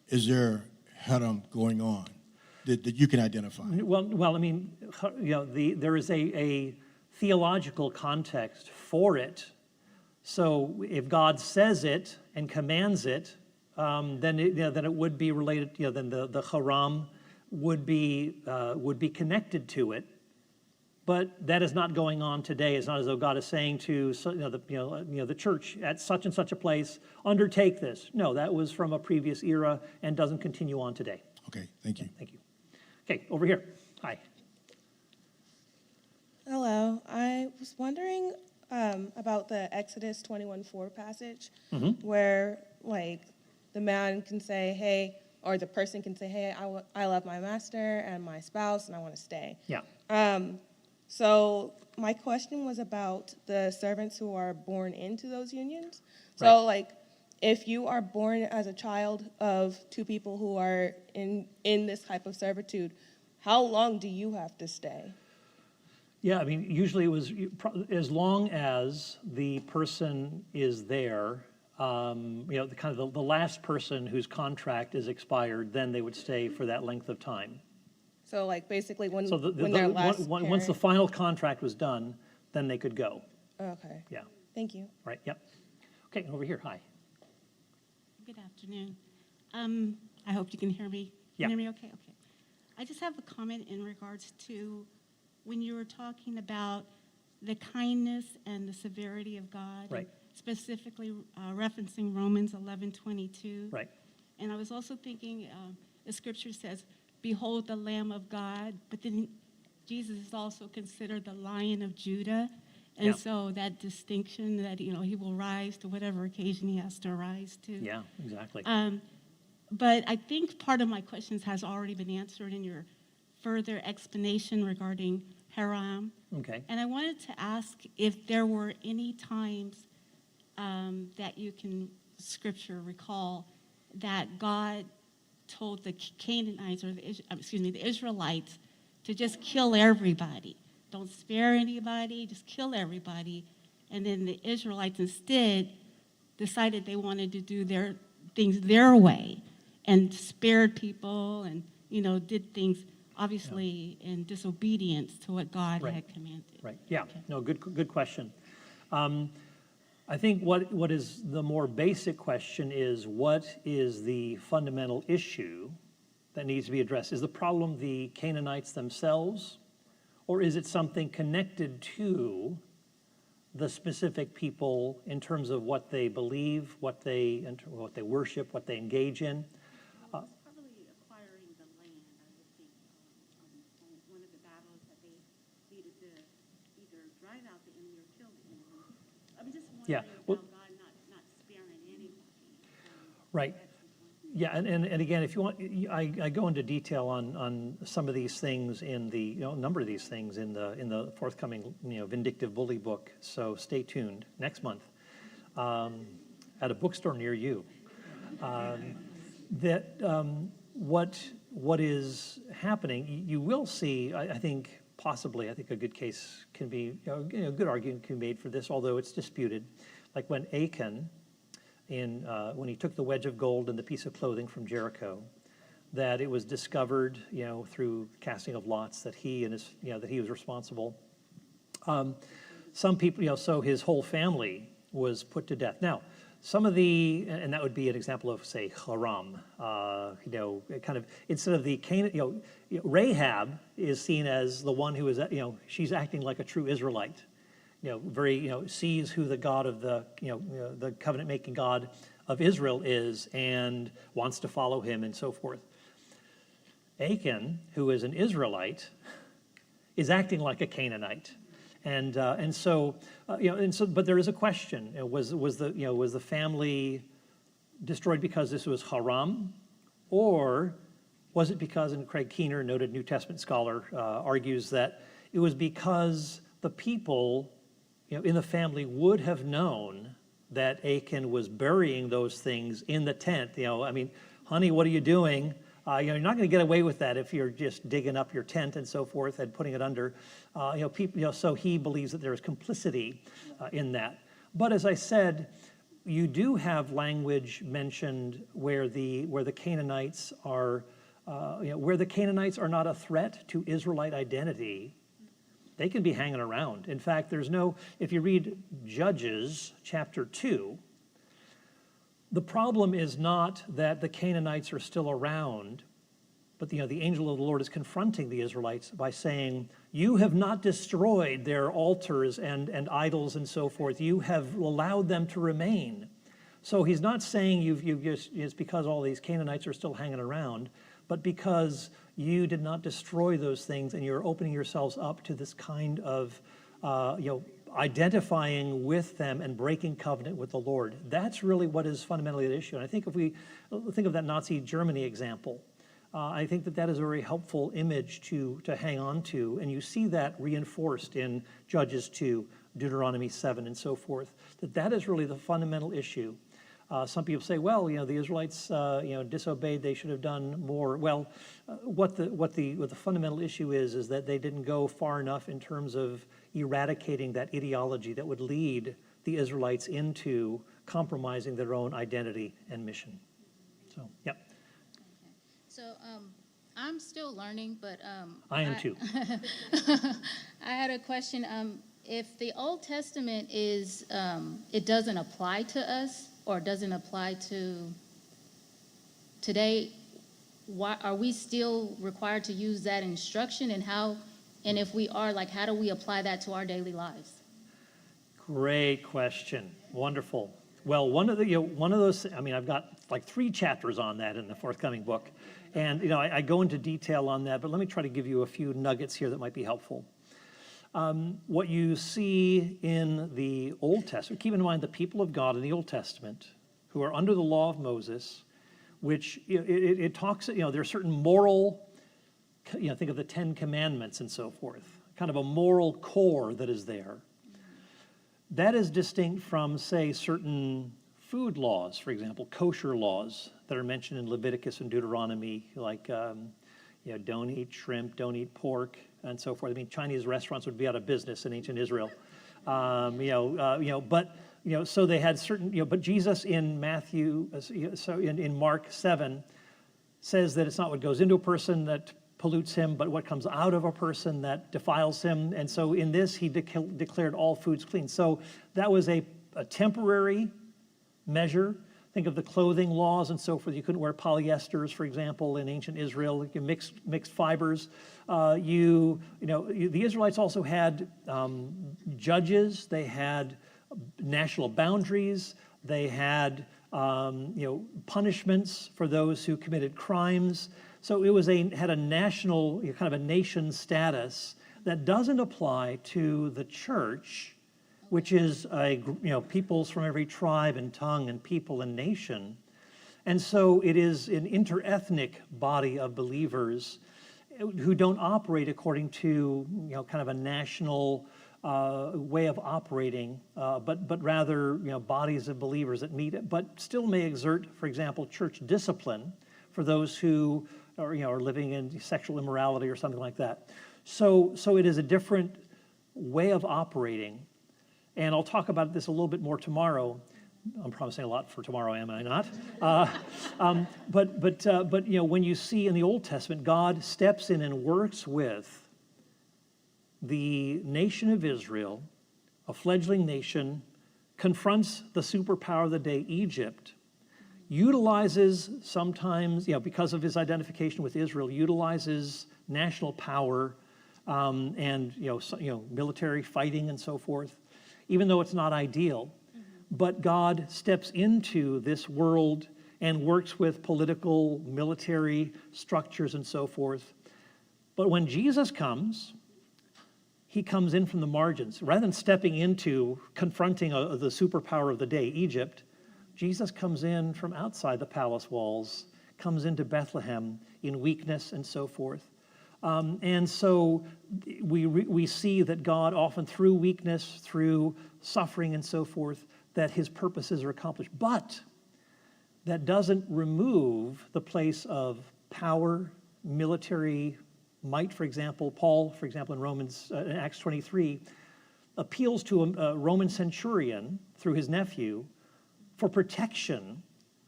is there haram going on that you can identify? Well, there is a theological context for it. So if God says it and commands it, then it would be related. Then the haram would be connected to it, but that is not going on today. It's not as though God is saying to the church at such and such a place, undertake this. No, that was from a previous era and doesn't continue on today. Okay, thank you. Thank you. Okay, over here. Hi. Hello. I was wondering about the Exodus 21:4 passage, where the man can say, "Hey," or the person can say, "Hey, I love my master and my spouse, and I want to stay." Yeah. So my question was about the servants who are born into those unions. So, if you are born as a child of two people who are in this type of servitude, how long do you have to stay? Yeah, usually it was as long as the person is there, the last person whose contract is expired, then they would stay for that length of time. So, basically, when So their last once the final contract was done, then they could go. Okay. Yeah. Thank you. Right. Yep. Okay. Over here. Hi. Good afternoon. I hope you can hear me. Yeah. Can you hear me okay? Okay. I just have a comment in regards to when you were talking about the kindness and the severity of God. Right. Specifically referencing Romans 11:22. Right. And I was also thinking, the scripture says, "Behold the Lamb of God," but then Jesus is also considered the Lion of Judah. And Yeah. so that distinction that, he will rise to whatever occasion he has to rise to. Yeah, exactly. But I think part of my questions has already been answered in your further explanation regarding Kalām. Okay. And I wanted to ask if there were any times that you can, Scripture, recall that God told the Canaanites, or the Israelites, to just kill everybody. Don't spare anybody, just kill everybody. And then the Israelites instead decided they wanted to do their things their way and spared people and, did things obviously in disobedience to what God Right. had commanded. Right. Yeah. Okay. No. Good question. I think what is the more basic question is, what is the fundamental issue that needs to be addressed? Is the problem the Canaanites themselves, or is it something connected to the specific people in terms of what they believe, what they worship, what they engage in? Probably acquiring the land, I would think, on one of the battles that they needed to either drive out the enemy or kill the enemy. I'm just wondering Yeah, well- about God not sparing anybody. Right. Yeah, and again, if you want, I go into detail on some of these things in the, number of these things in the forthcoming, Vindictive Bully book. So stay tuned next month at a bookstore near you. What is happening? You will see. I think possibly. I think a good case can be, a good argument can be made for this, although it's disputed. Like when Achan, when he took the wedge of gold and the piece of clothing from Jericho, that it was discovered, through casting of lots that he and his, that he was responsible. Some people, so his whole family was put to death. Now, some of and that would be an example of, say, Kalām. Kind of instead of the Canaan, Rahab is seen as the one who is, she's acting like a true Israelite. Sees who the God of the covenant-making God of Israel is and wants to follow him and so forth. Achan, who is an Israelite, is acting like a Canaanite, but there is a question: was the family destroyed because this was Haram, or was it because? And Craig Keener, noted New Testament scholar, argues that it was because the people in the family would have known that Achan was burying those things in the tent. Honey, what are you doing? You're not going to get away with that if you're just digging up your tent and so forth and putting it under. So he believes that there is complicity in that. But as I said, you do have language mentioned where the Canaanites are, where the Canaanites are not a threat to Israelite identity. They can be hanging around. In fact, if you read Judges chapter 2, the problem is not that the Canaanites are still around, but the angel of the Lord is confronting the Israelites by saying, you have not destroyed their altars and idols and so forth. You have allowed them to remain. So he's not saying it's because all these Canaanites are still hanging around, but because you did not destroy those things and you're opening yourselves up to this kind of, identifying with them and breaking covenant with the Lord. That's really what is fundamentally at issue. And I think if we think of that Nazi Germany example, I think that is a very helpful image to hang on to. And you see that reinforced in Judges 2, Deuteronomy 7, and so forth, that is really the fundamental issue. Some people say, well, the Israelites, disobeyed. They should have done more. Well, what the fundamental issue is that they didn't go far enough in terms of eradicating that ideology that would lead the Israelites into compromising their own identity and mission. So, yep. Okay. So, I'm still learning, but I am too. I had a question. If the Old Testament is, it doesn't apply to us, or doesn't apply to today, why are we still required to use that instruction, and if we are, how do we apply that to our daily lives? Great question. Wonderful. Well, one of those, I've got like 3 chapters on that in the forthcoming book, and I go into detail on that, but let me try to give you a few nuggets here that might be helpful. What you see in the Old Testament, keep in mind the people of God in the Old Testament who are under the law of Moses, which it talks, there are certain moral, think of the 10 Commandments and so forth, kind of a moral core that is there. That is distinct from, say, certain food laws, for example, kosher laws that are mentioned in Leviticus and Deuteronomy, like don't eat shrimp, don't eat pork, and so forth. I mean, Chinese restaurants would be out of business in ancient Israel. So they had certain, but Jesus in Matthew, in Mark 7, says that it's not what goes into a person that pollutes him, but what comes out of a person that defiles him. And so in this, he declared all foods clean. So that was a temporary measure. Think of the clothing laws and so forth. You couldn't wear polyesters, for example, in ancient Israel. You mixed fibers. The Israelites also had judges. They had national boundaries. They had punishments for those who committed crimes. So it had a national, kind of a nation status that doesn't apply to the church, which is peoples from every tribe and tongue and people and nation. And so it is an interethnic body of believers who don't operate according to kind of a national way of operating, but rather bodies of believers that meet, but still may exert, for example, church discipline for those who are living in sexual immorality or something like that. So it is a different way of operating. And I'll talk about this a little bit more tomorrow. I'm promising a lot for tomorrow, am I not? But when you see in the Old Testament, God steps in and works with the nation of Israel, a fledgling nation, confronts the superpower of the day, Egypt, utilizes sometimes, because of his identification with Israel, utilizes national power and military fighting and so forth, even though it's not ideal. But God steps into this world and works with political, military structures and so forth. But when Jesus comes, he comes in from the margins. Rather than stepping into confronting the superpower of the day, Egypt, Jesus comes in from outside the palace walls, comes into Bethlehem in weakness and so forth. And so we see that God often through weakness, through suffering and so forth, that his purposes are accomplished. But that doesn't remove the place of power, military might, for example. Paul, for example, in Acts 23, appeals to a Roman centurion through his nephew for protection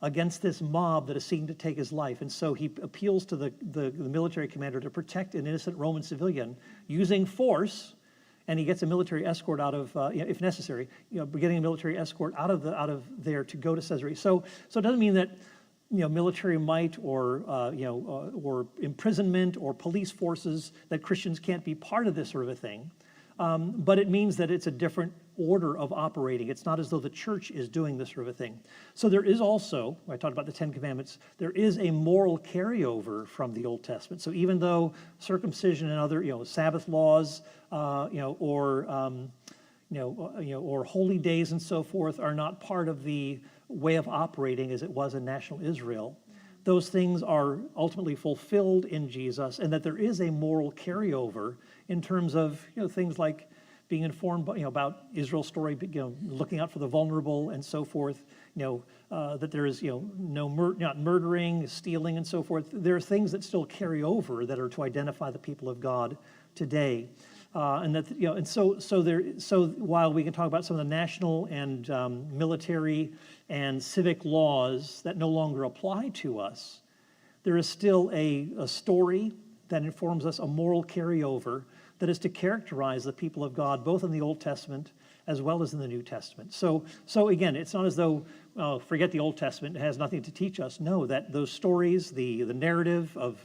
against this mob that is seeking to take his life. And so he appeals to the military commander to protect an innocent Roman civilian using force, and he gets a military escort out of, if necessary, getting a military escort out of there to go to Caesarea. So it doesn't mean that military might or imprisonment or police forces, that Christians can't be part of this sort of a thing. But it means that it's a different order of operating. It's not as though the church is doing this sort of a thing. So there is also, I talked about the 10 Commandments, there is a moral carryover from the Old Testament. So even though circumcision and other, Sabbath laws, or holy days and so forth are not part of the way of operating as it was in national Israel, those things are ultimately fulfilled in Jesus, and that there is a moral carryover in terms of things like being informed about Israel's story, looking out for the vulnerable and so forth. That there is not murdering, stealing, and so forth. There are things that still carry over that are to identify the people of God today, and that so while we can talk about some of the national and military and civic laws that no longer apply to us, there is still a story that informs us, a moral carryover that is to characterize the people of God, both in the Old Testament as well as in the New Testament. So again, it's not as though, forget the Old Testament, it has nothing to teach us. No, that those stories, the narrative of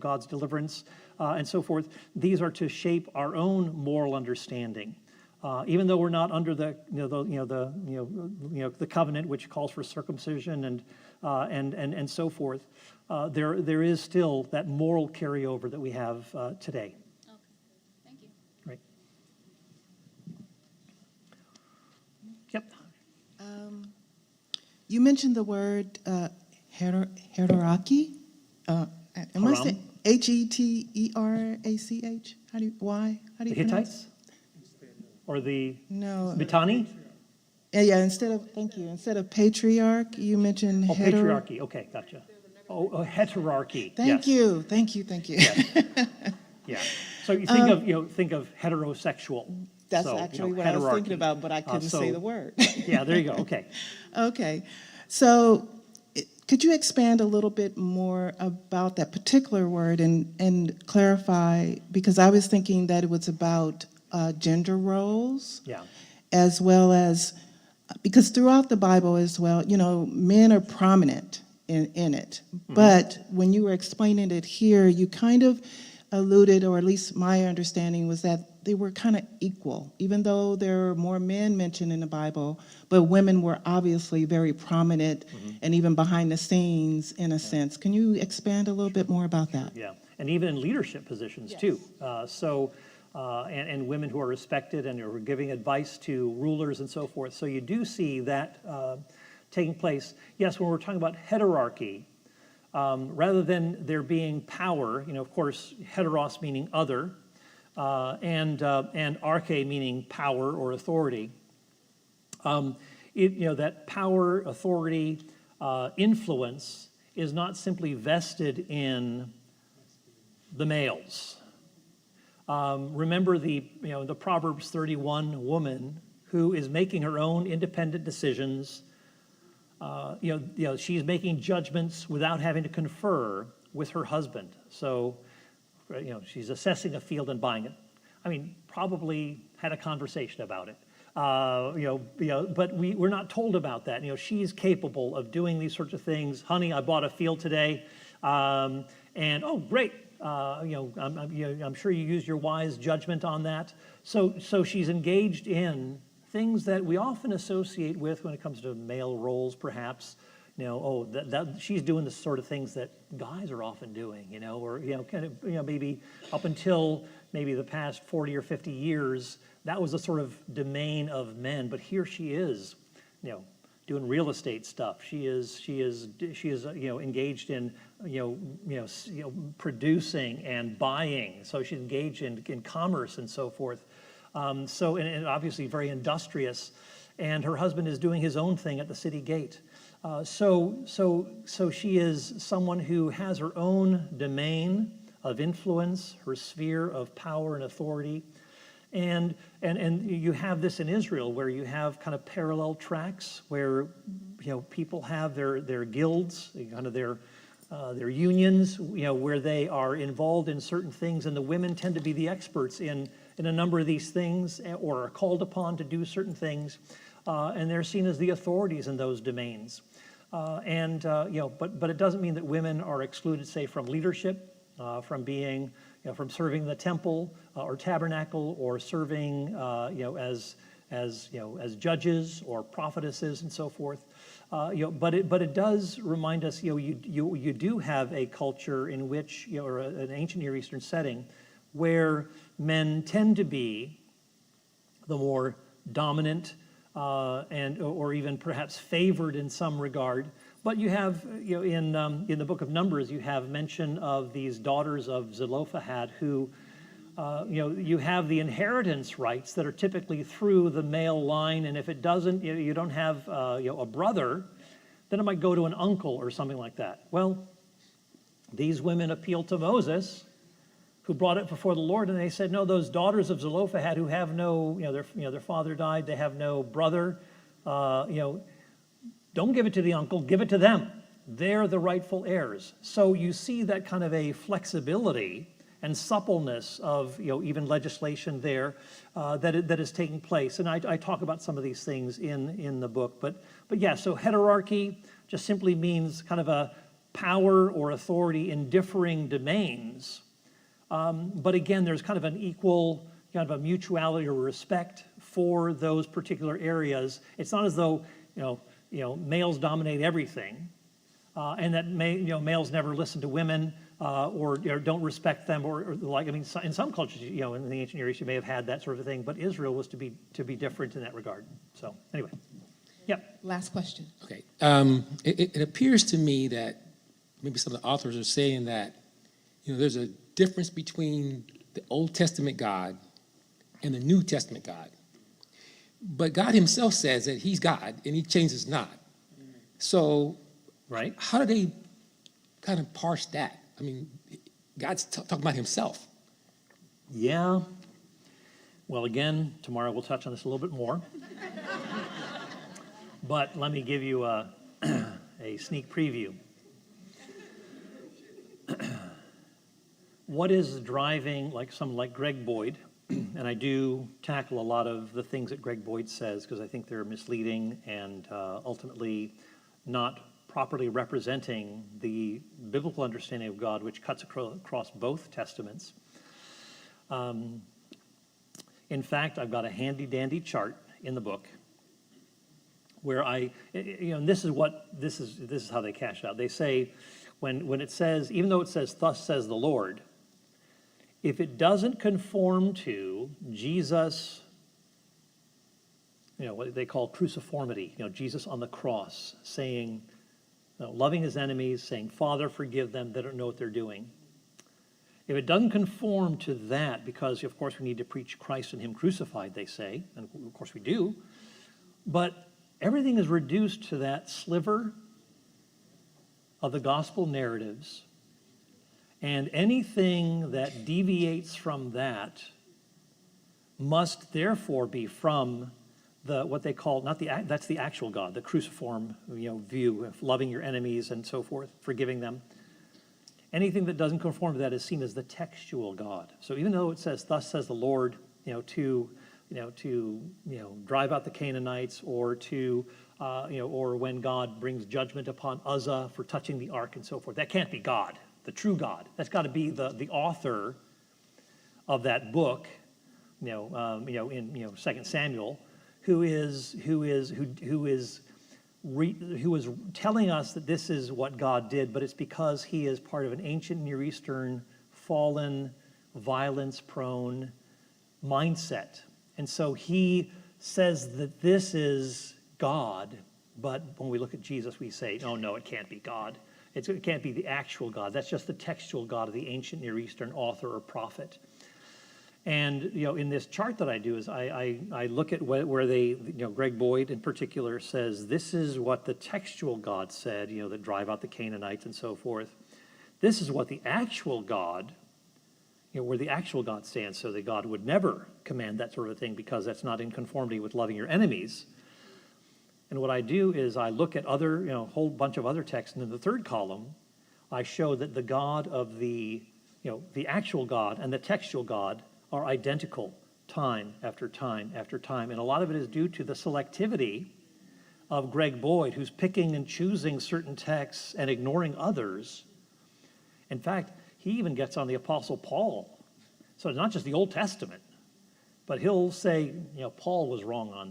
God's deliverance and so forth, these are to shape our own moral understanding. Even though we're not under the covenant, which calls for circumcision and so forth, there is still that moral carryover that we have today. Okay, thank you. Right. Yep. You mentioned the word heterarchy. Am I Haram. saying Heterach? How do you The pronounce? Hittites? Or the No. Mitanni? Yeah. Instead of patriarch, you mentioned Oh, patriarchy. Okay, gotcha. Oh, heterarchy. Thank Yes. you. Yeah. So you think of heterosexual. That's So, actually what I was thinking heterarchy. about, but I couldn't say the word. Yeah, there you go. Okay. Okay. So could you expand a little bit more about that particular word and clarify, because I was thinking that it was about gender roles. Yeah. As well as, because throughout the Bible as well, men are prominent in it. Mm-hmm. But when you were explaining it here, you kind of alluded, or at least my understanding was that they were kind of equal, even though there are more men mentioned in the Bible, but women were obviously very prominent and even behind the scenes in a sense. Can you expand a little bit more about that? Yeah, and even in leadership positions too. And women who are respected and who are giving advice to rulers and so forth. So you do see that taking place. Yes, when we're talking about heterarchy, rather than there being power, of course, heteros meaning other, and arche meaning power or authority. That power, authority, influence is not simply vested in the males. Remember the Proverbs 31 woman who is making her own independent decisions. She's making judgments without having to confer with her husband. So, she's assessing a field and buying it. I mean, probably had a conversation about it. But we're not told about that. She's capable of doing these sorts of things. Honey, I bought a field today, and oh, great. I'm sure you used your wise judgment on that. So she's engaged in things that we often associate with when it comes to male roles, perhaps. She's doing the sort of things that guys are often doing, or maybe up until maybe the past 40 or 50 years, that was a sort of domain of men. But here she is, doing real estate stuff. She is engaged in producing and buying. So she's engaged in commerce and so forth. And obviously very industrious. And her husband is doing his own thing at the city gate. So she is someone who has her own domain of influence, her sphere of power and authority. And you have this in Israel, where you have kind of parallel tracks where people have their guilds, kind of their unions, where they are involved in certain things, and the women tend to be the experts in a number of these things, or are called upon to do certain things, and they're seen as the authorities in those domains. But it doesn't mean that women are excluded, say, from leadership, from being, from serving the temple or tabernacle, or serving, as judges or prophetesses and so forth. But it does remind us, you do have a culture in which, or an ancient Near Eastern setting, where men tend to be the more dominant or even perhaps favored in some regard. But you have, in the book of Numbers, you have mention of these daughters of Zelophehad who, you have the inheritance rights that are typically through the male line, and if it doesn't, you don't have a brother, then it might go to an uncle or something like that. Well, these women appealed to Moses, who brought it before the Lord, and they said, no, those daughters of Zelophehad who have no, their father died, they have no brother, don't give it to the uncle, give it to them. They're the rightful heirs. So you see that kind of a flexibility and suppleness of, even legislation there that is taking place. And I talk about some of these things in the book. But yeah, so heterarchy just simply means kind of a power or authority in differing domains. But again, there's kind of an equal, kind of a mutuality or respect for those particular areas. It's not as though, males dominate everything, and that males never listen to women, or don't respect them, or like, I mean, in some cultures, in the ancient Near East, you may have had that sort of thing, but Israel was to be different in that regard. So anyway, yep. Last question. Okay. It appears to me that maybe some of the authors are saying that, there's a difference between the Old Testament God and the New Testament God. But God himself says that he's God and he changes not. So, Right. how do they kind of parse that? I mean, God's talking about himself. Yeah. Well, again, tomorrow we'll touch on this a little bit more. But let me give you a sneak preview. What is driving, like someone like Greg Boyd, and I do tackle a lot of the things that Greg Boyd says because I think they're misleading and ultimately not properly representing the biblical understanding of God, which cuts across both testaments. In fact, I've got a handy-dandy chart in the book where and this is how they cash out. They say when it says, even though it says, "Thus says the Lord," if it doesn't conform to Jesus, what they call cruciformity, Jesus on the cross saying, loving his enemies, saying, "Father, forgive them, they don't know what they're doing." If it doesn't conform to that, because of course we need to preach Christ and him crucified, they say, and of course we do, but everything is reduced to that sliver of the gospel narratives, and anything that deviates from that must therefore be from what they call, that's the actual God, the cruciform view of loving your enemies and so forth, forgiving them. Anything that doesn't conform to that is seen as the textual God. So even though it says, "Thus says the Lord," to drive out the Canaanites, or or when God brings judgment upon Uzzah for touching the ark and so forth, that can't be God, the true God. That's got to be the author of that book, in 2 Samuel, who is telling us that this is what God did, but it's because he is part of an ancient Near Eastern, fallen, violence-prone mindset. And so he says that this is God, but when we look at Jesus, we say, "Oh, no, it can't be God. It can't be the actual God. That's just the textual God of the ancient Near Eastern author or prophet." And in this chart that I do is I look at where they, Greg Boyd in particular says, this is what the textual God said, that drive out the Canaanites and so forth. This is what the actual God, where the actual God stands, so that God would never command that sort of thing because that's not in conformity with loving your enemies. And what I do is I look at other, whole bunch of other texts, and in the third column, I show that the God of the actual God and the textual God are identical time after time after time. And a lot of it is due to the selectivity of Greg Boyd, who's picking and choosing certain texts and ignoring others. In fact, he even gets on the Apostle Paul. So it's not just the Old Testament, but he'll say, Paul was wrong on this.